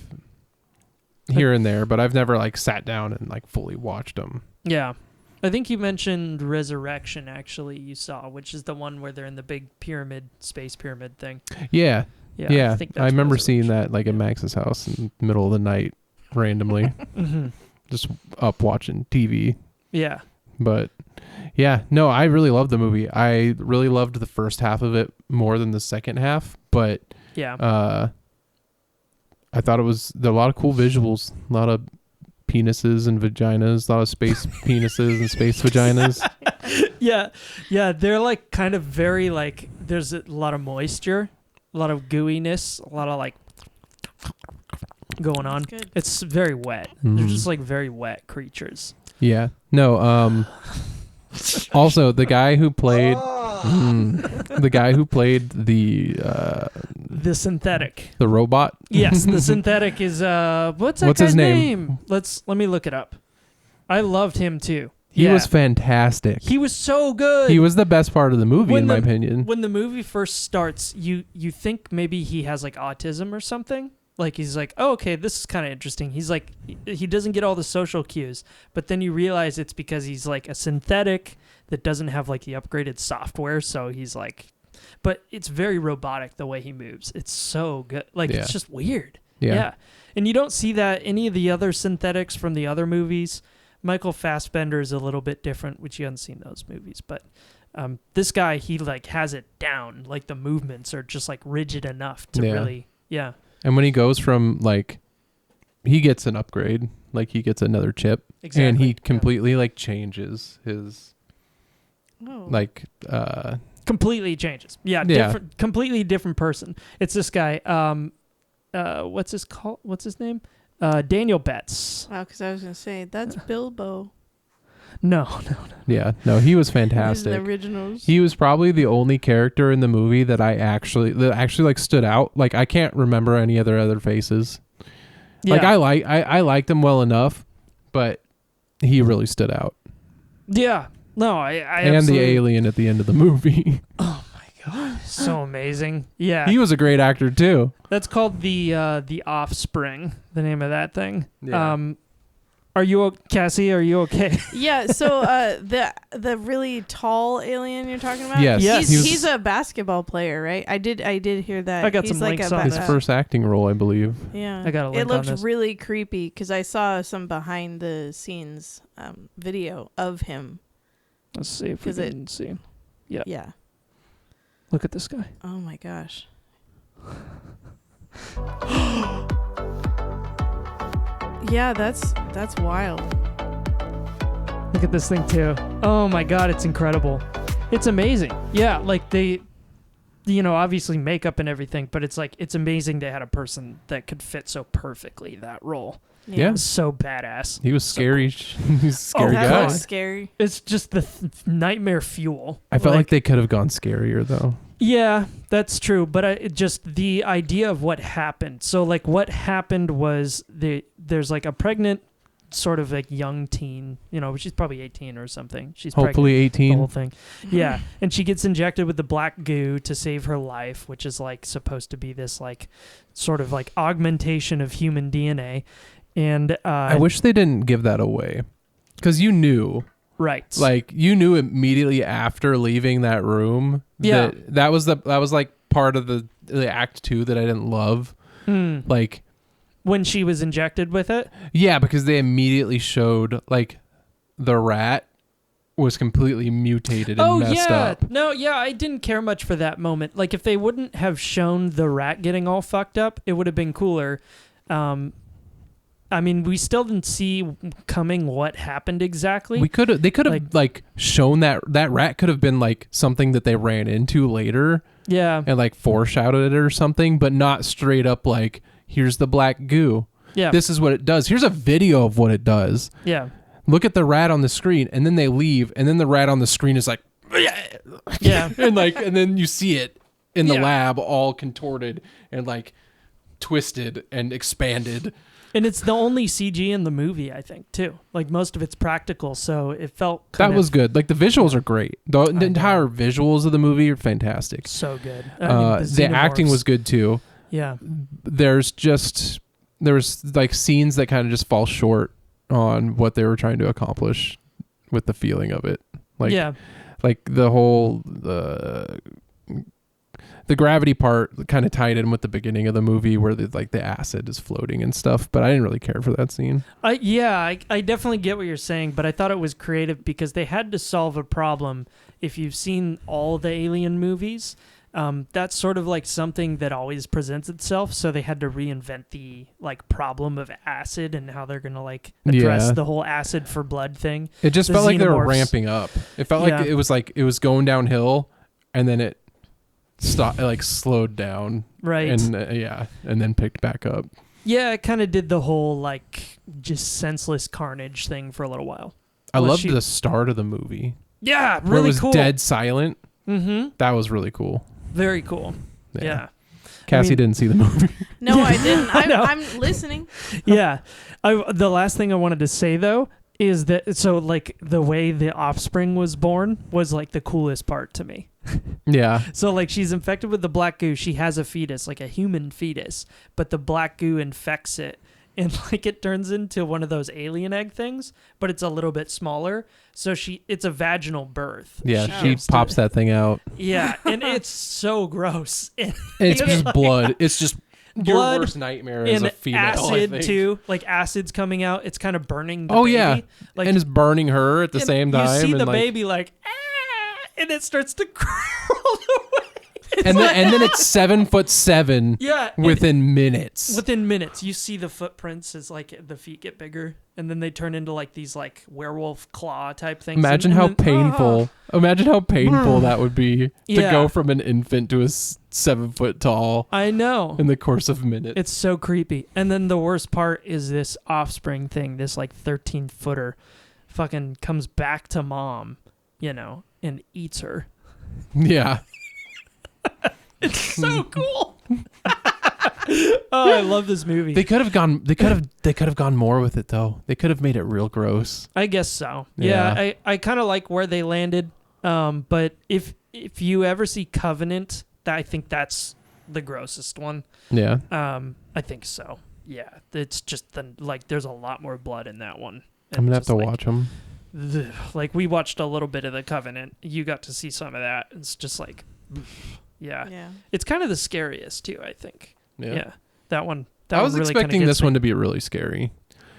here and there, but I've never like sat down and like fully watched them. Yeah. I think you mentioned Resurrection, actually, you saw, which is the one where they're in the big pyramid, space pyramid thing. Yeah. Yeah. Yeah. I, think I that's remember seeing Resurrection. that like at Max's house in the middle of the night randomly. Mhm. Just up watching TV. Yeah. But yeah, no, I really loved the movie. I really loved the first half of it more than the second half, but Yeah. I thought there were a lot of cool visuals, a lot of penises and vaginas, a lot of space penises and space vaginas. Yeah, they're like kind of very like, there's a lot of moisture, a lot of gooiness, a lot of like going on. Good. It's very wet. They're just like very wet creatures. Yeah. No, also the guy who played The synthetic. the robot. Yes, the synthetic is what's What's guy's his name? Let me look it up. I loved him too. He was fantastic. He was so good. He was the best part of the movie, in my opinion. When the movie first starts, you think maybe he has like autism or something. Like he's like, oh, okay, this is kind of interesting. He's like, he doesn't get all the social cues, but then you realize it's because he's like a synthetic that doesn't have like the upgraded software. So he's like, but it's very robotic the way he moves. It's so good. Like it's just weird. Yeah. And you don't see that any of the other synthetics from the other movies. Michael Fassbender is a little bit different, which you haven't seen those movies, but this guy, he like has it down. Like the movements are just like rigid enough to really, And when he goes from like, he gets an upgrade, like he gets another chip, and he completely like changes his, completely changes. Different, completely different person. It's this guy. What's his name? Daniel Betts. Wow, because I was gonna say that's Bilbo. No. Yeah, no, he was fantastic. The originals. He was probably the only character in the movie that actually like stood out. Like I can't remember any other faces. Yeah. Like I liked him well enough, but he really stood out. Yeah. No, I and absolutely. the alien at the end of the movie. Oh my god, so amazing. Yeah. He was a great actor too. That's called the Offspring. The name of that thing. Yeah. Cassie? Are you okay? Yeah. So the really tall alien you're talking about. Yes. He's a basketball player, right? I did hear that. I got he's some like links a on His that. first acting role, I believe. Yeah. I got a link It looked on this. really creepy because I saw some behind the scenes video of him. Let's see if we can see. Yeah. Yeah. Look at this guy. Oh my gosh. Yeah, that's wild. Look at this thing too. Oh my god, it's incredible. It's amazing. Yeah, like they, obviously makeup and everything, but it's like, it's amazing they had a person that could fit so perfectly that role. Yeah. It's so badass. He was scary. He's a scary that guy. looks scary. It's just the nightmare fuel. I felt like they could have gone scarier though. Yeah, that's true. But just the idea of what happened. So like what happened was there's like a pregnant sort of like young teen, she's probably 18 or something. She's hopefully pregnant, the 18. whole thing. Yeah. And she gets injected with the black goo to save her life, which is like supposed to be this like sort of like augmentation of human DNA. And I wish they didn't give that away. Because you knew. Right. Like you knew immediately after leaving that room. Yeah. That was like part of the act 2 that I didn't love. Like when she was injected with it. Yeah, because they immediately showed like the rat was completely mutated and messed up. No, yeah, I didn't care much for that moment. Like if they wouldn't have shown the rat getting all fucked up, it would have been cooler. I mean, we still didn't see coming what happened exactly. They could have like shown that rat could have been like something that they ran into later. Yeah. And like foreshadowed it or something, but not straight up like, here's the black goo. Yeah. This is what it does. Here's a video of what it does. Yeah. Look at the rat on the screen, and then they leave, and then the rat on the screen is like, yeah. and then you see it in the lab all contorted and like twisted and expanded. And it's the only CG in the movie, I think, too. Like most of it's practical, so it felt that was good. Like the visuals are great. The entire visuals of the movie are fantastic. So good. The acting was good too. Yeah. There's like scenes that kind of just fall short on what they were trying to accomplish with the feeling of it. Like, like the whole the gravity part kind of tied in with the beginning of the movie where the acid is floating and stuff, but I didn't really care for that scene. I definitely get what you're saying, but I thought it was creative because they had to solve a problem. If you've seen all the Alien movies, that's sort of like something that always presents itself. So they had to reinvent the like problem of acid and how they're gonna like address the whole acid for blood thing. It just felt like they were ramping up. It felt like it was going downhill, and then it stopped, like slowed down, right? And and then picked back up. Yeah, it kind of did the whole like just senseless carnage thing for a little while. I loved the start of the movie. Yeah, really where it was cool. dead silent. Mm-hmm. That was really cool. Very cool. Yeah. Cassie didn't see the movie. No, I didn't. No. I'm listening. Yeah. The last thing I wanted to say though is that so like the way the offspring was born was like the coolest part to me. Yeah. So like she's infected with the black goo. She has a fetus, like a human fetus, but the black goo infects it. And like it turns into one of those alien egg things, but it's a little bit smaller. So it's a vaginal birth. Yeah, she pops that thing out. Yeah, and it's so gross. It's just blood. It's just blood, your worst nightmare as a female. Acid too, like acid's coming out. It's kind of burning the baby. Yeah, like, and it's burning her at the same time. You see and the like, baby like, and it starts to crawl away. And then it's 7'7". Yeah, within minutes. Within minutes, you see the footprints as like the feet get bigger, and then they turn into like these like werewolf claw type things. Imagine how painful. Imagine how painful that would be to go from an infant to a 7 foot tall. I know. In the course of minutes, it's so creepy. And then the worst part is this offspring thing. This like 13-footer, fucking comes back to mom, and eats her. Yeah. It's so cool. Oh, I love this movie. They could have gone more with it though. They could have made it real gross. I guess so. Yeah, I kind of like where they landed. But if you ever see Covenant, I think that's the grossest one. Yeah. I think so. Yeah, it's just there's a lot more blood in that one. I'm gonna have to watch them. Like we watched a little bit of the Covenant. You got to see some of that. It's just like. Yeah. It's kind of the scariest too, I think. Yeah. That one. I was really expecting this one to be really scary.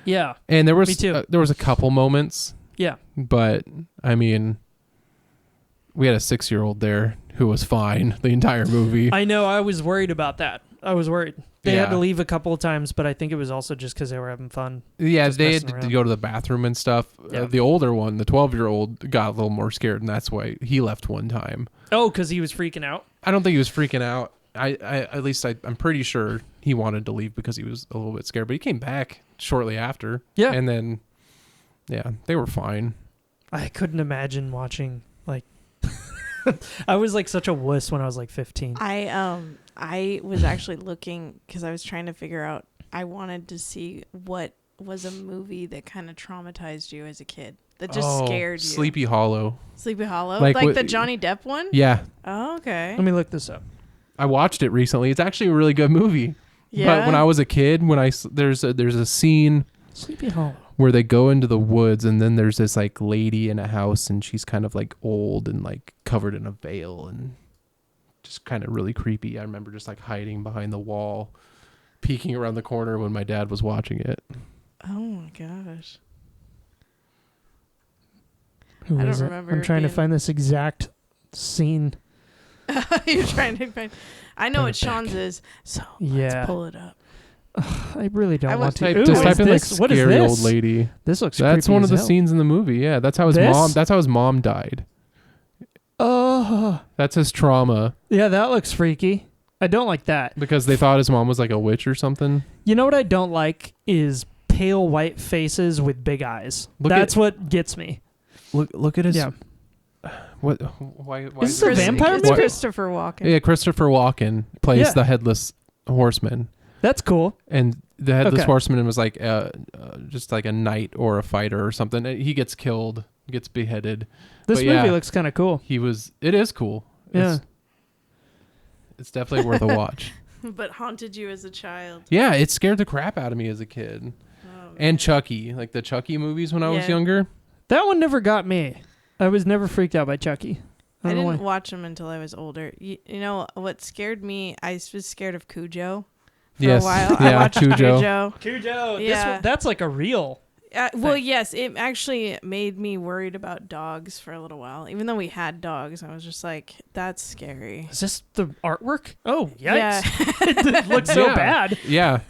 Yeah. And there was me too. There was a couple moments. Yeah. But I mean, we had a 6-year-old there who was fine the entire movie. I know. I was worried about that. I was worried. They had to leave a couple of times, but I think it was also just because they were having fun. Yeah, they had to go to the bathroom and stuff. Yeah. The older one, the 12-year-old, got a little more scared, and that's why he left one time. Oh, because he was freaking out? I don't think he was freaking out. I'm pretty sure he wanted to leave because he was a little bit scared, but he came back shortly after. Yeah. And then, they were fine. I couldn't imagine watching, like... I was like such a wuss when I was like 15. I was actually looking because I was trying to figure out. I wanted to see what was a movie that kind of traumatized you as a kid that just scared you. Sleepy Hollow. Sleepy Hollow, like the Johnny Depp one. Yeah. Oh, okay. Let me look this up. I watched it recently. It's actually a really good movie. Yeah. But when I was a kid, there's a scene. Sleepy Hollow. Where they go into the woods, and then there's this like lady in a house, and she's kind of like old and like covered in a veil and just kind of really creepy. I remember just like hiding behind the wall, peeking around the corner when my dad was watching it. Oh my gosh. I don't remember. I'm trying to find this exact scene. You're trying to find. I know what Sean's is, so let's pull it up. I really don't want to. Just type in like scary old lady. This looks. That's one of the scenes in the movie. Yeah, that's how his mom. That's how his mom died. Oh. That's his trauma. Yeah, that looks freaky. I don't like that because they thought his mom was like a witch or something. You know what I don't like is pale white faces with big eyes. That's what gets me. Look at his. Yeah. What? Why is this a vampire movie? Christopher Walken. Yeah, Christopher Walken plays the headless horseman. That's cool. And the headless horseman was like just like a knight or a fighter or something. He gets killed, gets beheaded. This movie looks kind of cool. It is cool. Yeah. It's definitely worth a watch. But haunted you as a child. Yeah, it scared the crap out of me as a kid. Oh, and Chucky, like the Chucky movies when I was younger. That one never got me. I was never freaked out by Chucky. I didn't watch them until I was older. You know what scared me? I was scared of Cujo. For a while. Yeah, I watched Cujo. Cujo. Yeah. That's like a real Well, yes, it actually made me worried about dogs for a little while. Even though we had dogs, I was just like, that's scary. Is this the artwork? Oh, yikes. Yeah. It looks so bad. Yeah.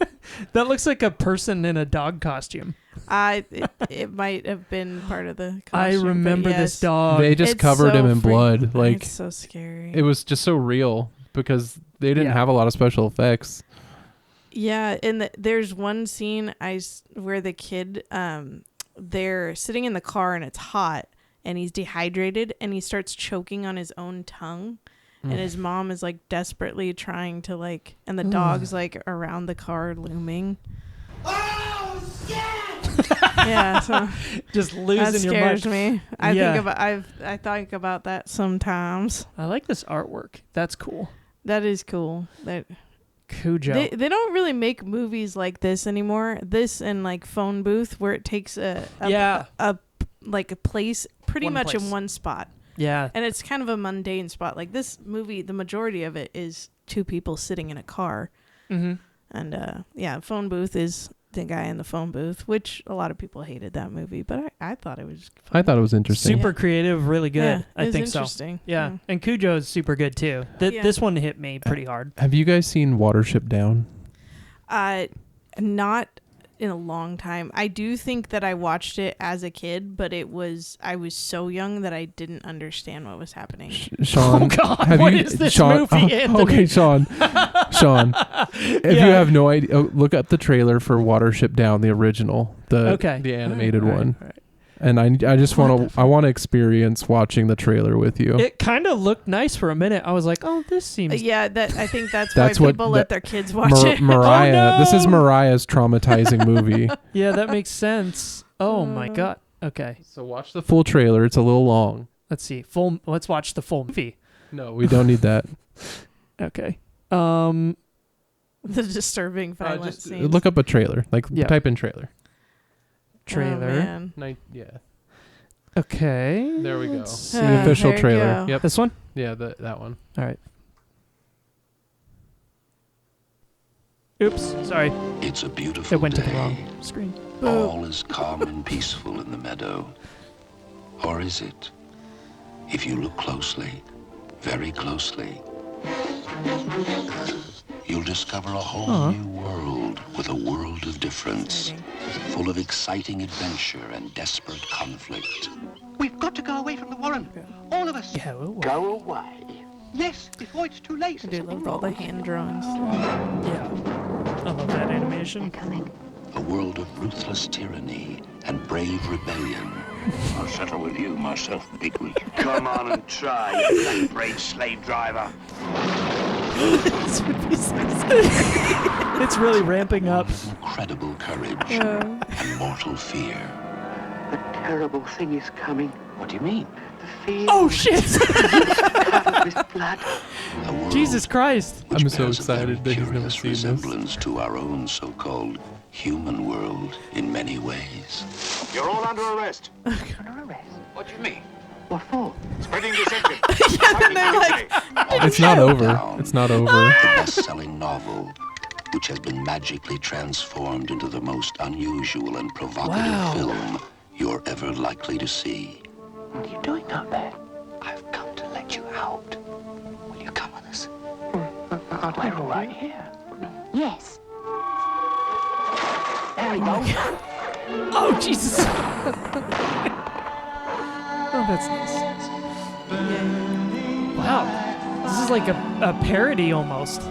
That looks like a person in a dog costume. It might have been part of the costume, I remember but this yes. dog. They just It's covered so him in blood. Like, it's so scary. it was just so real because they didn't have a lot of special effects. Yeah, and there's one scene where the kid, they're sitting in the car and it's hot and he's dehydrated and he starts choking on his own tongue, and his mom is like desperately trying to and the dog's like around the car looming. Oh shit! Yeah, so just that losing your mind. scares me. I think about that sometimes. I like this artwork. That's cool. That is cool. Cujo. They don't really make movies like this anymore. This and like Phone Booth, where it takes a place pretty much in one spot. Yeah. And it's kind of a mundane spot. Like this movie, the majority of it is two people sitting in a car. Mm-hmm. And Phone Booth is the guy in the phone booth, which a lot of people hated that movie, but I thought it was fun. I thought it was interesting. Super creative, really good. Yeah, I think so. interesting. Yeah. And Cujo is super good too. This one hit me pretty hard. Have you guys seen Watership Down? Not in a long time. I do think that I watched it as a kid, but I was so young that I didn't understand what was happening. Sean, oh God, have what you, is this Sean, movie, Anthony? Okay, Sean, if you have no idea, look up the trailer for Watership Down, the original, the animated one. All right. And I just want to experience watching the trailer with you. It kind of looked nice for a minute. I was like, "Oh, this seems." I think that's why people let their kids watch it. Mariah, Oh, no! This is Mariah's traumatizing movie. Yeah, that makes sense. Oh my God. Okay, So watch the full trailer. It's a little long. let's see. Let's watch the full movie. No, we don't need that. Okay. The disturbing violent Just scenes. look up a trailer. Type in trailer. Trailer. Oh, man. Yeah. Okay. There we go. let's see. The official there you trailer. go. Yep. This one. Yeah, that one. All right. Oops. Sorry. It's a beautiful It went to day. the wrong screen. All is calm and peaceful in the meadow. Or is it? If you look closely, very closely, you'll discover a whole new world with a world of difference, full of exciting adventure and desperate conflict. We've got to go away from the Warren. All of us. Yeah. Go away? Yes, before it's too late. I do love all the hand drawings. Yeah. I love that animation. A world of ruthless tyranny and brave rebellion. I'll settle with you myself, Bigwig. Come on and try, you black-brained slave driver. It's really ramping up. Full of incredible courage and mortal fear. The terrible thing is coming. What do you mean? The field Oh shit! covered with blood. A world Jesus Christ! which I'm so bears a very excited that he's never curious seen this. resemblance to our own so-called human world in many ways. You're all under arrest. Under arrest. What do you mean? What for? Spreading deception. Then they're like, It's not over. Down. It's not over. The best-selling novel, which has been magically transformed into the most unusual and provocative film you're ever likely to see. What are you doing out there? I've come to let you out. Will you come with us? We're right here. Yes. There we go. Oh Jesus! Oh, that's nice. Wow, this is like a parody almost.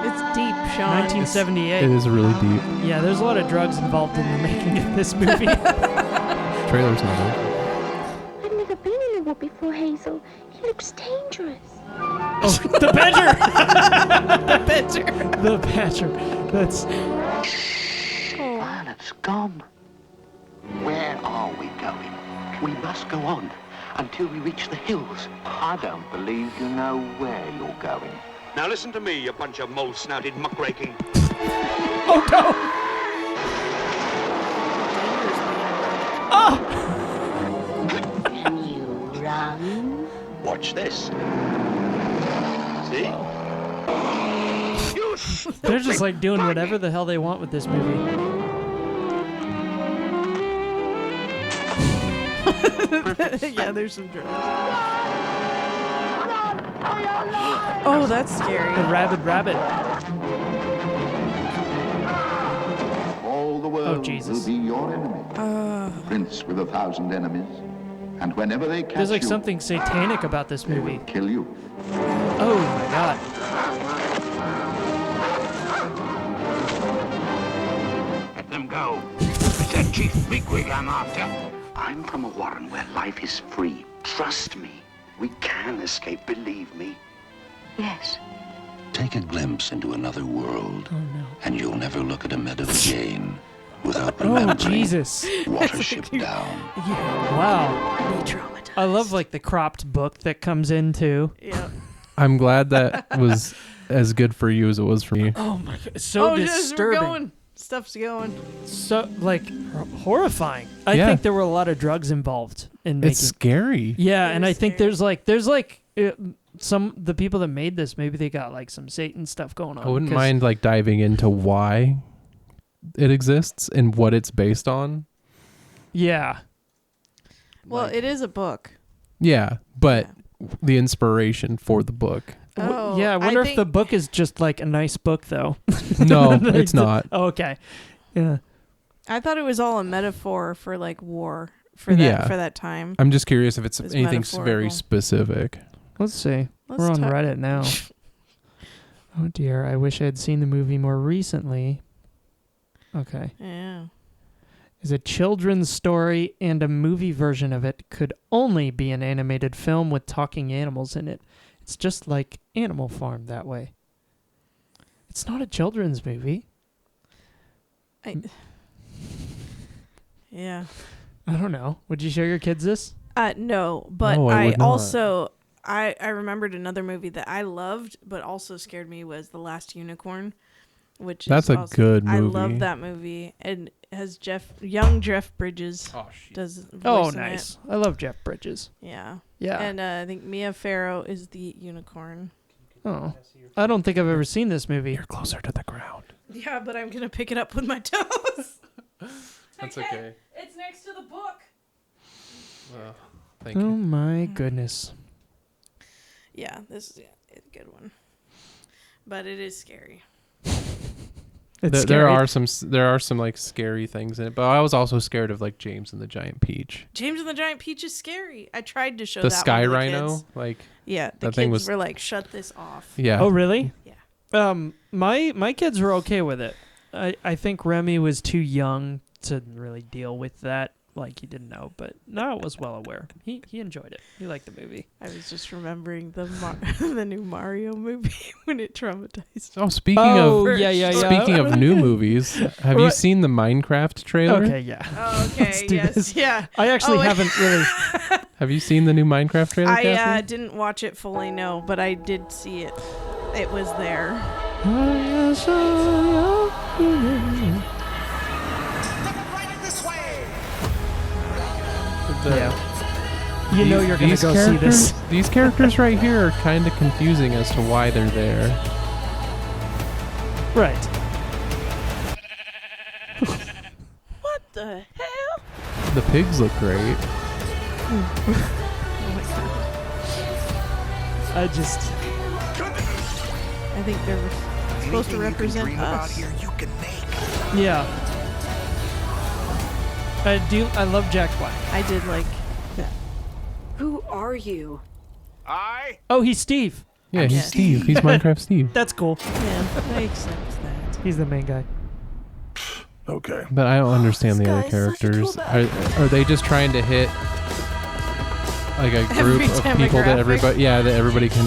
it's deep, Sean. 1978. It is really deep. Yeah, there's a lot of drugs involved in the making of this movie. Trailer's not over. I've never been in a wood before, Hazel. He looks dangerous. Oh, the badger! The badger. That's. Violet's gone. Where are we going? We must go on until we reach the hills. I don't believe you know where you're going. Now listen to me, you bunch of mole-snouted muckraking. Oh no! Can you run? Watch this. See? They're just like doing whatever the hell they want with this movie. Yeah, there's some drugs. Oh, that's scary. The rabid rabbit. All the world Jesus. will be your enemy. Prince with 1,000 enemies. And whenever they catch There's like you, something satanic about this they movie. will kill you. Oh my god. Let them go. It's that chief bigwig I'm after. I'm from a warren where life is free. Trust me. We can escape, believe me. Yes. Take a glimpse into another world, Oh no. and you'll never look at a Meadow Jane without Oh remembering Jesus. Watership Down. Wow. Be traumatized. I love like the cropped book that comes in too. Yeah. I'm glad that was as good for you as it was for me. Oh my god. It's so yes, we're disturbing. going. Stuff's going. So like horrifying. I Yeah. think there were a lot of drugs involved in making. It's scary. Yeah, It and is I think scary. there's some the people that made this, maybe they got like some Satan stuff going on. I wouldn't 'cause- mind like diving into why it exists and what it's based on. Yeah. Well, it is a book. Yeah, but the inspiration for the book. Oh, Yeah, I wonder if the think- book is just like a nice book though. No, Like it's not. Oh, okay. Yeah. I thought it was all a metaphor for like war for that Yeah. for that time. I'm just curious if it's It's anything very metaphorical. specific. Let's see. Let's We're on ta- Reddit now. Oh dear, I wish I had seen the movie more recently. Okay. Yeah. Is a children's story and a movie version of it could only be an animated film with talking animals in it. It's just like Animal Farm that way. It's not a children's movie. Yeah. I don't know. Would you show your kids this? No, but No, I I would not. also I remembered another movie that I loved but also scared me was The Last Unicorn, which That's is a also, good I movie. love that movie, and it has young Jeff Bridges does Oh, voice in nice. it. I love Jeff Bridges. Yeah. Yeah. And I think Mia Farrow is the unicorn. Oh. I don't think I've ever seen this movie. You're closer to the ground. Yeah, but I'm gonna pick it up with my toes. That's okay. It's next to the book. Well, thank Oh you. my goodness. Yeah, this is a good one, but it is scary. It's There scary. are some like scary things in it, but I was also scared of like James and the Giant Peach. James and the Giant Peach is scary. I tried to show The that Sky one to the Rhino, kids. like Yeah, the that kids thing was- were like, "Shut this off." yeah. Oh, really? Yeah. My kids were okay with it. I think Remy was too young to really deal with that. Like, he didn't know, but Niall was well aware. He enjoyed it. He liked the movie. I was just remembering the the new Mario movie when it traumatized. Oh, speaking Oh, of yeah. speaking of new movies, have you Right. seen the Minecraft trailer? Okay, yeah. Oh, okay, do yes, this. yeah. I actually Oh, haven't really. Have you seen the new Minecraft trailer, I Cassie? didn't watch it fully, no, but I did see it. It was there. Yeah. You know you're going to go see this. These characters right here are kind of confusing as to why they're there. Right. What the hell? The pigs look great. I just. I think they're supposed to represent us. Yeah. I love Jack Black. I did like that. Who are you? Oh, he's Steve. Yeah, he's Yeah. Steve. He's Minecraft Steve. That's cool. Yeah, I accept that. He's the main guy. Okay. But I don't understand the other This guy's such a characters. toolbag. Are they just trying to hit like a group Every of people that demographic. everybody can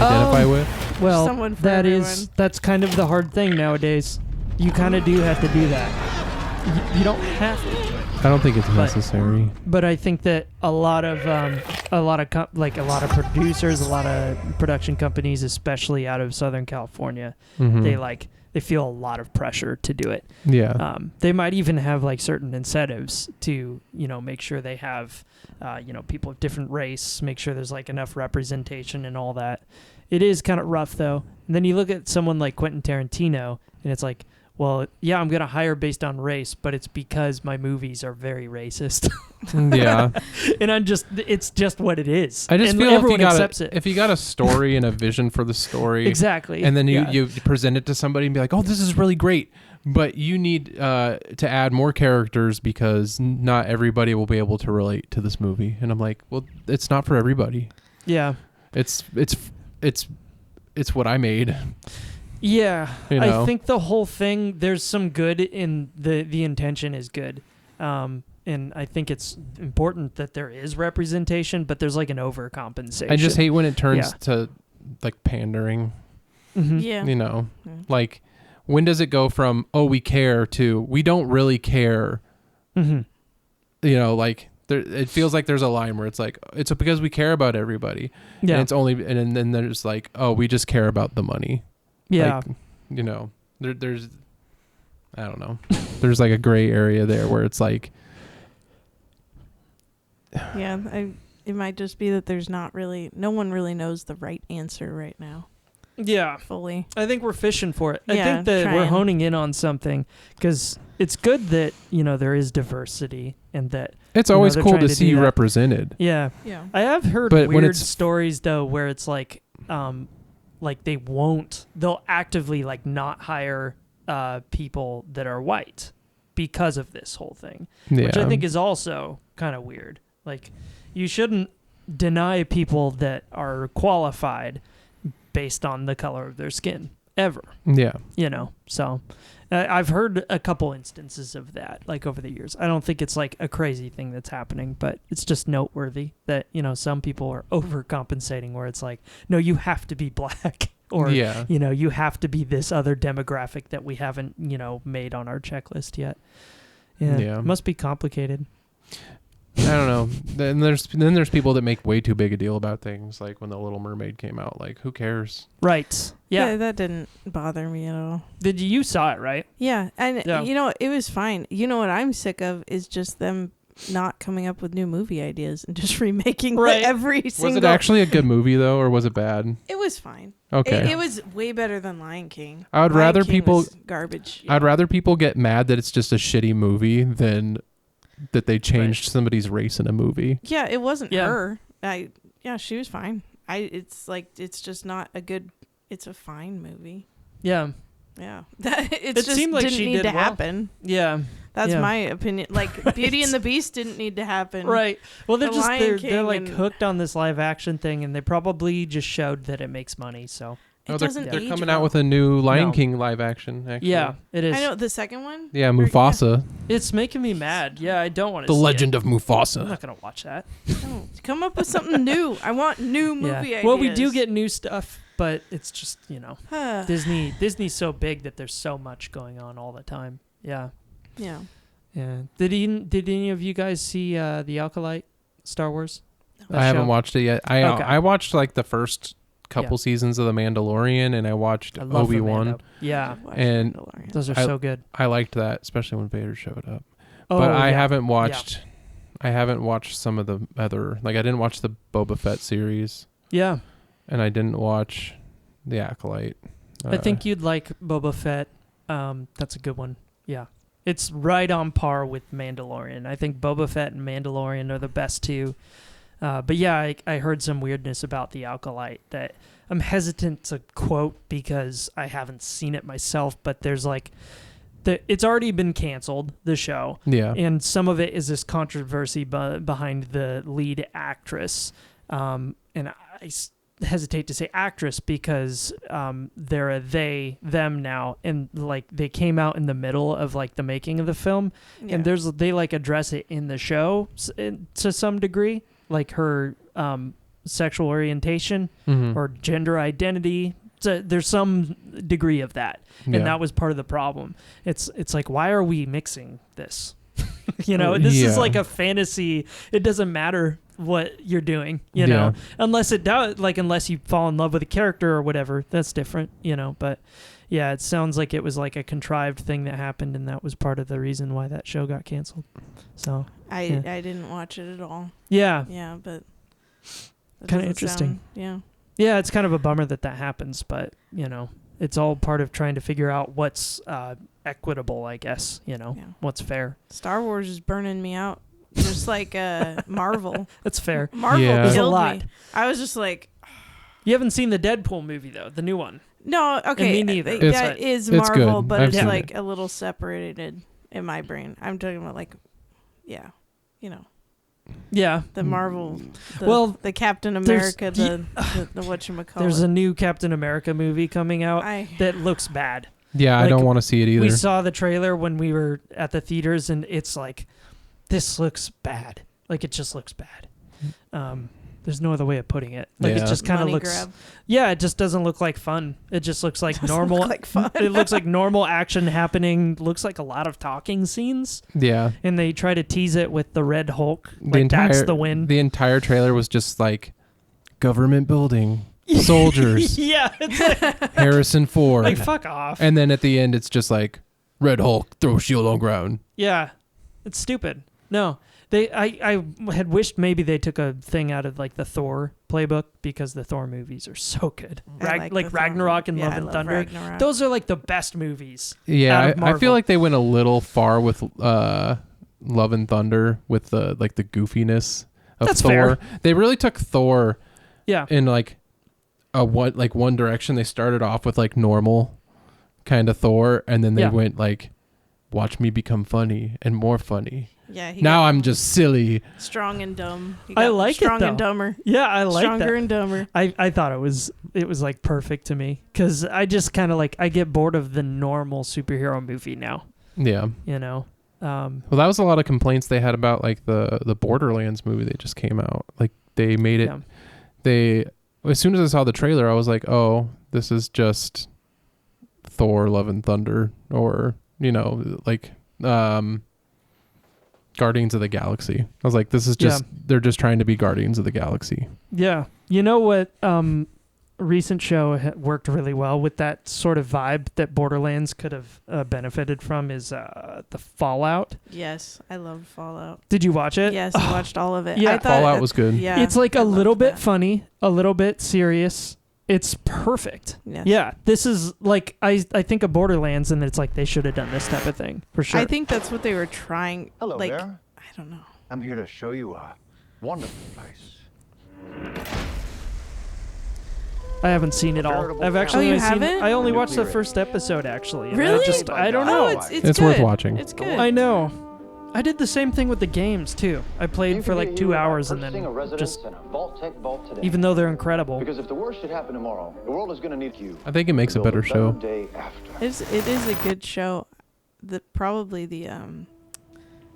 identify with? Well, Someone for that's kind of the hard thing nowadays. You kind of do have to do that. You don't have to do it. I don't think it's necessary. But I think that a lot of producers, a lot of production companies, especially out of Southern California, Mhm. they feel a lot of pressure to do it. Yeah. They might even have like certain incentives to make sure they have people of different race, make sure there's like enough representation and all that. It is kind of rough though. And then you look at someone like Quentin Tarantino, and it's like, well, yeah, I'm going to hire based on race, but it's because my movies are very racist. Yeah. And it's just what it is. I just and feel everyone accepts it. if you got a story and a vision for the story. Exactly. And then you present it to somebody and be like, oh, this is really great. But you need to add more characters because not everybody will be able to relate to this movie. And I'm like, well, it's not for everybody. Yeah. It's what I made. Yeah, You know? I think the whole thing, there's some good in the intention is good. And I think it's important that there is representation, but there's like an overcompensation. I just hate when it turns to like pandering. Mm-hmm. Yeah. You know, like when does it go from, oh, we care to we don't really care? Mm-hmm. You know, like it feels like there's a line where it's like, it's because we care about everybody. Yeah. And it's only, and then there's like, oh, we just care about the money. Yeah. Like, you know, there's, I don't know. There's like a gray area there where it's like. Yeah. It might just be that no one really knows the right answer right now. Yeah. Fully. I think we're fishing for it. I Yeah, think that we're trying. honing in on something because it's good that, there is diversity and that. It's always they're cool trying to do see you that. represented. Yeah. Yeah. I have heard But when weird it's- stories though where it's like they'll actively like not hire people that are white because of this whole thing, which I think is also kind of weird. Like you shouldn't deny people that are qualified based on the color of their skin ever. Yeah. So I've heard a couple instances of that like over the years. I don't think it's like a crazy thing that's happening, but it's just noteworthy that, some people are overcompensating where it's like, no, you have to be black or, you have to be this other demographic that we haven't, made on our checklist yet. Yeah. It must be complicated. I don't know. Then there's people that make way too big a deal about things, like when The Little Mermaid came out. Like, who cares? Right. Yeah. That didn't bother me at all. You saw it, right? Yeah. And, it was fine. You know what I'm sick of is just them not coming up with new movie ideas and just remaking every single... Was it actually a good movie, though, or was it bad? It was fine. Okay. It was way better than Lion King. I would Lion rather King people... was garbage. I'd rather people get mad that it's just a shitty movie than that they changed somebody's race in a movie. Yeah, it wasn't her. She was fine. It's just not a good... It's a fine movie. Yeah. Yeah. It just seemed like didn't she need did to well. happen. Yeah. That's my opinion. Like Beauty and the Beast didn't need to happen. Right. Well, they're they're like and hooked on this live action thing, and they probably just showed that it makes money. So it doesn't. They're age coming well. out with a new Lion King live action. Actually. Yeah, it is. I know the second one. Yeah, Mufasa. It's making me mad. Yeah, I don't want to. The see Legend it. of Mufasa. I'm not gonna watch that. No, come up with something new. I want new movie ideas. Well, we do get new stuff, but it's just Disney's so big that there's so much going on all the time. Yeah. Yeah. Yeah. Did any of you guys see the Alkalite Star Wars? I haven't watched it yet. I watched like the first couple Yeah. seasons of The Mandalorian, and I watched I love Obi-Wan. Yeah. And those are so good. I liked that, especially when Vader showed up. Oh, but I yeah. haven't watched. I haven't watched some of the other. Like I didn't watch the Boba Fett series. Yeah. And I didn't watch the Acolyte. I think you'd like Boba Fett. That's a good one. Yeah. It's right on par with Mandalorian. I think Boba Fett and Mandalorian are the best two. But yeah, I heard some weirdness about the Alkalite that I'm hesitant to quote because I haven't seen it myself, but there's like... it's already been canceled, the show. Yeah. And some of it is this controversy behind the lead actress. And I hesitate to say actress because they're a them now, and like they came out in the middle of like the making of the film, and they like address it in the show to some degree, like her sexual orientation or gender identity. So there's some degree of that, and that was part of the problem. It's like, why are we mixing this? This is like a fantasy. It doesn't matter what you're doing, unless it does, like unless you fall in love with a character or whatever, that's different, but yeah, it sounds like it was like a contrived thing that happened, and that was part of the reason why that show got canceled. So I didn't watch it at all. Yeah, but kind of interesting. Yeah, it's kind of a bummer that happens, but it's all part of trying to figure out what's equitable, I guess. What's fair. Star Wars is burning me out. Just like Marvel. That's fair. Marvel Yeah. killed a lot. me. I was just like, You haven't seen the Deadpool movie though, the new one. no, okay. And me neither. That is It's Marvel, good. but I've it's seen like it. a little separated in my brain. I'm talking about like, yeah, Yeah. the Marvel, the Captain there's- America, the whatchamacallit. There's a new Captain America movie coming out that looks bad. Yeah, I Like, don't want to see it either. We saw the trailer when we were at the theaters, and it's like, this looks bad. Like, it just looks bad. There's no other way of putting it. Like, Yeah. it just kind of Money looks. grab. Yeah, it just doesn't look like fun. It just looks like Doesn't normal. look like fun. It looks like normal action happening. Looks like a lot of talking scenes. Yeah. And they try to tease it with the Red Hulk. The Like, that's entire the win. the entire trailer was just like government building, soldiers, Yeah, it's like, Harrison Ford. like, fuck off. And then at the end it's just like Red Hulk, throw shield on ground. Yeah, it's stupid. No, I had wished maybe they took a thing out of like the Thor playbook, because the Thor movies are so good. I Like the Thor Ragnarok and movie. Love Yeah, I and love Thunder. Ragnarok. Those are like the best movies. Yeah, out of I feel Marvel. like they went a little far with Love and Thunder with the goofiness of That's Thor. fair. They really took Thor Yeah, in like one direction. They started off with like normal kind of Thor, and then they Yeah. went like, watch me become funny and more funny. Yeah, he Now got I'm just silly. strong and dumb. He I got like it, strong and though. dumber. yeah, I like Stronger that. and dumber. I thought it was like perfect to me, because I just kind of like, I get bored of the normal superhero movie now. Yeah. Um, Well, that was a lot of complaints they had about like the Borderlands movie that just came out. Like they made it. Yeah. As soon as I saw the trailer, I was like, oh, this is just Thor: Love and Thunder, or like Guardians of the Galaxy. I was like, this is just they're just trying to be Guardians of the Galaxy. Yeah. You know what? Recent show worked really well with that sort of vibe that Borderlands could have benefited from is the Fallout. Yes, I love Fallout. Did you watch it? Yes, I watched all of it. Yeah. I thought Fallout was good. Yeah, It's like I a little loved bit that. funny, a little bit serious. It's perfect. Yes. Yeah. This is like, I think of Borderlands, and it's like they should have done this type of thing for sure. I think that's what they were trying. Hello like, there. I don't know. I'm here to show you a wonderful place. I haven't seen it all. Veritable I've actually Oh, you only seen. haven't? I only watched the first episode actually. and Really? I don't Oh, know. it's worth good. watching. It's good. I know. I did the same thing with the games too. I played for like 2 hours and then just, even though they're incredible. Because if the worst should happen tomorrow, the world is going to need you. I think it makes a better show. Day after. It is a good show. Probably the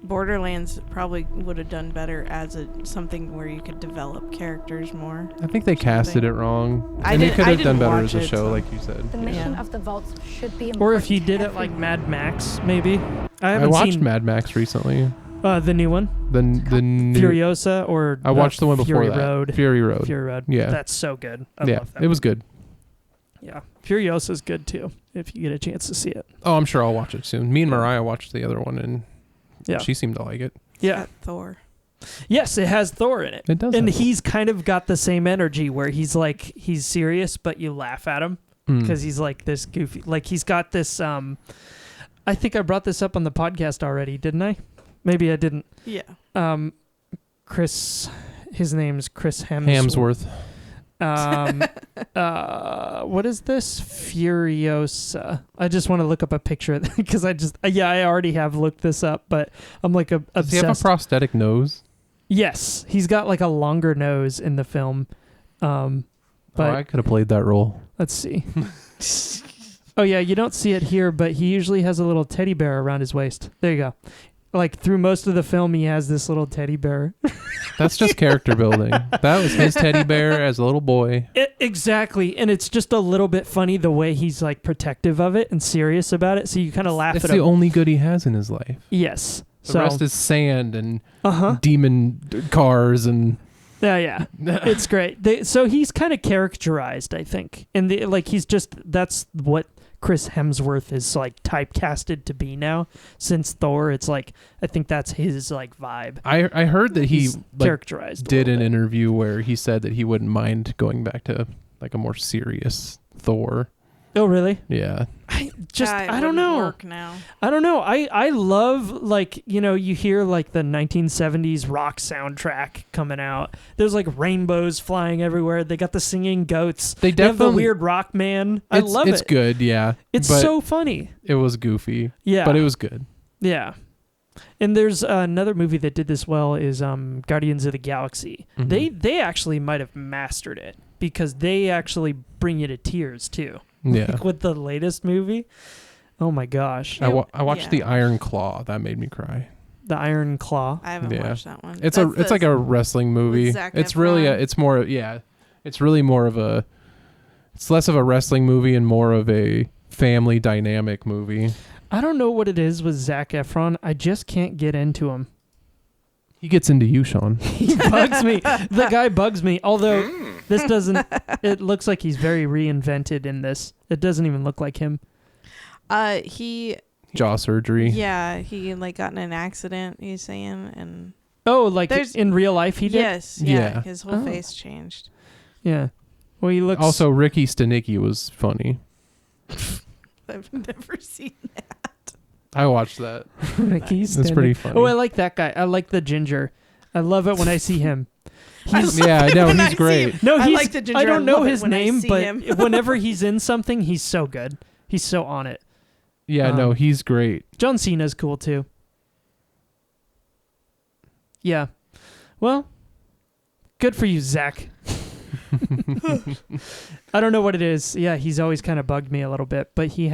Borderlands probably would have done better as something where you could develop characters more. I think they casted it wrong, I and they didn't- could I have done didn't better watch as a it, show, so- like you said. The mission Yeah. of the vaults should be Or if important you to did it like everyone. Mad Max, maybe. I I haven't watched seen Mad Max recently. the new one, The new Furiosa, or I watched the one before Fury that. Road. Fury Road. Fury Road. Yeah. That's so good. I Yeah, love that. it was good. Yeah, Furiosa's good too. If you get a chance to see it. Oh, I'm sure I'll watch it soon. Me and Mariah watched the other one, and Yeah. she seemed to like it. Yeah. Got Thor. Yes, it has Thor in it. It does. And have he's kind of got the same energy where he's like, he's serious, but you laugh at him because he's like this goofy. Like he's got this. I think I brought this up on the podcast already, didn't I? Maybe I didn't. Yeah. Chris, his name's Chris Hemsworth. What is this? Furiosa. I just want to look up a picture because I already have looked this up, but I'm like obsessed. Does he have a prosthetic nose? Yes, he's got like a longer nose in the film. But I could have played that role. let's see. Oh yeah, you don't see it here, but he usually has a little teddy bear around his waist. There you go. Like through most of the film, he has this little teddy bear. That's just character building. That was his teddy bear as a little boy. Exactly, and it's just a little bit funny the way he's like protective of it and serious about it. So you kind of laugh It's at the him. only good he has in his life. Yes. The rest is sand and Uh-huh. demon cars and. Yeah, it's great. So he's kind of characterized, I think, and that's what Chris Hemsworth is like typecasted to be now. Since Thor, it's like I think that's his like vibe. I heard that he He's characterized a did little an bit. interview where he said that he wouldn't mind going back to like a more serious Thor. Oh really? Yeah. I don't know. Work now. I don't know. I love, like, you know, you hear like the 1970s rock soundtrack coming out. There's like rainbows flying everywhere. They got the singing goats. They have the definitely- weird rock man. I love it. It's good, yeah. It's but so funny. It was goofy. Yeah. But it was good. Yeah. And there's another movie that did this well is Guardians of the Galaxy. Mhm. They actually might have mastered it because they actually bring you to tears too. Yeah. Like with the latest movie. Oh my gosh. I watched The Iron Claw. That made me cry. The Iron Claw. I haven't watched that one. It's like a wrestling movie. Zac It's really Efron. it's really more of a, it's less of a wrestling movie and more of a family dynamic movie. I don't know what it is with Zac Efron. I just can't get into him. He gets into you, Sean. He bugs me. The guy bugs me. Although this doesn't, it looks like he's very reinvented in this. It doesn't even look like him. He Jaw surgery. Yeah, he like got in an accident. He's saying, and Oh, like in real life he did? Yes, yeah. His whole face changed. Yeah. Well, he looks. Also, Ricky Stenicki was funny. I've never seen that. I watched that. Ricky That's pretty funny. Oh, I like that guy. I like the ginger. I love it when I see him. He's great. No, I he's. like the ginger. I don't I love know it his when I name, see but him. whenever he's in something, he's so good. He's so on it. Yeah, no, he's great. John Cena's cool too. Yeah. Well, good for you, Zach. I don't know what it is. Yeah, he's always kind of bugged me a little bit, but he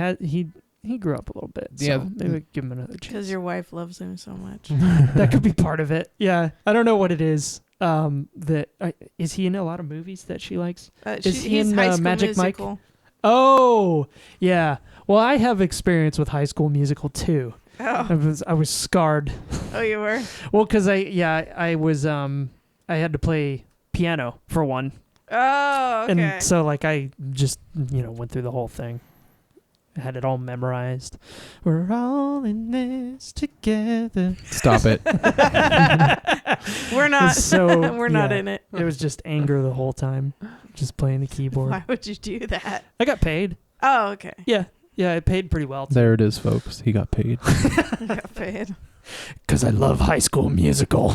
grew up a little bit. So Yeah. maybe give him another chance. Because your wife loves him so much. That could be part of it. Yeah, I don't know what it is. Is he in a lot of movies that she likes? Is he he's in High School Magic Musical. Mike? Oh, yeah. Well, I have experience with High School Musical too. Oh. I was scarred. Oh, you were? Well, because I was I had to play piano for one. Oh, okay. And so like I just went through the whole thing. I had it all memorized. We're all in this together. Stop it. We're not. So We're not in it. It was just anger the whole time, just playing the keyboard. Why would you do that? I got paid. Oh, okay. Yeah, I paid pretty well. There it is, folks. He got paid. Got paid. Because I love High School Musical.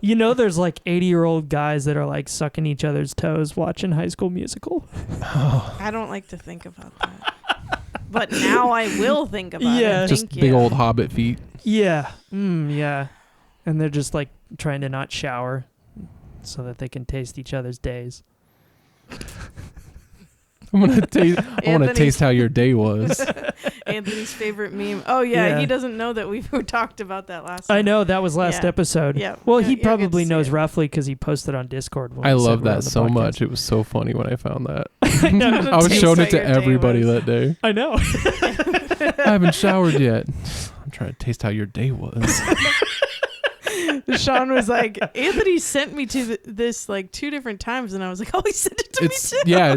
There's like 80-year-old guys that are like sucking each other's toes watching High School Musical. I don't like to think about that. But now I will think about it. Just big old hobbit feet. Yeah. Yeah. And they're just like trying to not shower so that they can taste each other's days. I want to taste how your day was. Anthony's favorite meme. Oh, yeah. He doesn't know that we talked about that last time. I know. That was last episode. Yeah. Well, he probably knows roughly because he posted on Discord. I love that so much. It was so funny when I found that. I was showing it to everybody that day. I know. I haven't showered yet. I'm trying to taste how your day was. Sean was like, Anthony sent me to this like 2 different times, and I was like, oh, he sent it to me too. Yeah,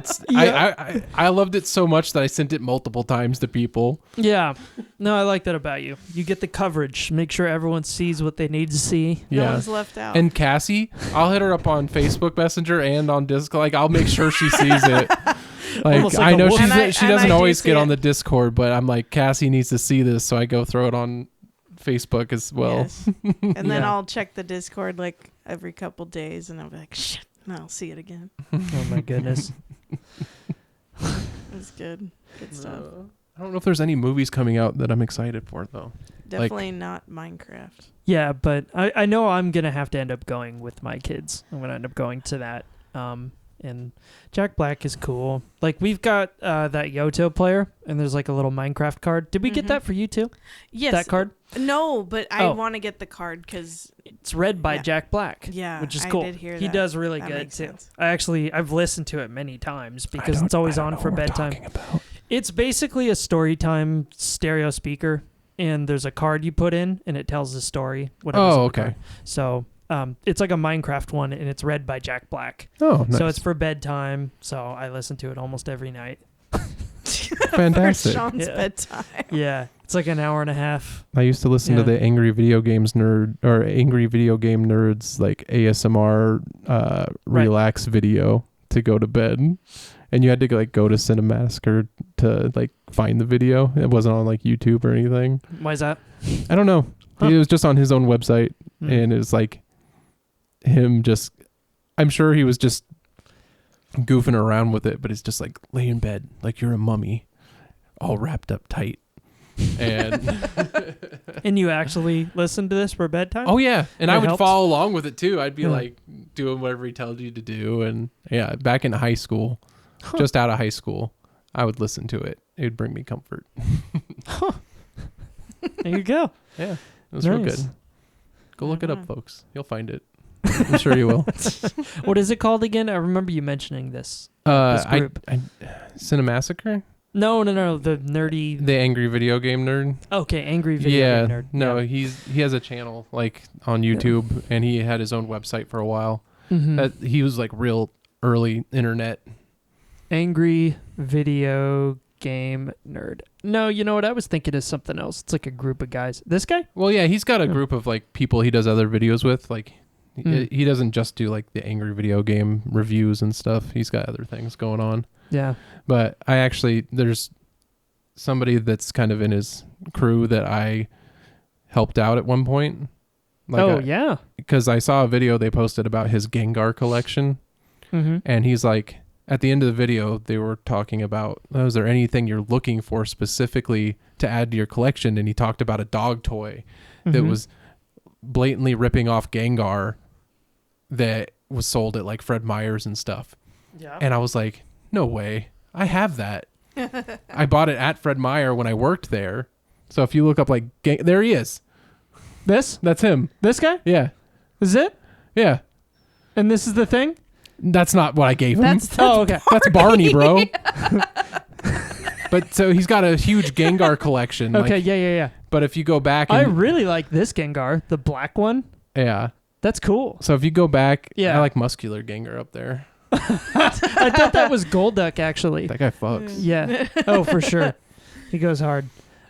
I loved it so much that I sent it multiple times to people. Yeah. No, I like that about you. You get the coverage. Make sure everyone sees what they need to see. Yeah. No one's left out. And Cassie, I'll hit her up on Facebook Messenger and on Discord. Like, I'll make sure she sees it. Like I know she doesn't always get on the Discord, but I'm like, Cassie needs to see this, so I go throw it on Facebook as well. Yes. And then I'll check the Discord like every couple days, and I'll be like, shit, and I'll see it again. Oh my goodness. It's good. Good stuff. I don't know if there's any movies coming out that I'm excited for, though. Definitely not Minecraft. Yeah, but I know I'm going to have to end up going with my kids. I'm going to end up going to that. And Jack Black is cool. Like, we've got that Yoto player, and there's like a little Minecraft card. Did we get that for you too? Yes. That card? No, but I want to get the card because it's read by Jack Black. Yeah, which is cool. I did hear he that. does really That good makes too. sense. I've listened to it many times because it's always on for bedtime. It's basically a storytime stereo speaker, and there's a card you put in, and it tells the story. Oh, okay. So it's like a Minecraft one, and it's read by Jack Black. Oh, nice. So it's for bedtime. So I listen to it almost every night. Fantastic. For Sean's bedtime. Yeah, it's like an hour and a half. I used to listen to the Angry Video Game Nerds like ASMR relax video to go to bed, and you had to like go to Cinemassacre to like find the video. It wasn't on like YouTube or anything. Why is that? I don't know. Huh. It was just on his own website, and it was like him just. I'm sure he was just goofing around with it, but it's just like lay in bed like you're a mummy, all wrapped up tight. And and you actually listened to this for bedtime? Oh yeah, and I would helped? follow along with it too. I'd be like doing whatever he tells you to do, and yeah, back in high school, just out of high school, I would listen to it. It would bring me comfort. There you go. Yeah, it was real Nice. good. Go look it up, folks. You'll find it. I'm sure you will. What is it called again? I remember you mentioning this. This group. Cinemassacre? No. The nerdy. The Angry Video Game Nerd. Okay, Angry Video Game Nerd. No, he has a channel like on YouTube, and he had his own website for a while. That he was like real early internet. Angry Video Game Nerd. No, you know what? I was thinking of something else. It's like a group of guys. This guy? Well, yeah, he's got a group of like people he does other videos with. Like he doesn't just do like the Angry Video Game reviews and stuff. He's got other things going on. Yeah. But there's somebody that's kind of in his crew that I helped out at one point. Like because I saw a video they posted about his Gengar collection, and he's like, at the end of the video, they were talking about, is there anything you're looking for specifically to add to your collection? And he talked about a dog toy that was blatantly ripping off Gengar that was sold at like Fred Meyer's and stuff. Yeah. And I was like, no way. I have that. I bought it at Fred Meyer when I worked there. So if you look up like, there he is. That's him. This guy? Yeah. Is it? Yeah. And this is the thing? That's not what I gave him. That's okay. That's Barney, bro. But so he's got a huge Gengar collection. Okay, like, yeah. But if you go back, and, I really like this Gengar, the black one. Yeah. That's cool. So if you go back, Yeah. I like muscular Gengar up there. I thought that was Golduck, actually. That guy fucks. Yeah. Oh, for sure. He goes hard.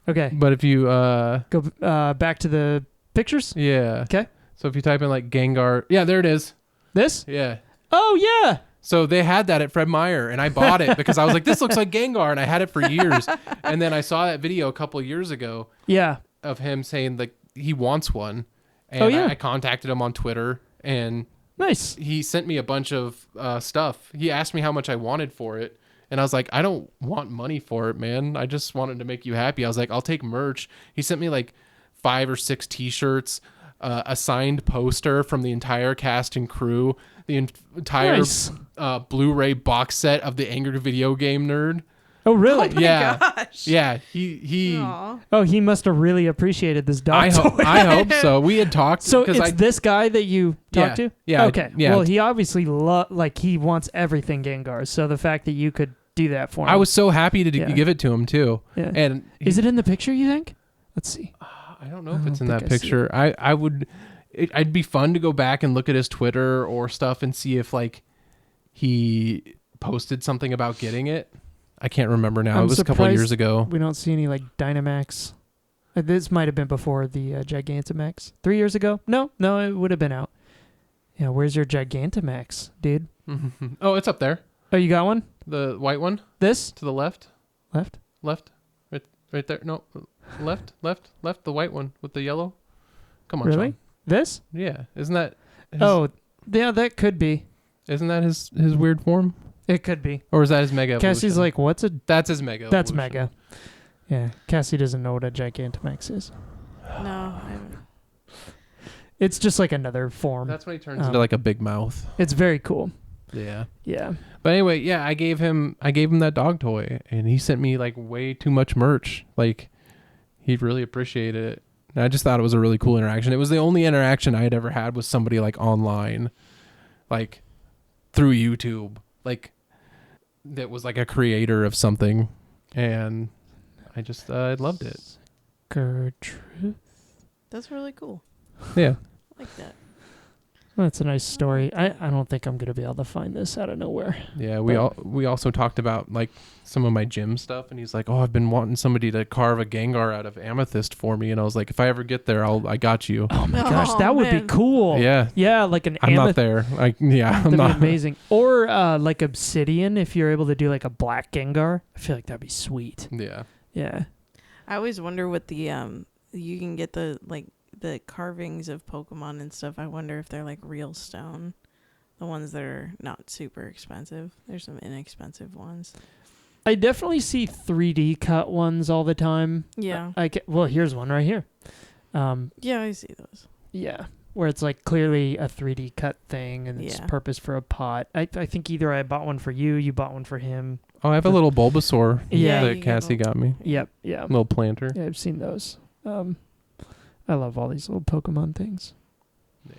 Okay. But if you go back to the pictures. Yeah. Okay. So if you type in like Gengar, yeah, there it is. This? Yeah. Oh yeah. So they had that at Fred Meyer, and I bought it because I was like, this looks like Gengar, and I had it for years. And then I saw that video a couple of years ago. Yeah. Of him saying like he wants one, and I contacted him on Twitter, and nice. He sent me a bunch of stuff. He asked me how much I wanted for it, and I was like, I don't want money for it, man. I just wanted to make you happy. I was like, I'll take merch. He sent me like 5 or 6 T-shirts, a signed poster from the entire cast and crew, the entire Blu-ray box set of the Angry Video Game Nerd. Oh really? Oh my gosh. Yeah. He. Aww. Oh, he must have really appreciated this dog. I hope so. We had talked. So it's this guy that you talked to? Yeah. Okay. Yeah. Well, he obviously he wants everything Gengar. So the fact that you could do that for him, I was so happy to give it to him too. Yeah. And is it in the picture? You think? Let's see. I don't know if it's in that picture. I would. I'd be fun to go back and look at his Twitter or stuff and see if like he posted something about getting it. I can't remember now. It was a couple of years ago. We don't see any like Dynamax. This might have been before the Gigantamax. 3 years ago? No, it would have been out. Yeah, where's your Gigantamax, dude? Oh, it's up there. Oh, you got one? The white one? This? To the left? Left? Right there. No, left. The white one with the yellow. Come on, really? Sean. This? Yeah. Isn't that... yeah, that could be. Isn't that his weird form? It could be. Or is that his Mega Evolution? Cassie's like, what's a... That's his Mega That's Evolution. Mega. Yeah, Cassie doesn't know what a Gigantamax is. No, I haven't. It's just like another form. That's when he turns into like a big mouth. It's very cool. Yeah. Yeah. But anyway, yeah, I gave him that dog toy, and he sent me like way too much merch. Like, he really appreciated it. And I just thought it was a really cool interaction. It was the only interaction I had ever had with somebody like online, like through YouTube, like that was like a creator of something, and I just I loved it. Gertrude. That's really cool. Yeah. I like that. That's a nice story. I don't think I'm gonna be able to find this out of nowhere. Yeah, we also talked about like some of my gym stuff, and he's like, "Oh, I've been wanting somebody to carve a Gengar out of amethyst for me," and I was like, "If I ever get there, I got you." Oh my gosh, that would be cool. Yeah, like an. I'm not there. I'm that'd not. be amazing. Or like obsidian, if you're able to do like a black Gengar, I feel like that'd be sweet. Yeah. Yeah. I always wonder what the you can get the carvings of Pokemon and stuff. I wonder if they're like real stone, the ones that are not super expensive. There's some inexpensive ones. I definitely see 3D cut ones all the time. Yeah. Well, here's one right here. Yeah, I see those. Yeah, where it's like clearly a 3D cut thing and it's purpose for a pot. I think either I bought one for you, you bought one for him. Oh, I have a little Bulbasaur that you Cassie got me. Yep, yeah. Little planter. Yeah, I've seen those. I love all these little Pokemon things. Yeah.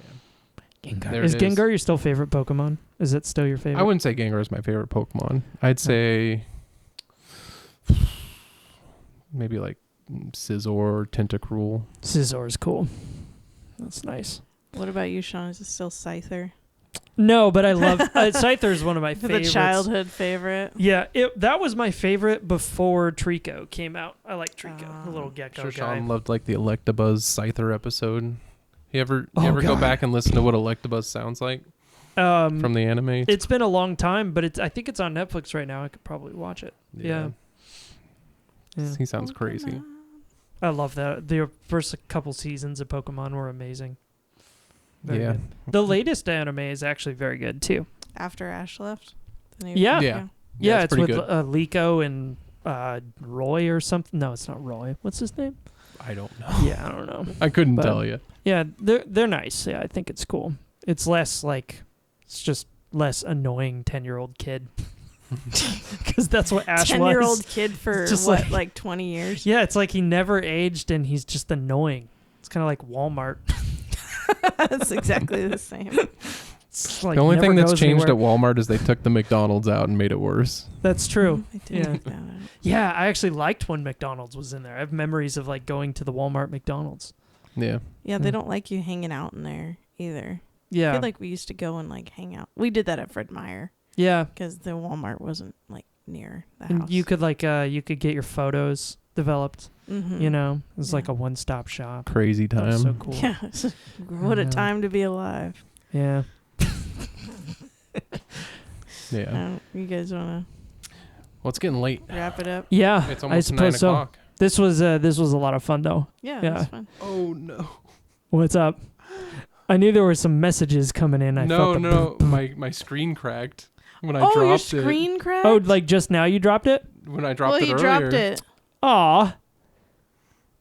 Gengar. Is Gengar your still favorite Pokemon? Is it still your favorite? I wouldn't say Gengar is my favorite Pokemon. I'd say maybe like Scizor or Tentacruel. Scizor is cool. That's nice. What about you, Sean? Is it still Scyther? No, but I love Scyther is one of my The favorites. childhood favorite. Yeah, that was my favorite before Trico came out. I like Trico, the little gecko Sure, guy. Sean loved like the Electabuzz Scyther episode. You ever go back and listen to what Electabuzz sounds like from the anime? It's been a long time, but I think it's on Netflix right now. I could probably watch it. Yeah. He sounds crazy. I love that. The first couple seasons of Pokemon were amazing. Very good. The latest anime is actually very good too. After Ash left? Yeah, it's with Liko and Roy or something. No, it's not Roy. What's his name? I don't know. Yeah, I don't know. I couldn't tell you. Yeah, they're nice. Yeah, I think it's cool. It's less like, it's just less annoying 10-year-old kid. Because that's what Ash 10-year-old kid for just what, like 20 years? Yeah, it's like he never aged and he's just annoying. It's kind of like Walmart. That's exactly the same. Like the only thing that's changed anywhere. at Walmart is they took the McDonald's out and made it worse. That's true. Yeah. Yeah, I actually liked when McDonald's was in there. I have memories of like going to the Walmart McDonald's. Yeah. Yeah, they don't like you hanging out in there either. Yeah. I feel like we used to go and like hang out. We did that at Fred Meyer. Yeah. Because the Walmart wasn't like near the and house. you could like you could get your photos developed. Mm-hmm. You know, it's like a one-stop shop. Crazy That time. was so cool. Yeah. What a time to be alive. Yeah. Yeah. You guys want Well, it's getting late. to wrap it up? Yeah, It's I almost 9 suppose so. o'clock. This was a lot of fun though. Yeah, Yeah. that's fun. Oh, no. What's up? I knew there were some messages coming in. I felt my screen cracked when I dropped your it. screen cracked? Oh, like just now you dropped it? When I dropped it he earlier. dropped it. Aw.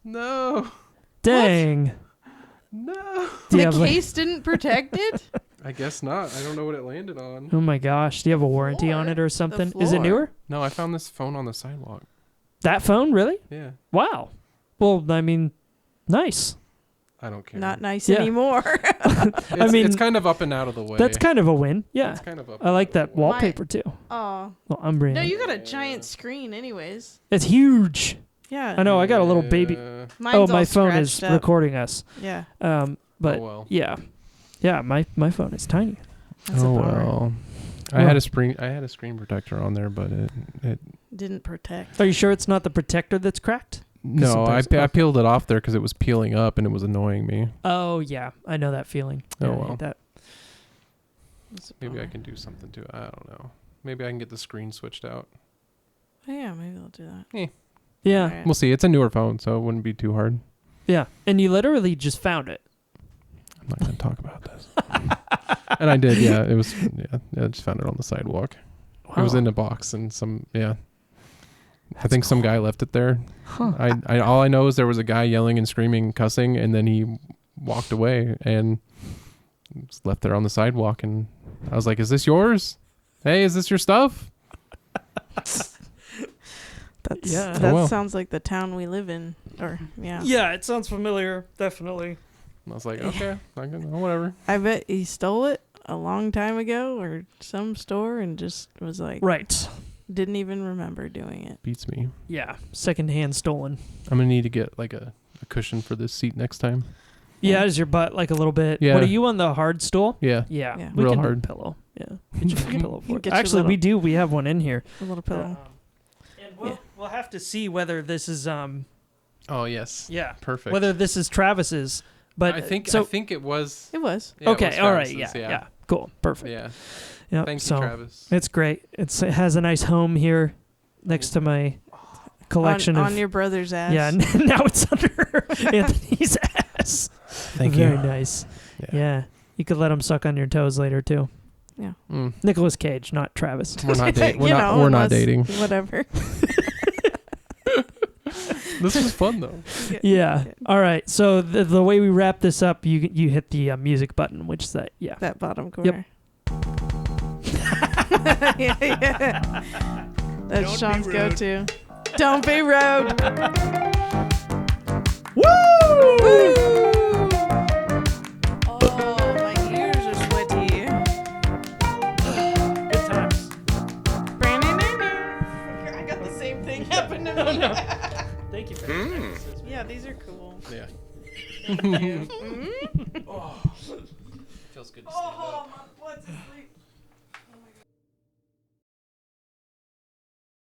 No. Dang. No. Do you The have, like- case didn't protect it? I guess not. I don't know what it landed on. Oh my gosh. Do you have a warranty on it or something? Is it floor. newer? No, I found this phone on the sidewalk. That phone? Really? Yeah. Wow. Well, I mean, nice. I don't care. Not nice Yeah. anymore. It's kind of up and out of the way. That's kind of a win. Yeah. It's kind of up I like that wallpaper too. Oh. Well, Umbreon. No, you got a giant screen anyways. It's huge. Yeah. I know. I got a little baby. Mine's my all phone is scratched up. recording us. Yeah. But Oh, well. yeah. My phone is tiny. That's a bummer. well. I had a screen protector on there, but it Didn't protect. Are you sure it's not the protector that's cracked? no, I sometimes- peeled it off there because it was peeling up and it was annoying me. Oh yeah, I know that feeling. Oh, Yeah, I well. hate that. That's a Maybe I bummer. can do something to it. I don't know. Maybe I can get the screen switched out. Oh, yeah, maybe I'll do that. Yeah, Alright. We'll see. It's a newer phone, so it wouldn't be too hard. yeah. And you literally just found it. I'm not going to talk about this. And I did, yeah. It was, I just found it on the sidewalk. It was Wow. in a box and I think some guy left it there. Huh. I all I know is there was a guy yelling and screaming and cussing, and then he walked away and was left there on the sidewalk. And I was like, "Is this yours? Hey, is this your stuff?" That Oh, well. sounds like the town we live in. Or yeah. Yeah, it sounds familiar. Definitely. And I was like, "Okay, whatever." I bet he stole it a long time ago or some store and just was like Right. didn't even remember doing it. Beats me. Yeah. Secondhand stolen. I'm gonna need to get like a cushion for this seat next time. Yeah, is your butt like a little bit? Yeah. What are you on the hard stool? Yeah. Yeah. We Real can hard. pillow. Yeah, get your pillow for it. Get your Actually, little- we do. We have one in here. A little pillow. And we'll have to see whether this is Oh yes. yeah, Perfect. whether this is Travis's. But I think it was. It was. Yeah, it okay. was All right. Travis's, Yeah. Cool. Perfect. Yeah. Yeah. Thank so you, Travis. it's great. It has a nice home here next to my collection on of your brother's ass. Yeah. Now it's under Anthony's ass. Thank Very you. nice. Yeah. Yeah. You could let him suck on your toes later too. Yeah. Nicolas Cage, not Travis. We're not dating. We're You not. know, We're not unless- dating. Whatever. This was fun though. Yeah. All right. So the way we wrap this up, you hit the music button, which is that. Yeah. That bottom corner. Yeah. That's Sean's go-to. Don't be rude. Woo! Oh, my ears are sweaty. Good times. I got the same thing happen to me. Oh, no. Thank you for that. Yeah, these are cool. Yeah. Feels good to see you. Oh, my butt's asleep.